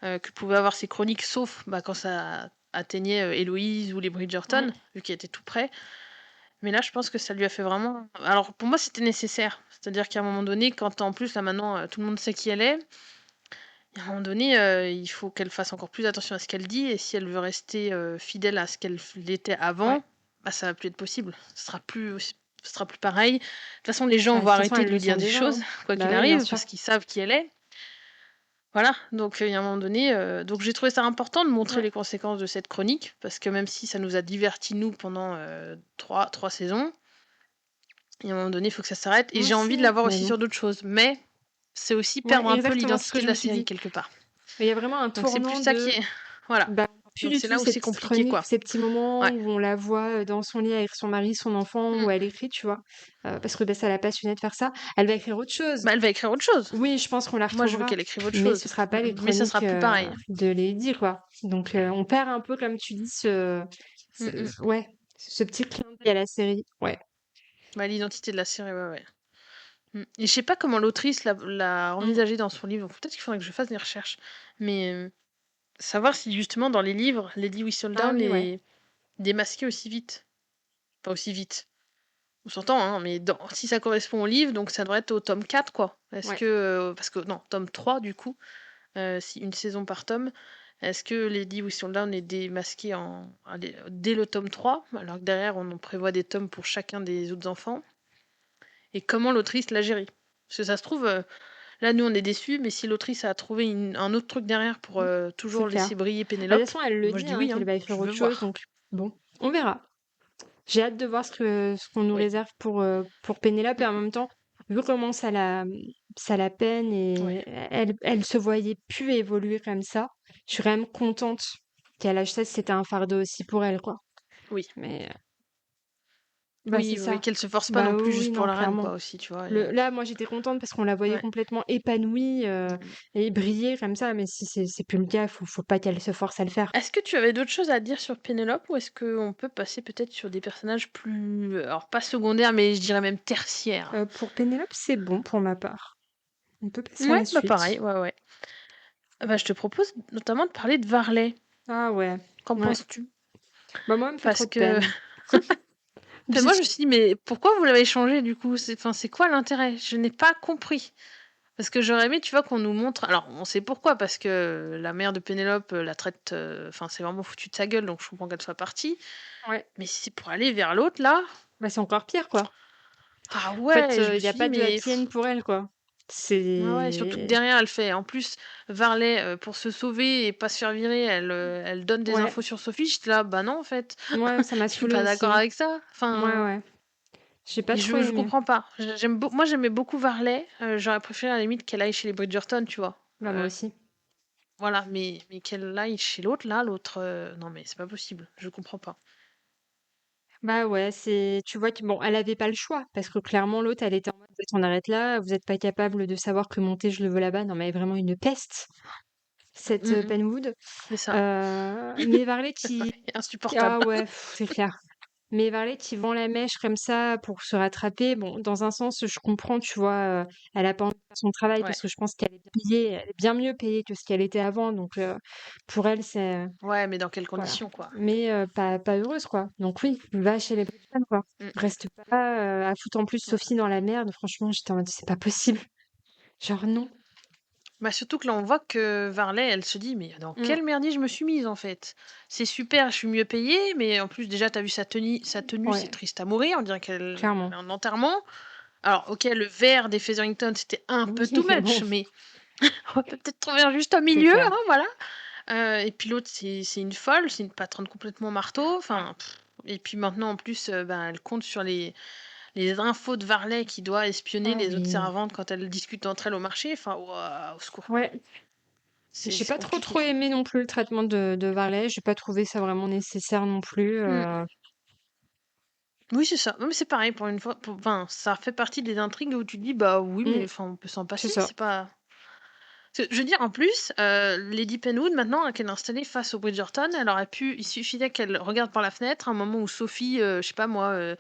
Speaker 1: que pouvaient avoir ces chroniques, sauf bah, quand ça atteignait Héloïse ou les
Speaker 2: Ouais.
Speaker 1: Bridgerton, vu qu'elle était tout près. Mais là, je pense que ça lui a fait vraiment. Alors, pour moi, c'était nécessaire. C'est-à-dire qu'à un moment donné, quand en plus, là maintenant, tout le monde sait qui elle est, à un moment donné, il faut qu'elle fasse encore plus attention à ce qu'elle dit. Et si elle veut rester fidèle à ce qu'elle était
Speaker 2: Ouais.
Speaker 1: avant, bah, ça va plus être possible. Ce sera plus pareil. De toute façon, les gens
Speaker 2: Bah, de
Speaker 1: vont
Speaker 2: toute façon,
Speaker 1: arrêter
Speaker 2: elles
Speaker 1: de
Speaker 2: le
Speaker 1: lui
Speaker 2: sont
Speaker 1: dire des
Speaker 2: déjà,
Speaker 1: choses,
Speaker 2: hein.
Speaker 1: quoi
Speaker 2: Bah
Speaker 1: qu'il
Speaker 2: oui, bien
Speaker 1: arrive,
Speaker 2: sûr.
Speaker 1: parce qu'ils savent qui elle est. Voilà, donc il y a un moment donné, donc j'ai trouvé ça important de montrer
Speaker 2: Ouais.
Speaker 1: les conséquences de cette chronique, parce que même si ça nous a divertis, nous, pendant 3 saisons, il y a un moment donné, il faut que ça s'arrête. Et
Speaker 2: Moi
Speaker 1: j'ai envie de
Speaker 2: aussi,
Speaker 1: la voir
Speaker 2: mais
Speaker 1: aussi
Speaker 2: bon.
Speaker 1: sur d'autres choses. Mais c'est aussi
Speaker 2: Ouais,
Speaker 1: perdre un peu
Speaker 2: exactement, c'est ce que
Speaker 1: l'identité de
Speaker 2: je me
Speaker 1: la
Speaker 2: suis
Speaker 1: série,
Speaker 2: dit.
Speaker 1: quelque part.
Speaker 2: Mais il y a vraiment un
Speaker 1: Donc c'est plus
Speaker 2: tournant
Speaker 1: ça qui
Speaker 2: de
Speaker 1: est... Voilà.
Speaker 2: bah, plus
Speaker 1: Donc
Speaker 2: du
Speaker 1: c'est
Speaker 2: tout
Speaker 1: là où
Speaker 2: ces
Speaker 1: c'est
Speaker 2: petites
Speaker 1: compliqué,
Speaker 2: chroniques,
Speaker 1: quoi.
Speaker 2: ces petits moments
Speaker 1: Ouais.
Speaker 2: où on la voit dans son lit avec son mari, son enfant,
Speaker 1: Mm.
Speaker 2: où elle écrit, tu vois. Parce que bah, ça l'a passionnée de faire ça. Elle va écrire autre chose.
Speaker 1: Bah, elle va écrire autre chose.
Speaker 2: Oui, je pense qu'on la
Speaker 1: Moi, je veux
Speaker 2: retrouvera,
Speaker 1: qu'elle écrive autre
Speaker 2: mais ce
Speaker 1: chose.
Speaker 2: sera
Speaker 1: Mm,
Speaker 2: pas les
Speaker 1: mm. Mais ça
Speaker 2: chroniques
Speaker 1: sera plus pareil.
Speaker 2: de Lady, quoi. Donc on perd un peu, comme tu dis,
Speaker 1: Mm, mm.
Speaker 2: ouais, ce petit clin d'œil à la série. Ouais.
Speaker 1: Bah, l'identité de la série, ouais, ouais. Mm. Et je sais pas comment l'autrice l'a
Speaker 2: Mm.
Speaker 1: envisagé dans son livre. Peut-être qu'il faudrait que je fasse des recherches. Mais savoir si justement dans les livres, Lady
Speaker 2: Ah
Speaker 1: Whistledown
Speaker 2: oui, ouais.
Speaker 1: est démasquée aussi vite. Pas aussi vite. On s'entend, hein, mais si ça correspond au livre, donc ça devrait être au tome 4, quoi. Est-ce
Speaker 2: Ouais.
Speaker 1: que. Parce que, non, tome 3, du coup, si une saison par tome. Est-ce que Lady Whistledown est démasquée dès le tome 3, alors que derrière, on en prévoit des tomes pour chacun des autres enfants? Et comment l'autrice l'a géré? Parce que ça se trouve, là, nous, on est déçus, mais si l'autrice a trouvé un autre truc derrière pour
Speaker 2: Mmh. C'est
Speaker 1: toujours laisser
Speaker 2: clair.
Speaker 1: briller
Speaker 2: Bah, de toute
Speaker 1: Pénélope,
Speaker 2: façon, elle le
Speaker 1: moi, je
Speaker 2: dit,
Speaker 1: dis
Speaker 2: hein,
Speaker 1: oui,
Speaker 2: qu'elle
Speaker 1: hein,
Speaker 2: va
Speaker 1: je
Speaker 2: écrire
Speaker 1: veux
Speaker 2: autre chose,
Speaker 1: voir.
Speaker 2: donc bon, on verra. J'ai hâte de voir ce qu'on nous
Speaker 1: Oui,
Speaker 2: réserve pour Pénélope, et en même temps, vu comment ça la peine
Speaker 1: ouais,
Speaker 2: et elle se voyait plus évoluer comme ça, je suis quand même contente qu'à l'âge 16, c'était un fardeau aussi pour elle, quoi.
Speaker 1: oui.
Speaker 2: Mais bah, c'est
Speaker 1: Oui, oui,
Speaker 2: ça.
Speaker 1: qu'elle se force pas
Speaker 2: Bah
Speaker 1: non
Speaker 2: oui,
Speaker 1: plus
Speaker 2: oui,
Speaker 1: juste pour
Speaker 2: non,
Speaker 1: la reine,
Speaker 2: clairement.
Speaker 1: quoi, aussi, tu vois.
Speaker 2: Là, moi, j'étais contente parce qu'on la voyait
Speaker 1: Ouais.
Speaker 2: complètement épanouie et briller comme ça, mais si c'est plus le cas, faut pas qu'elle se force à le faire.
Speaker 1: Est-ce que tu avais d'autres choses à dire sur Pénélope ou est-ce qu'on peut passer peut-être sur des personnages plus, alors pas secondaires, mais je dirais même tertiaires?
Speaker 2: Pour Pénélope, c'est bon pour ma part. On peut passer à
Speaker 1: Ouais,
Speaker 2: la
Speaker 1: bah
Speaker 2: suite.
Speaker 1: pareil, ouais, ouais. Ah bah, je te propose notamment de parler de Varley.
Speaker 2: Ah ouais,
Speaker 1: Qu'en
Speaker 2: ouais.
Speaker 1: penses-tu?
Speaker 2: Bah moi, elle me fait trop
Speaker 1: Parce
Speaker 2: de
Speaker 1: que
Speaker 2: peine.
Speaker 1: ben moi je me suis dit, mais pourquoi vous l'avez changé du coup? Enfin, c'est quoi l'intérêt? Je n'ai pas compris. Parce que j'aurais aimé, tu vois, qu'on nous montre. Alors, on sait pourquoi, parce que la mère de Pénélope la traite. Enfin, c'est vraiment foutu de sa gueule, donc je comprends qu'elle soit partie.
Speaker 2: Ouais,
Speaker 1: Mais si c'est pour aller vers l'autre, là.
Speaker 2: bah c'est encore pire, quoi.
Speaker 1: Ah
Speaker 2: En fait,
Speaker 1: ouais, je me
Speaker 2: il y a
Speaker 1: suis
Speaker 2: pas
Speaker 1: dit,
Speaker 2: de
Speaker 1: mais.
Speaker 2: happy end pour elle, quoi.
Speaker 1: Ah ouais, surtout que
Speaker 2: C'est...
Speaker 1: derrière, elle fait. En plus, Varley, pour se sauver et pas se faire virer, elle donne des
Speaker 2: Ouais,
Speaker 1: infos sur Sophie. J'étais là, bah non, en fait.
Speaker 2: ouais, ça m'a
Speaker 1: Je suis
Speaker 2: saoulée
Speaker 1: pas d'accord
Speaker 2: aussi.
Speaker 1: avec ça.
Speaker 2: Ouais,
Speaker 1: Enfin.
Speaker 2: ouais. J'ai pas
Speaker 1: Et
Speaker 2: trop
Speaker 1: je
Speaker 2: aimé.
Speaker 1: comprends pas. Moi, j'aimais beaucoup Varley. J'aurais préféré à la limite qu'elle aille chez les Bridgerton, tu vois.
Speaker 2: Bah moi aussi.
Speaker 1: Voilà, mais qu'elle aille chez l'autre, là, l'autre. Non, mais c'est pas possible. Je comprends pas.
Speaker 2: Bah ouais, c'est... Tu vois que, bon, elle avait pas le choix, parce que clairement, l'autre, elle était en mode, on arrête là, vous êtes pas capable de savoir que monter, je le veux là-bas. Non, mais elle est vraiment une peste, cette
Speaker 1: Mm, mm,
Speaker 2: Penwood.
Speaker 1: c'est ça.
Speaker 2: Mais Varley qui...
Speaker 1: Ouais, insupportable.
Speaker 2: Ah ouais, c'est clair. Mais Varley qui vend la mèche comme ça pour se rattraper, bon, dans un sens, je comprends, tu vois, elle a pas envie de faire son travail
Speaker 1: Ouais.
Speaker 2: parce que je pense qu'elle est bien payée, elle est bien mieux payée que ce qu'elle était avant, donc pour elle, c'est...
Speaker 1: Ouais, mais dans quelles
Speaker 2: Voilà.
Speaker 1: conditions, quoi.
Speaker 2: Mais pas heureuse, quoi. Donc oui, va chez les Bridgerton, quoi.
Speaker 1: Mm,
Speaker 2: Reste pas à foutre en plus
Speaker 1: ouais.
Speaker 2: Sophie dans la merde. Franchement, j'étais en mode, c'est pas possible. Genre, non.
Speaker 1: Bah, surtout que là, on voit que Varley, elle se dit, mais dans
Speaker 2: Mm,
Speaker 1: quelle merdier je me suis mise, en fait? C'est super, je suis mieux payée, mais en plus, déjà, t'as vu sa tenue, c'est
Speaker 2: ouais,
Speaker 1: triste à mourir. On dirait qu'elle
Speaker 2: clairement.
Speaker 1: est en enterrement. Alors, ok, le vert des Featherington, c'était un peu
Speaker 2: Oui,
Speaker 1: too
Speaker 2: mais bon,
Speaker 1: much, mais on peut peut-être trouver un juste
Speaker 2: c'est
Speaker 1: milieu,
Speaker 2: clair.
Speaker 1: hein, voilà. Et puis l'autre, c'est une folle, c'est une patronne complètement marteau. Enfin, et puis maintenant, en plus, ben, elle compte sur les infos de Varley qui doit espionner
Speaker 2: Ah
Speaker 1: les autres
Speaker 2: oui.
Speaker 1: servantes quand elles discutent entre elles au marché. Enfin, ouah, au secours.
Speaker 2: Ouais. J'ai
Speaker 1: C'est
Speaker 2: pas trop
Speaker 1: compliqué.
Speaker 2: trop aimé non plus le traitement de Varley. J'ai pas trouvé ça vraiment nécessaire non plus.
Speaker 1: Mm. Oui, c'est ça. Non, mais c'est pareil pour une fois. Enfin, ça fait partie des intrigues où tu te dis, bah oui, mais
Speaker 2: Mm,
Speaker 1: enfin, on peut s'en
Speaker 2: c'est
Speaker 1: passer.
Speaker 2: ça.
Speaker 1: C'est pas. Je veux dire, en plus, Lady Penwood, maintenant qu'elle est installée face aux Bridgerton, elle aurait pu. Il suffisait qu'elle regarde par la fenêtre, un moment où Sophie, je sais pas moi,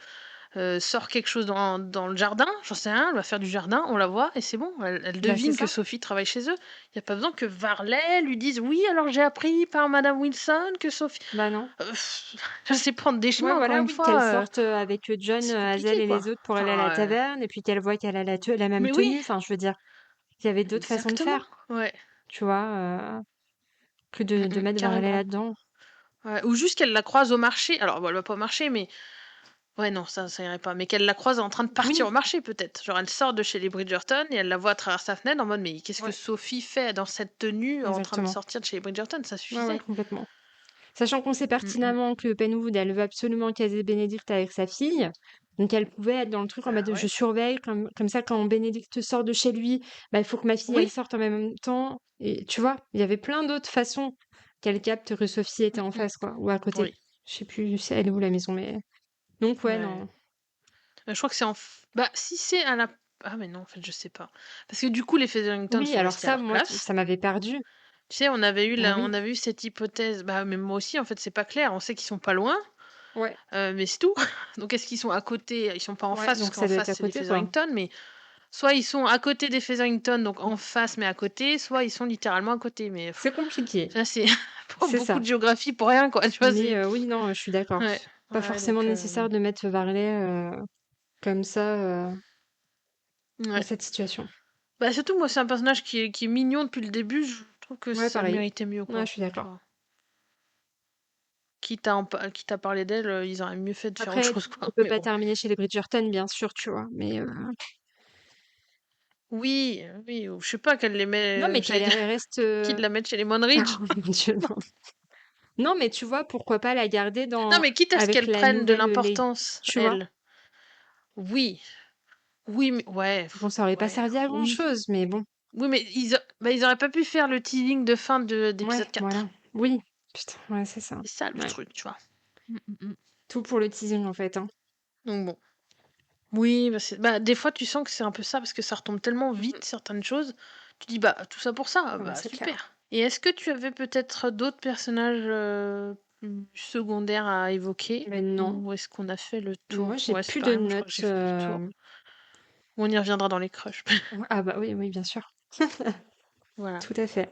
Speaker 1: sort quelque chose dans le jardin, j'en sais rien, elle va faire du jardin, on la voit et c'est bon, elle
Speaker 2: Bah c'est
Speaker 1: devine que
Speaker 2: ça.
Speaker 1: Sophie travaille chez eux. Il n'y a pas besoin que Varley lui dise oui, alors j'ai appris par Madame Wilson que Sophie.
Speaker 2: Bah non.
Speaker 1: Je sais prendre des
Speaker 2: Ouais,
Speaker 1: chemins, encore
Speaker 2: voilà,
Speaker 1: une
Speaker 2: oui, qu'elle
Speaker 1: fois,
Speaker 2: sorte avec John,
Speaker 1: c'est
Speaker 2: Hazel
Speaker 1: compliqué
Speaker 2: et
Speaker 1: quoi.
Speaker 2: les autres pour aller à la
Speaker 1: Enfin,
Speaker 2: taverne, et puis qu'elle voit qu'elle a la même
Speaker 1: mais oui,
Speaker 2: tenue. Enfin, je veux dire, il y avait d'autres façons de
Speaker 1: exactement,
Speaker 2: faire,
Speaker 1: ouais.
Speaker 2: tu vois, que de mettre Varley
Speaker 1: Carrément.
Speaker 2: là-dedans.
Speaker 1: Ouais, ou juste qu'elle la croise au marché. Alors, bon, elle va pas au marché, mais ouais, non, ça irait pas. Mais qu'elle la croise en train de partir au
Speaker 2: Oui,
Speaker 1: marché, peut-être. Genre, elle sort de chez les Bridgerton et elle la voit à travers sa fenêtre en mode, mais qu'est-ce que
Speaker 2: ouais,
Speaker 1: Sophie fait dans cette tenue en train de
Speaker 2: exactement.
Speaker 1: sortir de chez les Bridgerton? Ça
Speaker 2: Ouais, ouais,
Speaker 1: suffisait.
Speaker 2: complètement. Sachant qu'on sait
Speaker 1: Mm, mm.
Speaker 2: pertinemment que Penwood, elle veut absolument caser Bénédicte avec sa fille. Donc elle pouvait être dans le truc en
Speaker 1: Bah
Speaker 2: mode je
Speaker 1: ouais.
Speaker 2: surveille, comme ça quand Bénédicte sort de chez lui, bah, il faut que ma fille elle
Speaker 1: Oui.
Speaker 2: sorte en même temps. Et tu vois, il y avait plein d'autres façons qu'elle capte que Sophie était
Speaker 1: Mm,
Speaker 2: en
Speaker 1: mm.
Speaker 2: face, quoi, ou à côté.
Speaker 1: Oui.
Speaker 2: Je sais plus c'est elle est où la maison, mais. Donc ouais,
Speaker 1: Ouais.
Speaker 2: non.
Speaker 1: Je crois que c'est Bah, si c'est à la. Ah, mais non, en fait, je sais pas. Parce que du coup, les Featherington
Speaker 2: Oui,
Speaker 1: sont
Speaker 2: alors
Speaker 1: restés à
Speaker 2: ça,
Speaker 1: leur
Speaker 2: moi,
Speaker 1: place.
Speaker 2: ça m'avait perdu.
Speaker 1: Tu sais,
Speaker 2: Ah
Speaker 1: on
Speaker 2: oui,
Speaker 1: avait eu cette hypothèse. Bah, mais moi aussi, en fait, c'est pas clair. On sait qu'ils sont pas loin.
Speaker 2: ouais,
Speaker 1: Mais c'est tout. Donc est-ce qu'ils sont à côté? Ils sont pas en
Speaker 2: ouais,
Speaker 1: face, parce
Speaker 2: donc
Speaker 1: qu'en
Speaker 2: ça doit être
Speaker 1: face,
Speaker 2: à
Speaker 1: c'est les
Speaker 2: côté, quoi.
Speaker 1: Featherington, mais soit ils sont à côté des Featherington, donc en face mais à côté, soit ils sont littéralement à côté. Mais
Speaker 2: C'est compliqué,
Speaker 1: ça, c'est pas
Speaker 2: c'est
Speaker 1: beaucoup
Speaker 2: ça.
Speaker 1: de géographie pour rien, quoi. Tu vois,
Speaker 2: Mais
Speaker 1: c'est...
Speaker 2: oui, non, je suis d'accord.
Speaker 1: Ouais,
Speaker 2: Pas
Speaker 1: ouais,
Speaker 2: forcément
Speaker 1: donc...
Speaker 2: nécessaire de mettre Varley comme ça dans
Speaker 1: ouais.
Speaker 2: cette situation.
Speaker 1: Bah, surtout, moi, c'est un personnage qui est mignon depuis le début. Je trouve que
Speaker 2: Ouais,
Speaker 1: ça le
Speaker 2: pareil.
Speaker 1: méritait mieux,
Speaker 2: Ouais,
Speaker 1: quoi.
Speaker 2: je suis d'accord.
Speaker 1: Enfin, quitte à parler d'elle, ils auraient mieux fait de faire autre
Speaker 2: Après,
Speaker 1: chose,
Speaker 2: tout ne
Speaker 1: quoi.
Speaker 2: peut
Speaker 1: Mais
Speaker 2: pas
Speaker 1: bon.
Speaker 2: terminer chez les Bridgerton, bien sûr, tu vois. Mais
Speaker 1: Oui, oui, ou je sais pas, qu'elle les
Speaker 2: non,
Speaker 1: met...
Speaker 2: mais
Speaker 1: J'allais
Speaker 2: qu'elle
Speaker 1: dire
Speaker 2: reste.
Speaker 1: qu'ils la mettent chez les
Speaker 2: Ah,
Speaker 1: Monridge.
Speaker 2: mon Dieu, non. Non, mais tu vois, pourquoi pas la garder
Speaker 1: Non,
Speaker 2: dans
Speaker 1: mais quitte à ce
Speaker 2: avec
Speaker 1: qu'elle
Speaker 2: la
Speaker 1: prenne de
Speaker 2: nouvelle Lady,
Speaker 1: l'importance,
Speaker 2: tu vois?
Speaker 1: elle. Oui, oui, mais ouais,
Speaker 2: Bon, ça aurait pas
Speaker 1: ouais,
Speaker 2: servi à
Speaker 1: oui.
Speaker 2: grand-chose, mais bon.
Speaker 1: Oui, mais ils auraient pas pu faire le teasing de fin
Speaker 2: Ouais,
Speaker 1: d'épisode 4.
Speaker 2: voilà. Oui. Putain, ouais, c'est ça.
Speaker 1: C'est ça le
Speaker 2: Ouais.
Speaker 1: truc, tu vois. Mm, mm, mm.
Speaker 2: Tout pour le teasing, en fait, hein.
Speaker 1: Donc bon. Oui, bah, des fois tu sens que c'est un peu ça parce que ça retombe tellement
Speaker 2: Mmh.
Speaker 1: vite certaines choses. Tu dis bah tout ça pour ça,
Speaker 2: Ah bah,
Speaker 1: bah
Speaker 2: c'est clair.
Speaker 1: super. Et est-ce que tu avais peut-être d'autres personnages plus secondaires à évoquer
Speaker 2: Mais non.
Speaker 1: ou est-ce qu'on a fait le
Speaker 2: Moi,
Speaker 1: tour?
Speaker 2: j'ai
Speaker 1: Ouais, c'est
Speaker 2: plus de
Speaker 1: pareil, moi je crois que
Speaker 2: notes,
Speaker 1: j'ai fait le tour. On y reviendra dans les crushs.
Speaker 2: ouais, ah bah, oui, oui, bien sûr.
Speaker 1: Voilà.
Speaker 2: Tout à fait.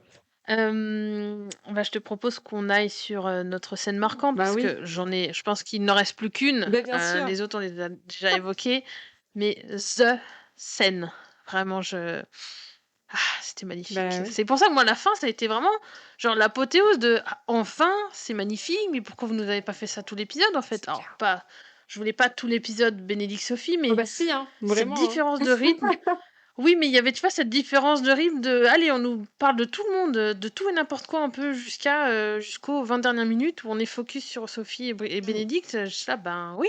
Speaker 1: Bah, je te propose qu'on aille sur notre scène marquante
Speaker 2: Bah,
Speaker 1: parce
Speaker 2: oui.
Speaker 1: que je pense qu'il n'en reste plus qu'une.
Speaker 2: Bah, bien sûr.
Speaker 1: Les autres, on les a déjà évoquées. Mais The Scène, vraiment, c'était
Speaker 2: Bah,
Speaker 1: magnifique.
Speaker 2: oui.
Speaker 1: C'est pour ça que moi, la fin, ça a été vraiment genre l'apothéose de ah, enfin, c'est magnifique, mais pourquoi vous nous avez pas fait ça tout l'épisode en fait?
Speaker 2: C'est
Speaker 1: Alors,
Speaker 2: clair.
Speaker 1: je voulais pas tout l'épisode Bénédicte Sophie,
Speaker 2: Ah
Speaker 1: mais
Speaker 2: bah, si, hein,
Speaker 1: cette
Speaker 2: vraiment, hein.
Speaker 1: différence de rythme. Oui, mais il y avait, tu vois, cette différence de rythme de allez, on nous parle de tout le monde, de tout et n'importe quoi un peu jusqu'aux 20 dernières minutes où on est focus sur Sophie et
Speaker 2: Mmh.
Speaker 1: Bénédicte. Je suis là, ben oui.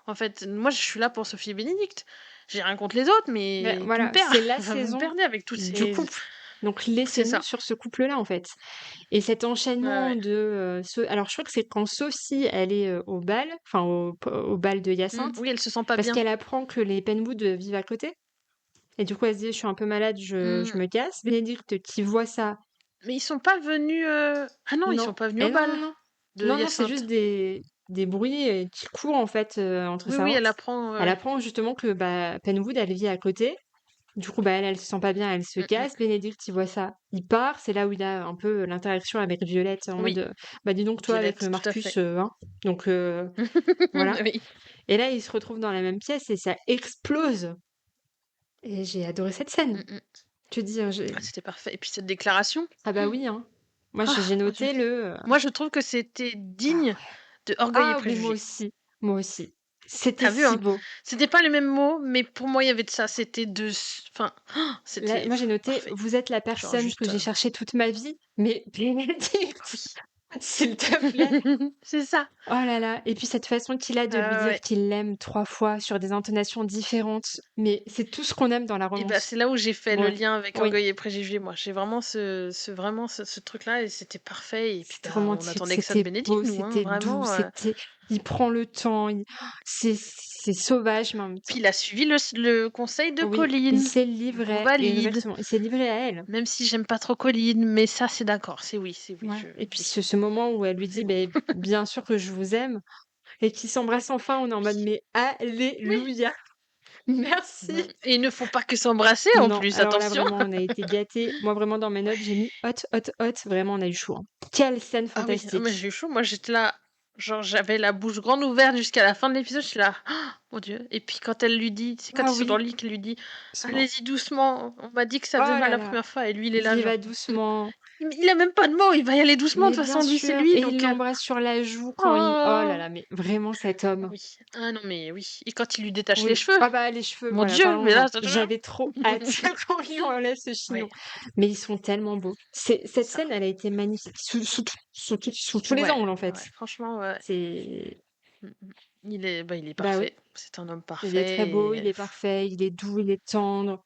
Speaker 1: En fait, moi je suis là pour Sophie et Bénédicte. J'ai rien contre les autres,
Speaker 2: Mais
Speaker 1: mais tu me
Speaker 2: voilà,
Speaker 1: perds.
Speaker 2: c'est la
Speaker 1: Enfin, vous me
Speaker 2: saison
Speaker 1: perdez avec tous
Speaker 2: du
Speaker 1: ces.
Speaker 2: couple. Donc
Speaker 1: C'est
Speaker 2: laissez-nous
Speaker 1: ça.
Speaker 2: sur ce couple-là, en fait. Et cet
Speaker 1: Ouais,
Speaker 2: enchaînement
Speaker 1: ouais.
Speaker 2: de, alors je crois que c'est quand Sophie, elle est, au bal, enfin au bal de Hyacinthe,
Speaker 1: Oui, elle se sent pas
Speaker 2: parce
Speaker 1: bien.
Speaker 2: qu'elle apprend que les Penwood vivent à côté. Et du coup, elle se dit: «Je suis un peu malade, je
Speaker 1: Mm.
Speaker 2: me casse». Bénédicte qui voit ça,
Speaker 1: Mais ils sont pas venus. Ah non, ils
Speaker 2: non,
Speaker 1: sont pas venus
Speaker 2: et
Speaker 1: au
Speaker 2: non,
Speaker 1: bal
Speaker 2: non, non.
Speaker 1: de
Speaker 2: Non, non, c'est juste
Speaker 1: Hyacinthe.
Speaker 2: des bruits, qui courent en fait, entre
Speaker 1: Oui, oui,
Speaker 2: Saints.
Speaker 1: elle apprend.
Speaker 2: Elle
Speaker 1: Ouais.
Speaker 2: apprend justement que, bah, Penwood, elle vit à côté. Du coup, bah, elle se sent pas bien, elle se
Speaker 1: Mm, mm.
Speaker 2: casse. Bénédicte, il voit ça, il part. C'est là où il a un peu l'interaction avec Violette en mode,
Speaker 1: Oui,
Speaker 2: «Bah, dis donc toi avec,
Speaker 1: Violette, tout à
Speaker 2: Marcus,
Speaker 1: fait.
Speaker 2: hein?» Donc voilà.
Speaker 1: Oui.
Speaker 2: Et là, ils se retrouvent dans la même pièce et ça explose et j'ai adoré cette scène.
Speaker 1: Mm, mm.
Speaker 2: Je te dis, j'ai
Speaker 1: Ah, c'était parfait. Et puis cette déclaration.
Speaker 2: ah bah, oui, hein. Moi,
Speaker 1: Ah,
Speaker 2: j'ai
Speaker 1: mon Dieu.
Speaker 2: noté
Speaker 1: Moi, je trouve que c'était
Speaker 2: ah
Speaker 1: digne
Speaker 2: ouais.
Speaker 1: de Orgueil et
Speaker 2: Ah mais moi
Speaker 1: Préjugés.
Speaker 2: aussi, moi aussi. C'était
Speaker 1: T'as vu,
Speaker 2: si
Speaker 1: hein?
Speaker 2: beau.
Speaker 1: C'était pas les mêmes mots, mais pour moi, il y avait de ça. C'était de... Enfin,
Speaker 2: Là,
Speaker 1: c'était
Speaker 2: moi, j'ai noté:
Speaker 1: parfait.
Speaker 2: «Vous êtes la
Speaker 1: Genre
Speaker 2: personne que
Speaker 1: juste...
Speaker 2: j'ai cherchée toute ma vie», mais Bénédicte,
Speaker 1: Oui.
Speaker 2: s'il te plaît.
Speaker 1: C'est ça.
Speaker 2: Oh là là, et puis cette façon qu'il a de lui dire
Speaker 1: Ouais.
Speaker 2: qu'il l'aime 3 fois sur des intonations différentes, mais c'est tout ce qu'on aime dans la
Speaker 1: Et bah,
Speaker 2: romance.
Speaker 1: c'est là où j'ai fait le
Speaker 2: Ouais,
Speaker 1: lien avec
Speaker 2: oui,
Speaker 1: Orgueil et Préjugés, moi. J'ai vraiment vraiment ce truc-là, et c'était parfait. Et puis,
Speaker 2: c'était
Speaker 1: bah, on
Speaker 2: romantique,
Speaker 1: attendait que ça de
Speaker 2: c'était
Speaker 1: Bénédicte,
Speaker 2: beau,
Speaker 1: nous, hein,
Speaker 2: c'était doux,
Speaker 1: vraiment.
Speaker 2: c'était il prend le temps, c'est sauvage, mais en même
Speaker 1: Puis
Speaker 2: temps
Speaker 1: il a suivi le conseil de
Speaker 2: oui, il
Speaker 1: Colline.
Speaker 2: s'est
Speaker 1: On
Speaker 2: livré,
Speaker 1: valide.
Speaker 2: exactement, il s'est livré à elle.
Speaker 1: Même si j'aime pas trop Colline, mais ça, c'est d'accord. C'est oui,
Speaker 2: Ouais, et puis
Speaker 1: oui,
Speaker 2: ce moment où elle lui
Speaker 1: c'est
Speaker 2: dit:
Speaker 1: bon.
Speaker 2: «Beh, bien sûr que je vous aime», et qu'ils s'embrassent enfin, on est en mode:
Speaker 1: Oui,
Speaker 2: «Mais
Speaker 1: oui.
Speaker 2: alléluia, merci!»
Speaker 1: Et ils ne font pas que s'embrasser en
Speaker 2: Non,
Speaker 1: plus,
Speaker 2: alors là,
Speaker 1: attention.
Speaker 2: vraiment, on a été gâtés. Moi, vraiment, dans mes notes, j'ai mis hot, hot, hot. Vraiment, on a eu chaud, hein. Quelle scène
Speaker 1: Ah oui, ah, mais
Speaker 2: fantastique.
Speaker 1: j'ai eu chaud. Moi, j'étais là, genre, j'avais la bouche grande ouverte jusqu'à la fin de l'épisode. Je suis là, ah, mon Dieu. Et puis quand elle lui dit, c'est quand
Speaker 2: Ah
Speaker 1: ils sont dans
Speaker 2: oui,
Speaker 1: le lit qu'elle lui dit,
Speaker 2: doucement.
Speaker 1: allez-y doucement. On m'a dit que ça
Speaker 2: Oh
Speaker 1: faisait mal
Speaker 2: là
Speaker 1: la
Speaker 2: là,
Speaker 1: première fois. Et lui, il est
Speaker 2: il
Speaker 1: là,
Speaker 2: y va
Speaker 1: genre,
Speaker 2: doucement.
Speaker 1: il a même pas de mots. Il va y aller doucement. De
Speaker 2: Mais
Speaker 1: toute
Speaker 2: bien
Speaker 1: façon, lui, c'est
Speaker 2: sûr.
Speaker 1: lui.
Speaker 2: Et il
Speaker 1: Donc,
Speaker 2: l'embrasse sur la joue quand il... Oh là
Speaker 1: oh,
Speaker 2: là, mais vraiment cet homme.
Speaker 1: oui. Ah non, mais oui. Et quand il lui détache les
Speaker 2: Oui.
Speaker 1: cheveux,
Speaker 2: Ah bah, les cheveux,
Speaker 1: mon
Speaker 2: voilà,
Speaker 1: Dieu. Mais
Speaker 2: parlons-en.
Speaker 1: là,
Speaker 2: J'avais trop hâte qu'on lui enlève ce
Speaker 1: ouais,
Speaker 2: chignon. Mais ils sont tellement beaux. Cette
Speaker 1: ça.
Speaker 2: scène, elle a été magnifique sous tous les
Speaker 1: Ouais,
Speaker 2: angles, en fait.
Speaker 1: ouais. Franchement, ouais.
Speaker 2: C'est...
Speaker 1: Mm, mm. Il est
Speaker 2: Bah oui.
Speaker 1: parfait. C'est un homme
Speaker 2: Il est très beau,
Speaker 1: parfait.
Speaker 2: il est parfait, il est doux, il est tendre.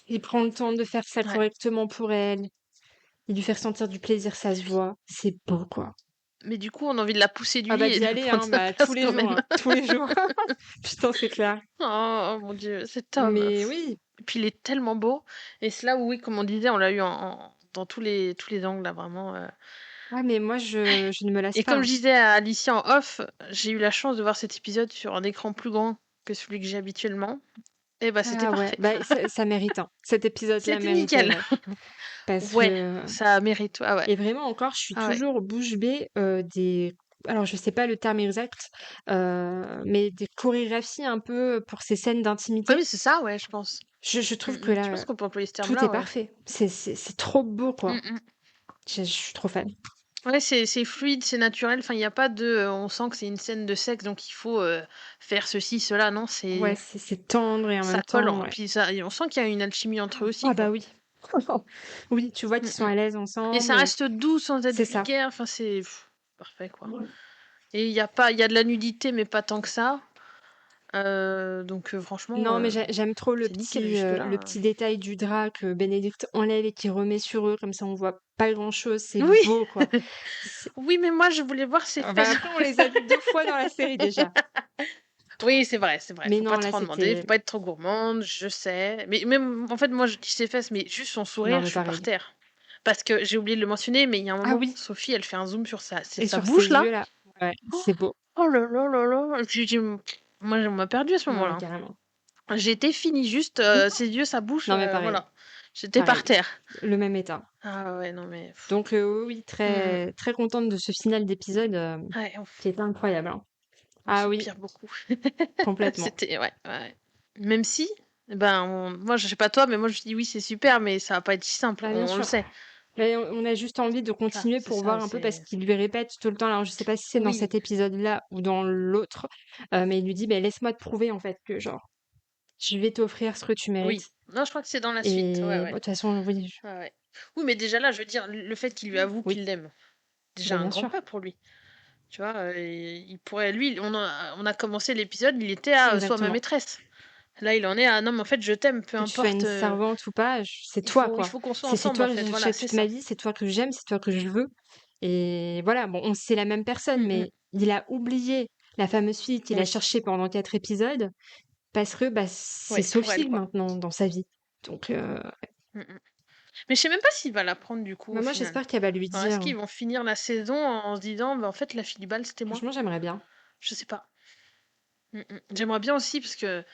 Speaker 2: Il prend le temps de faire ça
Speaker 1: Ouais.
Speaker 2: correctement pour elle. Il lui fait ressentir du plaisir, ça se voit. C'est beau, quoi.
Speaker 1: Mais du coup, on a envie de la pousser du
Speaker 2: Ah bah
Speaker 1: lit et
Speaker 2: d'y
Speaker 1: de
Speaker 2: aller,
Speaker 1: prendre
Speaker 2: hein,
Speaker 1: sa
Speaker 2: bah tous
Speaker 1: place
Speaker 2: les
Speaker 1: quand
Speaker 2: jours,
Speaker 1: même.
Speaker 2: hein, tous les jours. Putain, c'est clair.
Speaker 1: Oh mon Dieu, cet homme.
Speaker 2: Mais oui.
Speaker 1: Et puis il est tellement beau. Et c'est là où, oui, comme on disait, on l'a eu dans tous les angles, là, vraiment.
Speaker 2: Ah mais moi je ne me lasse
Speaker 1: Et
Speaker 2: pas,
Speaker 1: comme
Speaker 2: hein.
Speaker 1: je disais à Alicia en off, j'ai eu la chance de voir cet épisode sur un écran plus grand que celui que j'ai habituellement. Et bah, c'était
Speaker 2: Ah ouais,
Speaker 1: parfait.
Speaker 2: bah, ça mérite, hein. Cet épisode-là
Speaker 1: C'était
Speaker 2: méritait,
Speaker 1: nickel.
Speaker 2: ouais. Parce
Speaker 1: Ouais,
Speaker 2: que
Speaker 1: ça mérite. Ah ouais.
Speaker 2: et vraiment encore, je suis
Speaker 1: Ah ouais.
Speaker 2: toujours bouche bée, des alors je sais pas le terme exact, mais des chorégraphies un peu pour ces scènes
Speaker 1: Ouais,
Speaker 2: d'intimité.
Speaker 1: mais c'est ça, ouais, je pense.
Speaker 2: Je trouve que
Speaker 1: Je pense
Speaker 2: là,
Speaker 1: qu'on peut employer ce
Speaker 2: tout est
Speaker 1: terme-là, ouais.
Speaker 2: parfait. C'est trop beau,
Speaker 1: Mmh
Speaker 2: quoi.
Speaker 1: mh.
Speaker 2: Je suis trop fan.
Speaker 1: Ouais, c'est fluide, c'est naturel. Enfin, il y a pas de, on sent que c'est une scène de sexe, donc il faut, faire ceci, cela. Non,
Speaker 2: Ouais,
Speaker 1: c'est
Speaker 2: c'est tendre et en
Speaker 1: ça
Speaker 2: même
Speaker 1: colle,
Speaker 2: temps,
Speaker 1: en
Speaker 2: ouais.
Speaker 1: puis ça et on sent qu'il y a une alchimie entre eux aussi,
Speaker 2: Ah bah
Speaker 1: quoi.
Speaker 2: oui. Oui, tu vois
Speaker 1: Mmh
Speaker 2: qu'ils sont
Speaker 1: mh
Speaker 2: à l'aise
Speaker 1: et ça
Speaker 2: ensemble,
Speaker 1: reste doux sans être
Speaker 2: c'est ça.
Speaker 1: vulgaire. Enfin, c'est parfait, quoi et il y a de la nudité, mais pas tant que ça, donc franchement,
Speaker 2: Non, mais j'aime trop
Speaker 1: c'est nickel
Speaker 2: le
Speaker 1: jusque-là,
Speaker 2: petit détail du drap que Bénédicte enlève et qui remet sur eux, comme ça on voit pas grand-chose, c'est
Speaker 1: Oui!
Speaker 2: beau, quoi. C'est
Speaker 1: Oui, mais moi, je voulais voir ses
Speaker 2: bah,
Speaker 1: fesses.
Speaker 2: après on les a vus 2 fois dans la série déjà.
Speaker 1: Oui, c'est vrai,
Speaker 2: Mais
Speaker 1: faut pas
Speaker 2: non, là
Speaker 1: trop en demander,
Speaker 2: c'était
Speaker 1: faut pas être trop gourmande, je sais. Mais même en fait, moi, je dis ses fesses, mais juste son
Speaker 2: non,
Speaker 1: sourire, je
Speaker 2: mais
Speaker 1: suis par
Speaker 2: pareil.
Speaker 1: terre. Parce que j'ai oublié de le mentionner, mais il y a un
Speaker 2: Ah
Speaker 1: moment,
Speaker 2: oui,
Speaker 1: Sophie, elle fait un zoom sur
Speaker 2: et
Speaker 1: sa
Speaker 2: sur ses
Speaker 1: bouche là.
Speaker 2: yeux là, ouais,
Speaker 1: Oh
Speaker 2: c'est beau.
Speaker 1: oh là là là là! J'ai moi, on m'a perdue à ce
Speaker 2: Ouais,
Speaker 1: moment-là.
Speaker 2: carrément.
Speaker 1: J'étais finie, juste, ses yeux, sa bouche,
Speaker 2: Non, mais pareil,
Speaker 1: voilà. J'étais par
Speaker 2: pareil,
Speaker 1: terre.
Speaker 2: le même état.
Speaker 1: Ah ouais, non mais
Speaker 2: Donc oui, oui,
Speaker 1: mmh.
Speaker 2: très très contente de ce final d'épisode,
Speaker 1: Ouais,
Speaker 2: qui est incroyable, hein.
Speaker 1: on
Speaker 2: Ah oui,
Speaker 1: soupire beaucoup.
Speaker 2: complètement.
Speaker 1: C'était ouais, ouais, ouais. Même si, ben, moi, je sais pas toi, mais moi, je dis: «Oui, c'est super», mais ça va pas être si simple,
Speaker 2: Bah, bien
Speaker 1: on le
Speaker 2: sûr.
Speaker 1: sait.
Speaker 2: Mais on a juste envie de
Speaker 1: Voilà,
Speaker 2: continuer
Speaker 1: c'est
Speaker 2: pour voir
Speaker 1: ça,
Speaker 2: un peu parce
Speaker 1: c'est
Speaker 2: qu'il lui répète tout le temps. Alors je sais pas si c'est dans
Speaker 1: oui,
Speaker 2: cet épisode-là ou dans l'autre, mais il lui dit: «Beh, laisse-moi te prouver en fait que genre, je vais t'offrir ce que tu
Speaker 1: oui.
Speaker 2: mérites»
Speaker 1: Non, je crois que c'est dans la suite, ouais,
Speaker 2: et bon,
Speaker 1: ouais.
Speaker 2: de toute façon, oui,
Speaker 1: Ouais, ouais. Oui, mais déjà là, je veux dire, le fait qu'il lui avoue
Speaker 2: oui,
Speaker 1: qu'il l'aime, déjà
Speaker 2: bah,
Speaker 1: un
Speaker 2: bien
Speaker 1: grand
Speaker 2: sûr,
Speaker 1: pas pour lui, tu vois? Et il pourrait lui, on a commencé l'épisode, il était à, «Sois ma
Speaker 2: exactement.
Speaker 1: maîtresse». Là, il en est à: «Non, mais en fait, je t'aime, peu
Speaker 2: Que tu sois
Speaker 1: importe,
Speaker 2: une servante ou pas, c'est toi
Speaker 1: il
Speaker 2: quoi.
Speaker 1: faut qu'on soit
Speaker 2: C'est
Speaker 1: ensemble,
Speaker 2: toi
Speaker 1: en
Speaker 2: que
Speaker 1: fait». Voilà,
Speaker 2: j'achète
Speaker 1: c'est
Speaker 2: toute ma
Speaker 1: ça.
Speaker 2: vie, c'est toi que j'aime, c'est toi que je veux et voilà, bon, c'est la même personne,
Speaker 1: Mmh mh.
Speaker 2: mais il a oublié la fameuse fille qu'il a
Speaker 1: Oui,
Speaker 2: cherchée pendant 4 épisodes parce que, bah, c'est
Speaker 1: ouais, pour elle,
Speaker 2: Sophie
Speaker 1: quoi.
Speaker 2: maintenant dans sa vie. Donc
Speaker 1: Mmh mh. Mais je sais même pas s'il va la prendre du coup,
Speaker 2: bah,
Speaker 1: au
Speaker 2: moi
Speaker 1: final.
Speaker 2: j'espère qu'elle va lui
Speaker 1: Alors est-ce
Speaker 2: dire.
Speaker 1: qu'ils vont finir la saison en se disant: «Bah, en fait, la fille du bal, c'était moi»?
Speaker 2: Franchement, j'aimerais bien.
Speaker 1: Je sais pas. J'aimerais bien aussi parce que,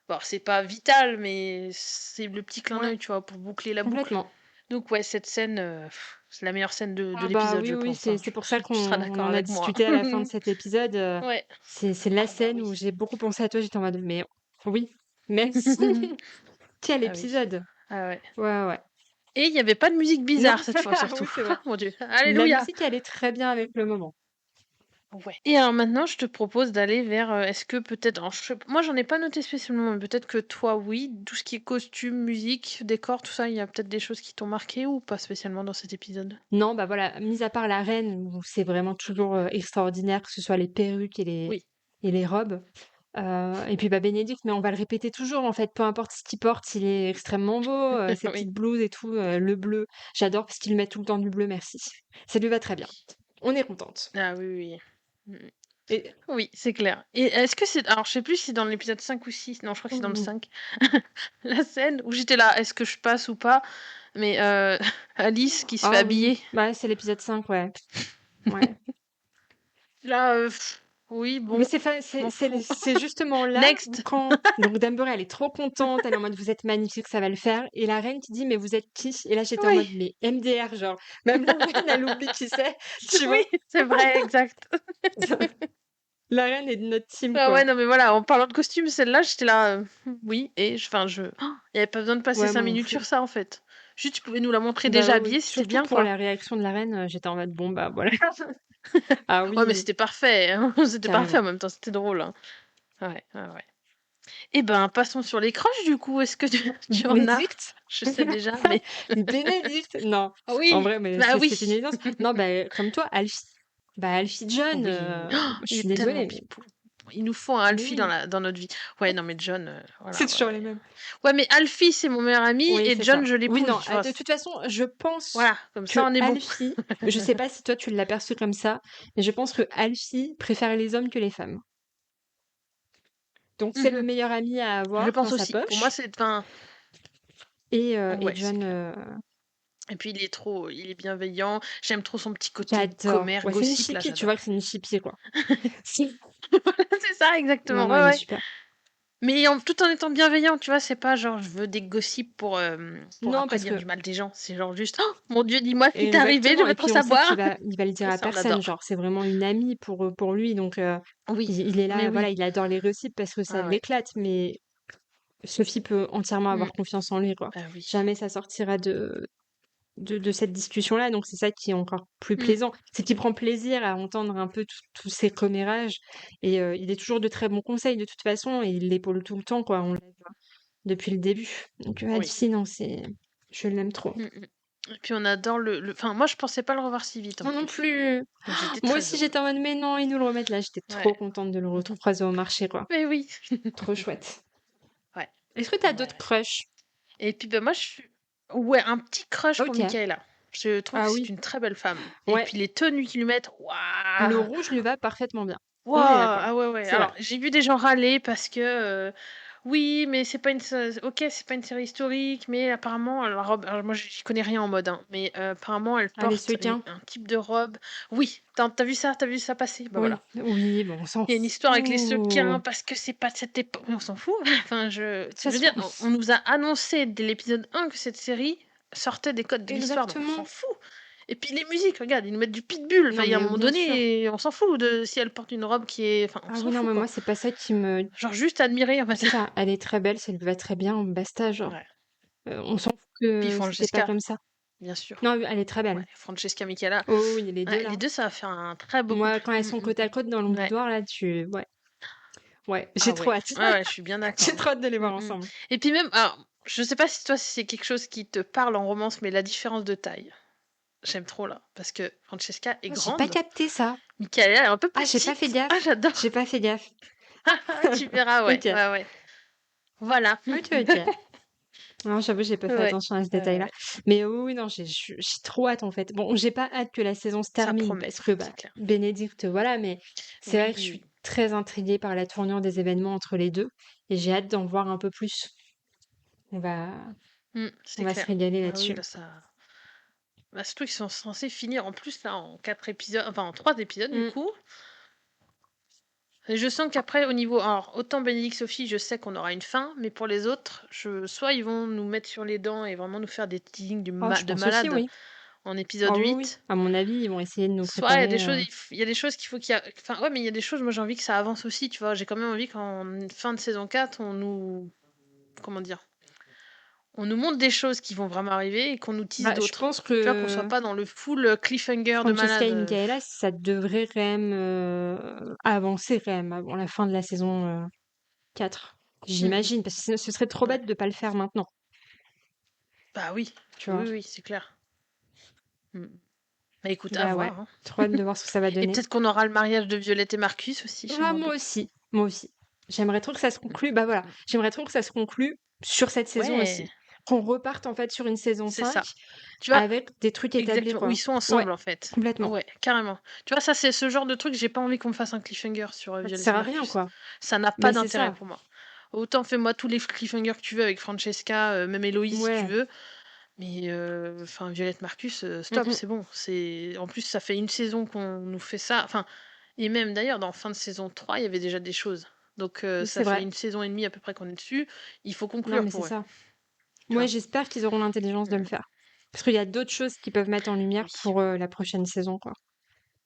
Speaker 1: bon, c'est pas vital, mais c'est le petit clin
Speaker 2: Ouais,
Speaker 1: d'œil, tu vois? Pour boucler la boucle.
Speaker 2: complètement.
Speaker 1: Donc ouais, cette scène, c'est la meilleure scène de
Speaker 2: Ah bah,
Speaker 1: l'épisode,
Speaker 2: oui,
Speaker 1: je
Speaker 2: oui,
Speaker 1: pense, hein.
Speaker 2: c'est pour ça qu'on
Speaker 1: Tu seras
Speaker 2: on
Speaker 1: d'accord
Speaker 2: en a
Speaker 1: avec moi.
Speaker 2: discuté à la fin de cet épisode,
Speaker 1: Ouais.
Speaker 2: c'est la
Speaker 1: Ah bah
Speaker 2: scène
Speaker 1: oui.
Speaker 2: où j'ai beaucoup pensé à toi, j'étais en mode: «Mais oui, merci, quel
Speaker 1: Ah oui.
Speaker 2: épisode!»
Speaker 1: Ah ouais.
Speaker 2: Ouais, ouais.
Speaker 1: Et il y avait pas de musique
Speaker 2: Non,
Speaker 1: bizarre cette fois
Speaker 2: oui,
Speaker 1: surtout.
Speaker 2: c'est vrai.
Speaker 1: Ah mon Dieu,
Speaker 2: La
Speaker 1: alléluia!
Speaker 2: musique, elle est très bien avec le moment.
Speaker 1: Ouais et alors maintenant, je te propose d'aller vers, est-ce que peut-être alors je sais moi j'en ai pas noté spécialement, mais peut-être que toi oui, tout ce qui est costume, musique, décor, tout ça, il y a peut-être des choses qui t'ont marqué ou pas spécialement dans cet épisode?
Speaker 2: Non, bah, voilà, mis à part la reine où c'est vraiment toujours, extraordinaire, que ce soit les perruques
Speaker 1: Oui.
Speaker 2: et les robes, et puis, bah, Bénédicte, mais on va le répéter toujours, en fait, peu importe ce qu'il porte, il est extrêmement beau, ses
Speaker 1: Oui.
Speaker 2: petites blouses et tout, le bleu. J'adore parce qu'il met tout le temps du bleu, merci. Ça lui va très bien. On est contente
Speaker 1: Ah oui, oui. Mmh.
Speaker 2: et
Speaker 1: Oui, c'est clair et est-ce que c'est alors je sais plus si c'est dans l'épisode 5 ou 6. Non, je crois que c'est dans le
Speaker 2: mmh
Speaker 1: 5. La scène où j'étais là: «Est-ce que je passe ou pas?» mais Alice qui se fait
Speaker 2: ah oui,
Speaker 1: habiller.
Speaker 2: bah, c'est l'épisode 5, ouais. Ouais.
Speaker 1: Là, oui,
Speaker 2: Mais
Speaker 1: bon,
Speaker 2: c'est fa
Speaker 1: je m'en fous.
Speaker 2: c'est justement là où
Speaker 1: Next.
Speaker 2: quand donc Dumber, elle est trop contente, elle est en mode: «Vous êtes magnifique, ça va le faire» et la reine qui dit: «Mais vous êtes qui?» et là, j'étais en
Speaker 1: Oui,
Speaker 2: mode: «Mais MDR, genre, même la reine, elle oublie qui c'est», tu
Speaker 1: oui,
Speaker 2: vois?
Speaker 1: c'est vrai, exact.
Speaker 2: La reine est de notre team,
Speaker 1: Ah ouais,
Speaker 2: quoi.
Speaker 1: non, mais voilà, en parlant de costume, celle-là, j'étais là, oui et il y avait pas besoin de passer
Speaker 2: Ouais,
Speaker 1: 5
Speaker 2: moi non
Speaker 1: minutes
Speaker 2: plus.
Speaker 1: sur ça, en fait. Juste, tu pouvais nous la montrer
Speaker 2: Bah,
Speaker 1: déjà
Speaker 2: oui, oui.
Speaker 1: habillée, c'était
Speaker 2: Surtout
Speaker 1: bien,
Speaker 2: pour
Speaker 1: quoi.
Speaker 2: la réaction de la reine, j'étais en mode: «Bon, bah, voilà». Ah
Speaker 1: Ouais, mais
Speaker 2: oui,
Speaker 1: c'était parfait, hein, c'était parfait en
Speaker 2: carrément.
Speaker 1: même temps, c'était drôle, hein. Ouais, ouais, ouais. Et ben, passons sur les crushs, du coup. Est-ce que tu tu en as?
Speaker 2: Bénédicte?
Speaker 1: Je sais déjà, mais
Speaker 2: Bénédicte! Non,
Speaker 1: ah
Speaker 2: en
Speaker 1: oui!
Speaker 2: vrai, mais
Speaker 1: Bah
Speaker 2: c'était une
Speaker 1: oui!
Speaker 2: évidence. Non, bah, comme toi, Alfie. Bah, Alfie John,
Speaker 1: Oui!
Speaker 2: je
Speaker 1: Il
Speaker 2: suis
Speaker 1: est tellement
Speaker 2: désolée, mais
Speaker 1: pipou. Il nous faut un
Speaker 2: mais
Speaker 1: Alfie
Speaker 2: oui,
Speaker 1: dans notre vie. Ouais, non, mais John,
Speaker 2: c'est
Speaker 1: voilà, ouais,
Speaker 2: toujours les
Speaker 1: ouais.
Speaker 2: mêmes.
Speaker 1: Ouais, mais Alfie, c'est mon meilleur ami
Speaker 2: Oui,
Speaker 1: et
Speaker 2: c'est
Speaker 1: John,
Speaker 2: ça.
Speaker 1: je
Speaker 2: Oui,
Speaker 1: l'épouse,
Speaker 2: non,
Speaker 1: tu vois?
Speaker 2: de toute façon, je pense
Speaker 1: Voilà, comme ça,
Speaker 2: que
Speaker 1: on est bon.
Speaker 2: Alfie je sais pas si toi tu l'as perçu comme ça, mais je pense que Alfie préfère les hommes que les femmes. Donc c'est le
Speaker 1: Mmh.
Speaker 2: meilleur ami à
Speaker 1: Je
Speaker 2: avoir dans
Speaker 1: pense
Speaker 2: sa
Speaker 1: aussi. Pour moi,
Speaker 2: poche
Speaker 1: c'est enfin,
Speaker 2: et
Speaker 1: ouais, c'est
Speaker 2: John,
Speaker 1: clair. Et puis il est bienveillant. J'aime trop son petit côté
Speaker 2: j'adore.
Speaker 1: commère,
Speaker 2: Ouais, c'est une
Speaker 1: gossip, là,
Speaker 2: chipie, tu vois
Speaker 1: j'adore.
Speaker 2: que c'est une chipie, quoi. Si.
Speaker 1: Voilà, c'est ça,
Speaker 2: Non,
Speaker 1: exactement.
Speaker 2: non,
Speaker 1: Ouais,
Speaker 2: elle est
Speaker 1: ouais.
Speaker 2: super.
Speaker 1: Mais tout en étant bienveillant, tu vois, c'est pas genre je veux des gossips pour
Speaker 2: Non,
Speaker 1: après
Speaker 2: parce
Speaker 1: dire
Speaker 2: que
Speaker 1: du mal des gens. C'est genre juste, oh mon Dieu, dis-moi ce qui t'est arrivé, je
Speaker 2: exactement.
Speaker 1: veux
Speaker 2: Et
Speaker 1: trop
Speaker 2: puis on sait
Speaker 1: savoir.
Speaker 2: qu'il va le dire
Speaker 1: Et
Speaker 2: à
Speaker 1: ça, on
Speaker 2: personne.
Speaker 1: adore.
Speaker 2: Genre, c'est vraiment une amie pour lui. Donc,
Speaker 1: Oui,
Speaker 2: il est
Speaker 1: mais
Speaker 2: là, voilà,
Speaker 1: oui.
Speaker 2: il adore les gossips parce que ça
Speaker 1: Ah ouais.
Speaker 2: l'éclate. Mais Sophie peut entièrement
Speaker 1: Mm.
Speaker 2: avoir confiance en lui, quoi.
Speaker 1: Bah oui.
Speaker 2: Jamais ça sortira de cette discussion-là. Donc, c'est ça qui est encore plus
Speaker 1: Mm.
Speaker 2: plaisant. C'est qu'il prend plaisir à entendre un peu tous ces commérages. Et il est toujours de très bons conseils, de toute façon. Et il l'épaule tout le temps, quoi. On l'a vu depuis le début. Donc,
Speaker 1: Oui.
Speaker 2: hallucinant, je l'aime trop.
Speaker 1: Mm, mm. Et puis on adore Enfin, moi, je pensais pas le revoir si vite en
Speaker 2: Moi non
Speaker 1: plus.
Speaker 2: plus.
Speaker 1: Donc j'étais
Speaker 2: Moi
Speaker 1: très
Speaker 2: aussi,
Speaker 1: heureuse.
Speaker 2: j'étais en mode, mais non, ils nous le remettent là. J'étais
Speaker 1: Ouais.
Speaker 2: trop contente de le recroiser au marché, quoi.
Speaker 1: Mais oui.
Speaker 2: Trop chouette.
Speaker 1: Ouais.
Speaker 2: Est-ce que t'as
Speaker 1: Ouais.
Speaker 2: d'autres crushs?
Speaker 1: Et puis, ben, moi, je suis. Ouais, un petit crush pour
Speaker 2: Ok.
Speaker 1: Michaela. Je trouve que
Speaker 2: Ah
Speaker 1: c'est
Speaker 2: oui.
Speaker 1: une très belle femme. Et
Speaker 2: Ouais.
Speaker 1: puis, les tenues qu'ils lui mettent,
Speaker 2: Le
Speaker 1: waouh!
Speaker 2: rouge lui va parfaitement bien.
Speaker 1: Waouh!
Speaker 2: On est d'accord.
Speaker 1: Ah ouais, ouais.
Speaker 2: C'est vrai.
Speaker 1: Alors, j'ai vu des gens râler parce que oui, mais c'est pas ok, c'est pas une série historique, mais apparemment, la robe. Alors, moi, j'y connais rien en mode, hein, mais apparemment, elle
Speaker 2: Ah, les
Speaker 1: porte
Speaker 2: sequins?
Speaker 1: un type de robe. Oui, t'as vu ça? T'as vu ça passer? Bah
Speaker 2: Oui.
Speaker 1: voilà.
Speaker 2: Oui, bon, on s'en
Speaker 1: Il y a une histoire avec les sequins
Speaker 2: fout.
Speaker 1: parce que c'est pas de cette époque. On s'en fout. Enfin,
Speaker 2: De toute
Speaker 1: je veux
Speaker 2: façon,
Speaker 1: dire, on nous a annoncé dès l'épisode 1 que cette série sortait des codes de l'histoire, donc on s'en
Speaker 2: exactement.
Speaker 1: fout. Et puis les musiques, regarde, ils nous mettent du pitbull. Enfin,
Speaker 2: Non,
Speaker 1: il y a un
Speaker 2: mais
Speaker 1: moment
Speaker 2: bien sûr.
Speaker 1: donné, on s'en fout de si elle porte une robe qui est. Enfin, on
Speaker 2: Ah
Speaker 1: s'en
Speaker 2: oui, non,
Speaker 1: fout,
Speaker 2: mais
Speaker 1: quoi.
Speaker 2: moi, c'est pas ça qui me.
Speaker 1: Genre juste admirer, en fait.
Speaker 2: C'est ça. Elle est très belle, ça lui va très bien, basta, genre.
Speaker 1: Ouais.
Speaker 2: On s'en fout
Speaker 1: Puis
Speaker 2: que c'était pas
Speaker 1: Francesca,
Speaker 2: comme ça.
Speaker 1: bien sûr.
Speaker 2: Non, elle est très belle.
Speaker 1: Ouais, Francesca Michela.
Speaker 2: Oh oui, les deux
Speaker 1: Ouais,
Speaker 2: là.
Speaker 1: les deux, ça va faire un très beau
Speaker 2: Moi,
Speaker 1: couple.
Speaker 2: quand elles sont côte à côte dans le
Speaker 1: Ouais.
Speaker 2: boudoir, là, Ouais. Ouais, j'ai
Speaker 1: Ah
Speaker 2: trop
Speaker 1: ouais.
Speaker 2: hâte.
Speaker 1: Ouais, ouais, je suis bien d'accord,
Speaker 2: J'ai
Speaker 1: hein.
Speaker 2: trop hâte de les
Speaker 1: Mm,
Speaker 2: voir
Speaker 1: mm.
Speaker 2: ensemble.
Speaker 1: Et puis même, alors, je sais pas si toi c'est quelque chose qui te parle en romance, mais la différence de taille. J'aime trop là, parce que Francesca est
Speaker 2: Ah, j'ai pas
Speaker 1: grande,
Speaker 2: capté ça.
Speaker 1: Michaela est un peu
Speaker 2: Ah, j'ai pas fait
Speaker 1: petite. Ah,
Speaker 2: gaffe. J'ai
Speaker 1: j'adore.
Speaker 2: pas fait gaffe.
Speaker 1: Tu verras, ouais,
Speaker 2: Ok.
Speaker 1: ouais, ouais. Voilà.
Speaker 2: Ok, ok. Non, j'avoue, j'ai pas fait
Speaker 1: Ouais,
Speaker 2: attention à ce détail-là.
Speaker 1: ouais.
Speaker 2: Mais oui, oui, non, j'ai trop hâte en fait. Bon, j'ai pas hâte que la saison se
Speaker 1: Ça
Speaker 2: termine
Speaker 1: promet,
Speaker 2: parce que bah,
Speaker 1: c'est clair.
Speaker 2: Bénédicte, voilà, mais c'est vrai que je
Speaker 1: Oui,
Speaker 2: suis très intriguée par la tournure des événements entre les deux et j'ai hâte d'en voir un peu plus. On va, on
Speaker 1: c'est
Speaker 2: va se
Speaker 1: clair.
Speaker 2: régaler
Speaker 1: Ah oui,
Speaker 2: là-dessus.
Speaker 1: là ça. Bah, surtout qu'ils sont censés finir en plus là en 4 épisodes, enfin en 3 épisodes du
Speaker 2: Mm.
Speaker 1: coup. Et je sens qu'après, au niveau. Alors, autant Bénédicte Sophie, je sais qu'on aura une fin, mais pour les autres, soit ils vont nous mettre sur les dents et vraiment nous faire des teasings
Speaker 2: Oh, je
Speaker 1: de
Speaker 2: pense aussi,
Speaker 1: malade
Speaker 2: oui.
Speaker 1: en épisode
Speaker 2: Ah oui, oui.
Speaker 1: 8.
Speaker 2: À mon avis, ils vont essayer de nous
Speaker 1: Soit il y a des
Speaker 2: préparer.
Speaker 1: choses, il y a des choses qu'il faut qu'il y a. Enfin, ouais, mais il y a des choses, moi j'ai envie que ça avance aussi, tu vois. J'ai quand même envie qu'en fin de saison 4, on nous. Comment dire? On nous montre des choses qui vont vraiment arriver et qu'on nous tease
Speaker 2: Bah, je
Speaker 1: d'autres.
Speaker 2: pense
Speaker 1: Tu vois, qu'on soit
Speaker 2: que
Speaker 1: pas dans le full cliffhanger de
Speaker 2: Francesca
Speaker 1: malade.
Speaker 2: et Michaela, ça devrait quand même avancer quand même avant la fin de la saison 4.
Speaker 1: Mm, mm.
Speaker 2: J'imagine, parce que ce serait trop
Speaker 1: Ouais.
Speaker 2: bête de pas le faire maintenant,
Speaker 1: Bah oui,
Speaker 2: tu
Speaker 1: oui,
Speaker 2: vois.
Speaker 1: oui, oui, c'est clair. Mm. Bah écoute, à
Speaker 2: Bah ouais,
Speaker 1: voir, hein.
Speaker 2: trop hâte de voir ce que ça va
Speaker 1: Et
Speaker 2: donner.
Speaker 1: peut-être qu'on aura le mariage de Violette et Marcus aussi,
Speaker 2: Ah,
Speaker 1: j'aimerais
Speaker 2: moi
Speaker 1: beaucoup.
Speaker 2: aussi, moi aussi. J'aimerais trop que ça se conclue, bah voilà, j'aimerais trop que ça se conclue sur cette saison
Speaker 1: Ouais,
Speaker 2: aussi. Qu'on reparte en fait sur une saison
Speaker 1: c'est
Speaker 2: 5
Speaker 1: ça. Tu vois,
Speaker 2: avec des trucs établis,
Speaker 1: exactement, où
Speaker 2: quoi.
Speaker 1: ils sont
Speaker 2: Ouais,
Speaker 1: ensemble en fait.
Speaker 2: complètement.
Speaker 1: Ouais, carrément. Tu vois, ça c'est ce genre de truc, j'ai pas envie qu'on me fasse un cliffhanger sur
Speaker 2: Ça
Speaker 1: Violette
Speaker 2: sert
Speaker 1: et
Speaker 2: à rien,
Speaker 1: Marcus.
Speaker 2: quoi.
Speaker 1: Ça n'a pas
Speaker 2: Bah c'est
Speaker 1: d'intérêt
Speaker 2: ça.
Speaker 1: pour moi. Autant fais-moi tous les cliffhangers que tu veux avec Francesca, même Héloïse si tu
Speaker 2: Ouais.
Speaker 1: veux. Mais enfin, Violette Marcus,
Speaker 2: Mm,
Speaker 1: stop,
Speaker 2: mm.
Speaker 1: c'est bon. En plus, ça fait une saison qu'on nous fait ça. Enfin, et même d'ailleurs, dans fin de saison 3 il y avait déjà des choses. Donc
Speaker 2: Oui,
Speaker 1: ça
Speaker 2: c'est
Speaker 1: fait
Speaker 2: vrai.
Speaker 1: une saison et demie à peu près qu'on est dessus. Il faut
Speaker 2: Non,
Speaker 1: conclure
Speaker 2: mais c'est
Speaker 1: pour eux,
Speaker 2: ça.
Speaker 1: tu
Speaker 2: Moi,
Speaker 1: vois.
Speaker 2: j'espère qu'ils auront l'intelligence de le
Speaker 1: Mm.
Speaker 2: faire. Parce qu'il y a d'autres choses qui peuvent mettre en lumière
Speaker 1: Oui.
Speaker 2: pour la prochaine saison, quoi.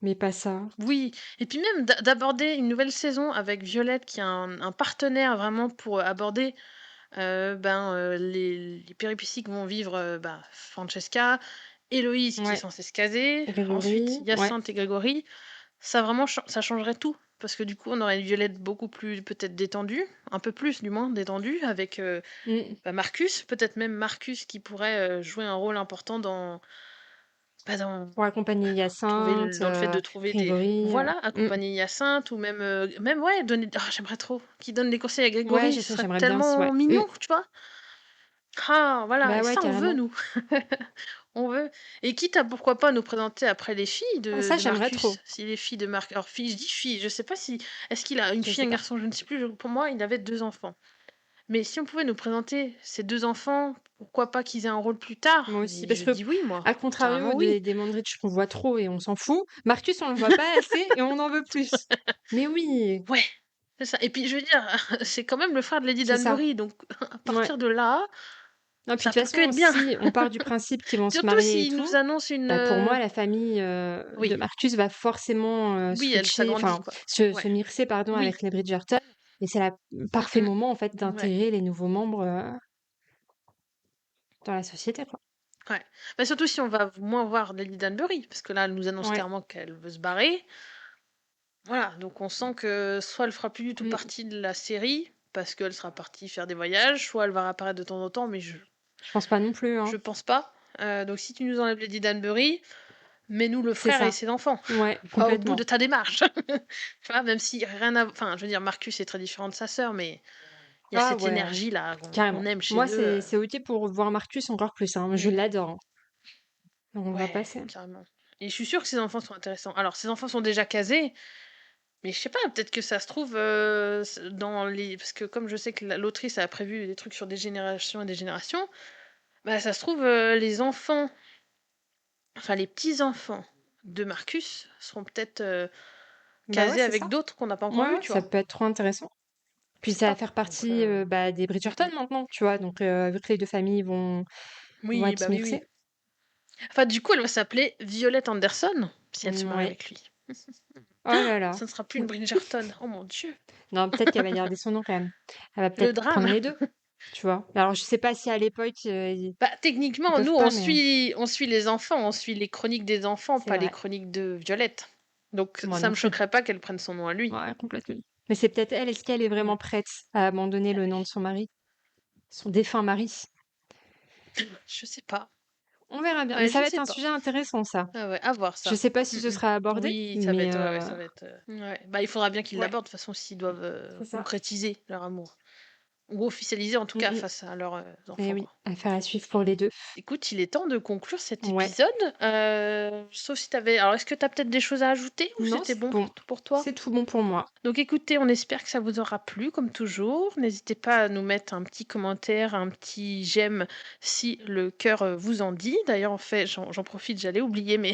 Speaker 2: Mais pas ça.
Speaker 1: Oui, et puis même d'aborder une nouvelle saison avec Violette qui a un partenaire vraiment pour aborder les péripéties que vont vivre Francesca, Héloïse qui est
Speaker 2: Ouais.
Speaker 1: censée se caser, ensuite
Speaker 2: Grégory, ouais.
Speaker 1: Hyacinthe et Grégory. Ça vraiment, ça changerait tout. Parce que du coup, on aurait une Violette beaucoup plus peut-être détendue, un peu plus du moins détendue, avec
Speaker 2: Mm.
Speaker 1: Marcus, peut-être même Marcus qui pourrait jouer un rôle important dans
Speaker 2: Pour accompagner Hyacinthe,
Speaker 1: dans le fait de trouver des
Speaker 2: Grégory.
Speaker 1: voilà,
Speaker 2: Mm.
Speaker 1: accompagner Hyacinthe ou même ouais, donner j'aimerais trop qu'il donne des conseils à
Speaker 2: Ouais,
Speaker 1: Grégory,
Speaker 2: je
Speaker 1: ce
Speaker 2: sais,
Speaker 1: serait
Speaker 2: j'aimerais bien aussi, ouais.
Speaker 1: tellement
Speaker 2: Mm.
Speaker 1: mignon, tu vois? Ah voilà,
Speaker 2: Bah
Speaker 1: et
Speaker 2: ouais,
Speaker 1: ça on veut
Speaker 2: carrément.
Speaker 1: nous. On veut et quitte à pourquoi pas nous présenter après les filles
Speaker 2: Ah, ça,
Speaker 1: de
Speaker 2: j'aimerais trop.
Speaker 1: Marcus, si les filles de Marc alors fille, je dis fille, je sais pas si est-ce qu'il a une
Speaker 2: Je
Speaker 1: fille,
Speaker 2: sais
Speaker 1: un
Speaker 2: pas.
Speaker 1: garçon, je ne sais plus, pour moi, il avait 2 enfants. Mais si on pouvait nous présenter ces 2 enfants, pourquoi pas qu'ils aient un rôle plus tard?
Speaker 2: Moi aussi.
Speaker 1: Mais
Speaker 2: Parce
Speaker 1: je
Speaker 2: que,
Speaker 1: dis oui moi,
Speaker 2: à contrario
Speaker 1: carrément oui.
Speaker 2: des Mondrich qu'on voit trop et on s'en fout, Marcus, on le voit pas assez et on en veut plus. Mais oui,
Speaker 1: Ouais. C'est ça. Et puis, je veux dire, c'est quand même le frère de Lady
Speaker 2: C'est ça.
Speaker 1: Danbury, donc à
Speaker 2: Ouais.
Speaker 1: partir de là,
Speaker 2: Non, puis
Speaker 1: ça
Speaker 2: de toute
Speaker 1: peut que
Speaker 2: façon,
Speaker 1: être bien.
Speaker 2: si on part du principe qu'ils vont se
Speaker 1: Surtout
Speaker 2: marier et
Speaker 1: s'ils nous
Speaker 2: tout,
Speaker 1: annoncent une,
Speaker 2: bah, pour moi, la famille, de
Speaker 1: oui,
Speaker 2: Marcus va forcément,
Speaker 1: oui, elle
Speaker 2: switcher,
Speaker 1: s'agrandit,
Speaker 2: enfin,
Speaker 1: quoi.
Speaker 2: se
Speaker 1: Ouais,
Speaker 2: mixer, pardon,
Speaker 1: oui.
Speaker 2: avec les Bridgerton et c'est la parfait
Speaker 1: Mmh
Speaker 2: moment, en fait,
Speaker 1: mh. Ouais,
Speaker 2: d'intégrer les nouveaux membres, dans la société, quoi.
Speaker 1: ouais. Bah, surtout si on va moins voir Lady Danbury, parce que là, elle nous annonce
Speaker 2: Ouais.
Speaker 1: clairement qu'elle veut se barrer. Voilà, donc on sent que soit elle fera plus du tout
Speaker 2: Mmh.
Speaker 1: partie de la série, parce qu'elle sera partie faire des voyages, soit elle va réapparaître de temps en temps, mais
Speaker 2: Je pense pas non plus,
Speaker 1: je
Speaker 2: hein.
Speaker 1: pense pas. Donc si tu nous enlèves Lady Danbury, mets-nous le
Speaker 2: C'est
Speaker 1: frère et
Speaker 2: ça.
Speaker 1: ses enfants,
Speaker 2: Ouais,
Speaker 1: pas au bout de
Speaker 2: complètement.
Speaker 1: ta démarche. Tu vois? Même si rien à enfin, je veux dire, Marcus est très différent de sa sœur, mais il y a
Speaker 2: Ah
Speaker 1: cette
Speaker 2: ouais,
Speaker 1: énergie-là qu'on
Speaker 2: carrément.
Speaker 1: aime chez
Speaker 2: Moi,
Speaker 1: eux,
Speaker 2: c'est OK pour voir Marcus encore plus, hein. Je
Speaker 1: mmh.
Speaker 2: l'adore, hein. Donc on va
Speaker 1: Ouais,
Speaker 2: passer.
Speaker 1: carrément. Et je suis sûre que ses enfants sont intéressants. Alors ses enfants sont déjà casés, mais je sais pas, peut-être que ça se trouve, dans les parce que comme je sais que l'autrice a prévu des trucs sur des générations et des générations, bah, ça se trouve, les enfants, enfin les petits-enfants de Marcus seront peut-être,
Speaker 2: Bah ouais,
Speaker 1: casés
Speaker 2: c'est
Speaker 1: avec
Speaker 2: ça.
Speaker 1: d'autres qu'on n'a pas encore
Speaker 2: Ouais,
Speaker 1: vus,
Speaker 2: ouais,
Speaker 1: tu
Speaker 2: ça
Speaker 1: vois?
Speaker 2: peut être trop intéressant.
Speaker 1: Je
Speaker 2: Puis
Speaker 1: sais
Speaker 2: ça va
Speaker 1: pas,
Speaker 2: faire
Speaker 1: donc
Speaker 2: partie, bah, des
Speaker 1: mmh
Speaker 2: Bridgerton
Speaker 1: mh.
Speaker 2: maintenant, tu vois? Donc vu que les 2 familles vont
Speaker 1: Oui,
Speaker 2: être
Speaker 1: bah, oui,
Speaker 2: mixées.
Speaker 1: oui. Enfin, du coup, elle va s'appeler Violet Anderson, si elle se marie
Speaker 2: Ouais.
Speaker 1: avec lui.
Speaker 2: Oh là là.
Speaker 1: Ça ne sera plus une Bridgerton. Oh mon Dieu!
Speaker 2: Non, peut-être qu'elle va garder son nom quand même. Elle va
Speaker 1: Le
Speaker 2: peut-être prendre
Speaker 1: drame!
Speaker 2: les 2, tu vois? Alors je sais pas si à l'époque,
Speaker 1: Bah,
Speaker 2: ils
Speaker 1: techniquement, nous,
Speaker 2: peuvent pas, mais
Speaker 1: on suit les enfants, on suit les chroniques des enfants,
Speaker 2: c'est
Speaker 1: pas les
Speaker 2: vrai.
Speaker 1: chroniques de Violette. Donc
Speaker 2: Moi
Speaker 1: ça
Speaker 2: non
Speaker 1: me
Speaker 2: plus.
Speaker 1: choquerait pas qu'elle prenne son nom à lui.
Speaker 2: Ouais, complètement. Mais c'est peut-être elle. Est-ce qu'elle est vraiment
Speaker 1: Ouais.
Speaker 2: prête à abandonner le nom de son mari? Son défunt mari?
Speaker 1: Je sais pas.
Speaker 2: On verra bien. Mais
Speaker 1: Ouais,
Speaker 2: ça
Speaker 1: je
Speaker 2: va être
Speaker 1: sais
Speaker 2: un
Speaker 1: pas.
Speaker 2: sujet intéressant ça.
Speaker 1: Ah ouais, à voir
Speaker 2: Je
Speaker 1: ça.
Speaker 2: sais pas si ce
Speaker 1: Mmh mh.
Speaker 2: sera abordé,
Speaker 1: Oui, ça va
Speaker 2: mais
Speaker 1: être ouais, ouais, ça va être, ouais. Bah, il faudra bien qu'ils
Speaker 2: ouais,
Speaker 1: l'abordent de toute façon s'ils doivent,
Speaker 2: c'est ça.
Speaker 1: concrétiser leur amour. Ou officialiser en tout
Speaker 2: Mmh
Speaker 1: cas
Speaker 2: mh.
Speaker 1: face à leurs,
Speaker 2: Et
Speaker 1: enfants,
Speaker 2: oui,
Speaker 1: quoi.
Speaker 2: affaire à suivre pour les 2.
Speaker 1: Écoute, il est temps de conclure cet
Speaker 2: Ouais.
Speaker 1: épisode, sauf si tu avais alors est-ce que tu as peut-être des choses à ajouter ou
Speaker 2: Non,
Speaker 1: c'était
Speaker 2: c'est
Speaker 1: bon
Speaker 2: bon.
Speaker 1: pour toi?
Speaker 2: C'est tout bon pour moi.
Speaker 1: Donc écoutez, on espère que ça vous aura plu comme toujours. N'hésitez pas à nous mettre un petit commentaire, un petit j'aime si le cœur, vous en dit. D'ailleurs, j'en profite, j'allais oublier, mais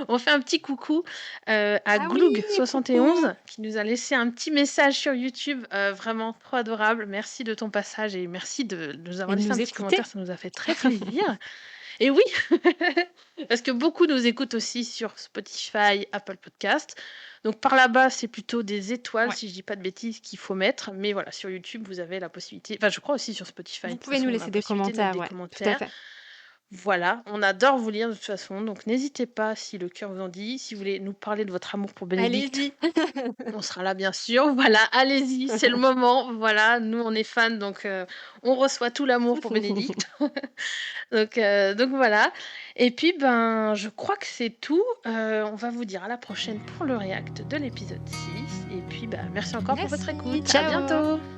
Speaker 1: on fait un petit coucou, à
Speaker 2: Ah oui, coucou!
Speaker 1: Gloug71 qui nous a laissé un petit message sur YouTube, vraiment trop adorable. Merci de ton passage et merci de nous
Speaker 2: Et
Speaker 1: avoir
Speaker 2: de
Speaker 1: laissé un
Speaker 2: nous
Speaker 1: petit
Speaker 2: écouter.
Speaker 1: commentaire, ça nous a fait très plaisir. Et oui, parce que beaucoup nous écoutent aussi sur Spotify, Apple Podcast. Donc par là-bas, c'est plutôt des étoiles,
Speaker 2: Ouais.
Speaker 1: si je dis pas de bêtises, qu'il faut mettre. Mais voilà, sur YouTube, vous avez la possibilité. Enfin, je crois aussi sur Spotify. De
Speaker 2: Vous
Speaker 1: toute
Speaker 2: pouvez nous
Speaker 1: façon, on a
Speaker 2: laisser
Speaker 1: la
Speaker 2: des
Speaker 1: possibilité de mettre
Speaker 2: commentaires,
Speaker 1: des
Speaker 2: ouais, tout à
Speaker 1: commentaires.
Speaker 2: fait.
Speaker 1: Voilà, on adore vous lire de toute façon. Donc n'hésitez pas si le cœur vous en dit. Si vous voulez nous parler de votre amour pour Bénédicte,
Speaker 2: Allez-y!
Speaker 1: on sera là bien sûr. Voilà, allez-y, c'est le moment. Voilà, nous on est fans, donc on reçoit tout l'amour pour Bénédicte. Donc voilà. Et puis, ben, je crois que c'est tout. On va vous dire à la prochaine pour le react de l'épisode 6. Et puis, bah, merci encore pour votre
Speaker 2: Merci,
Speaker 1: écoute. À
Speaker 2: ciao!
Speaker 1: bientôt!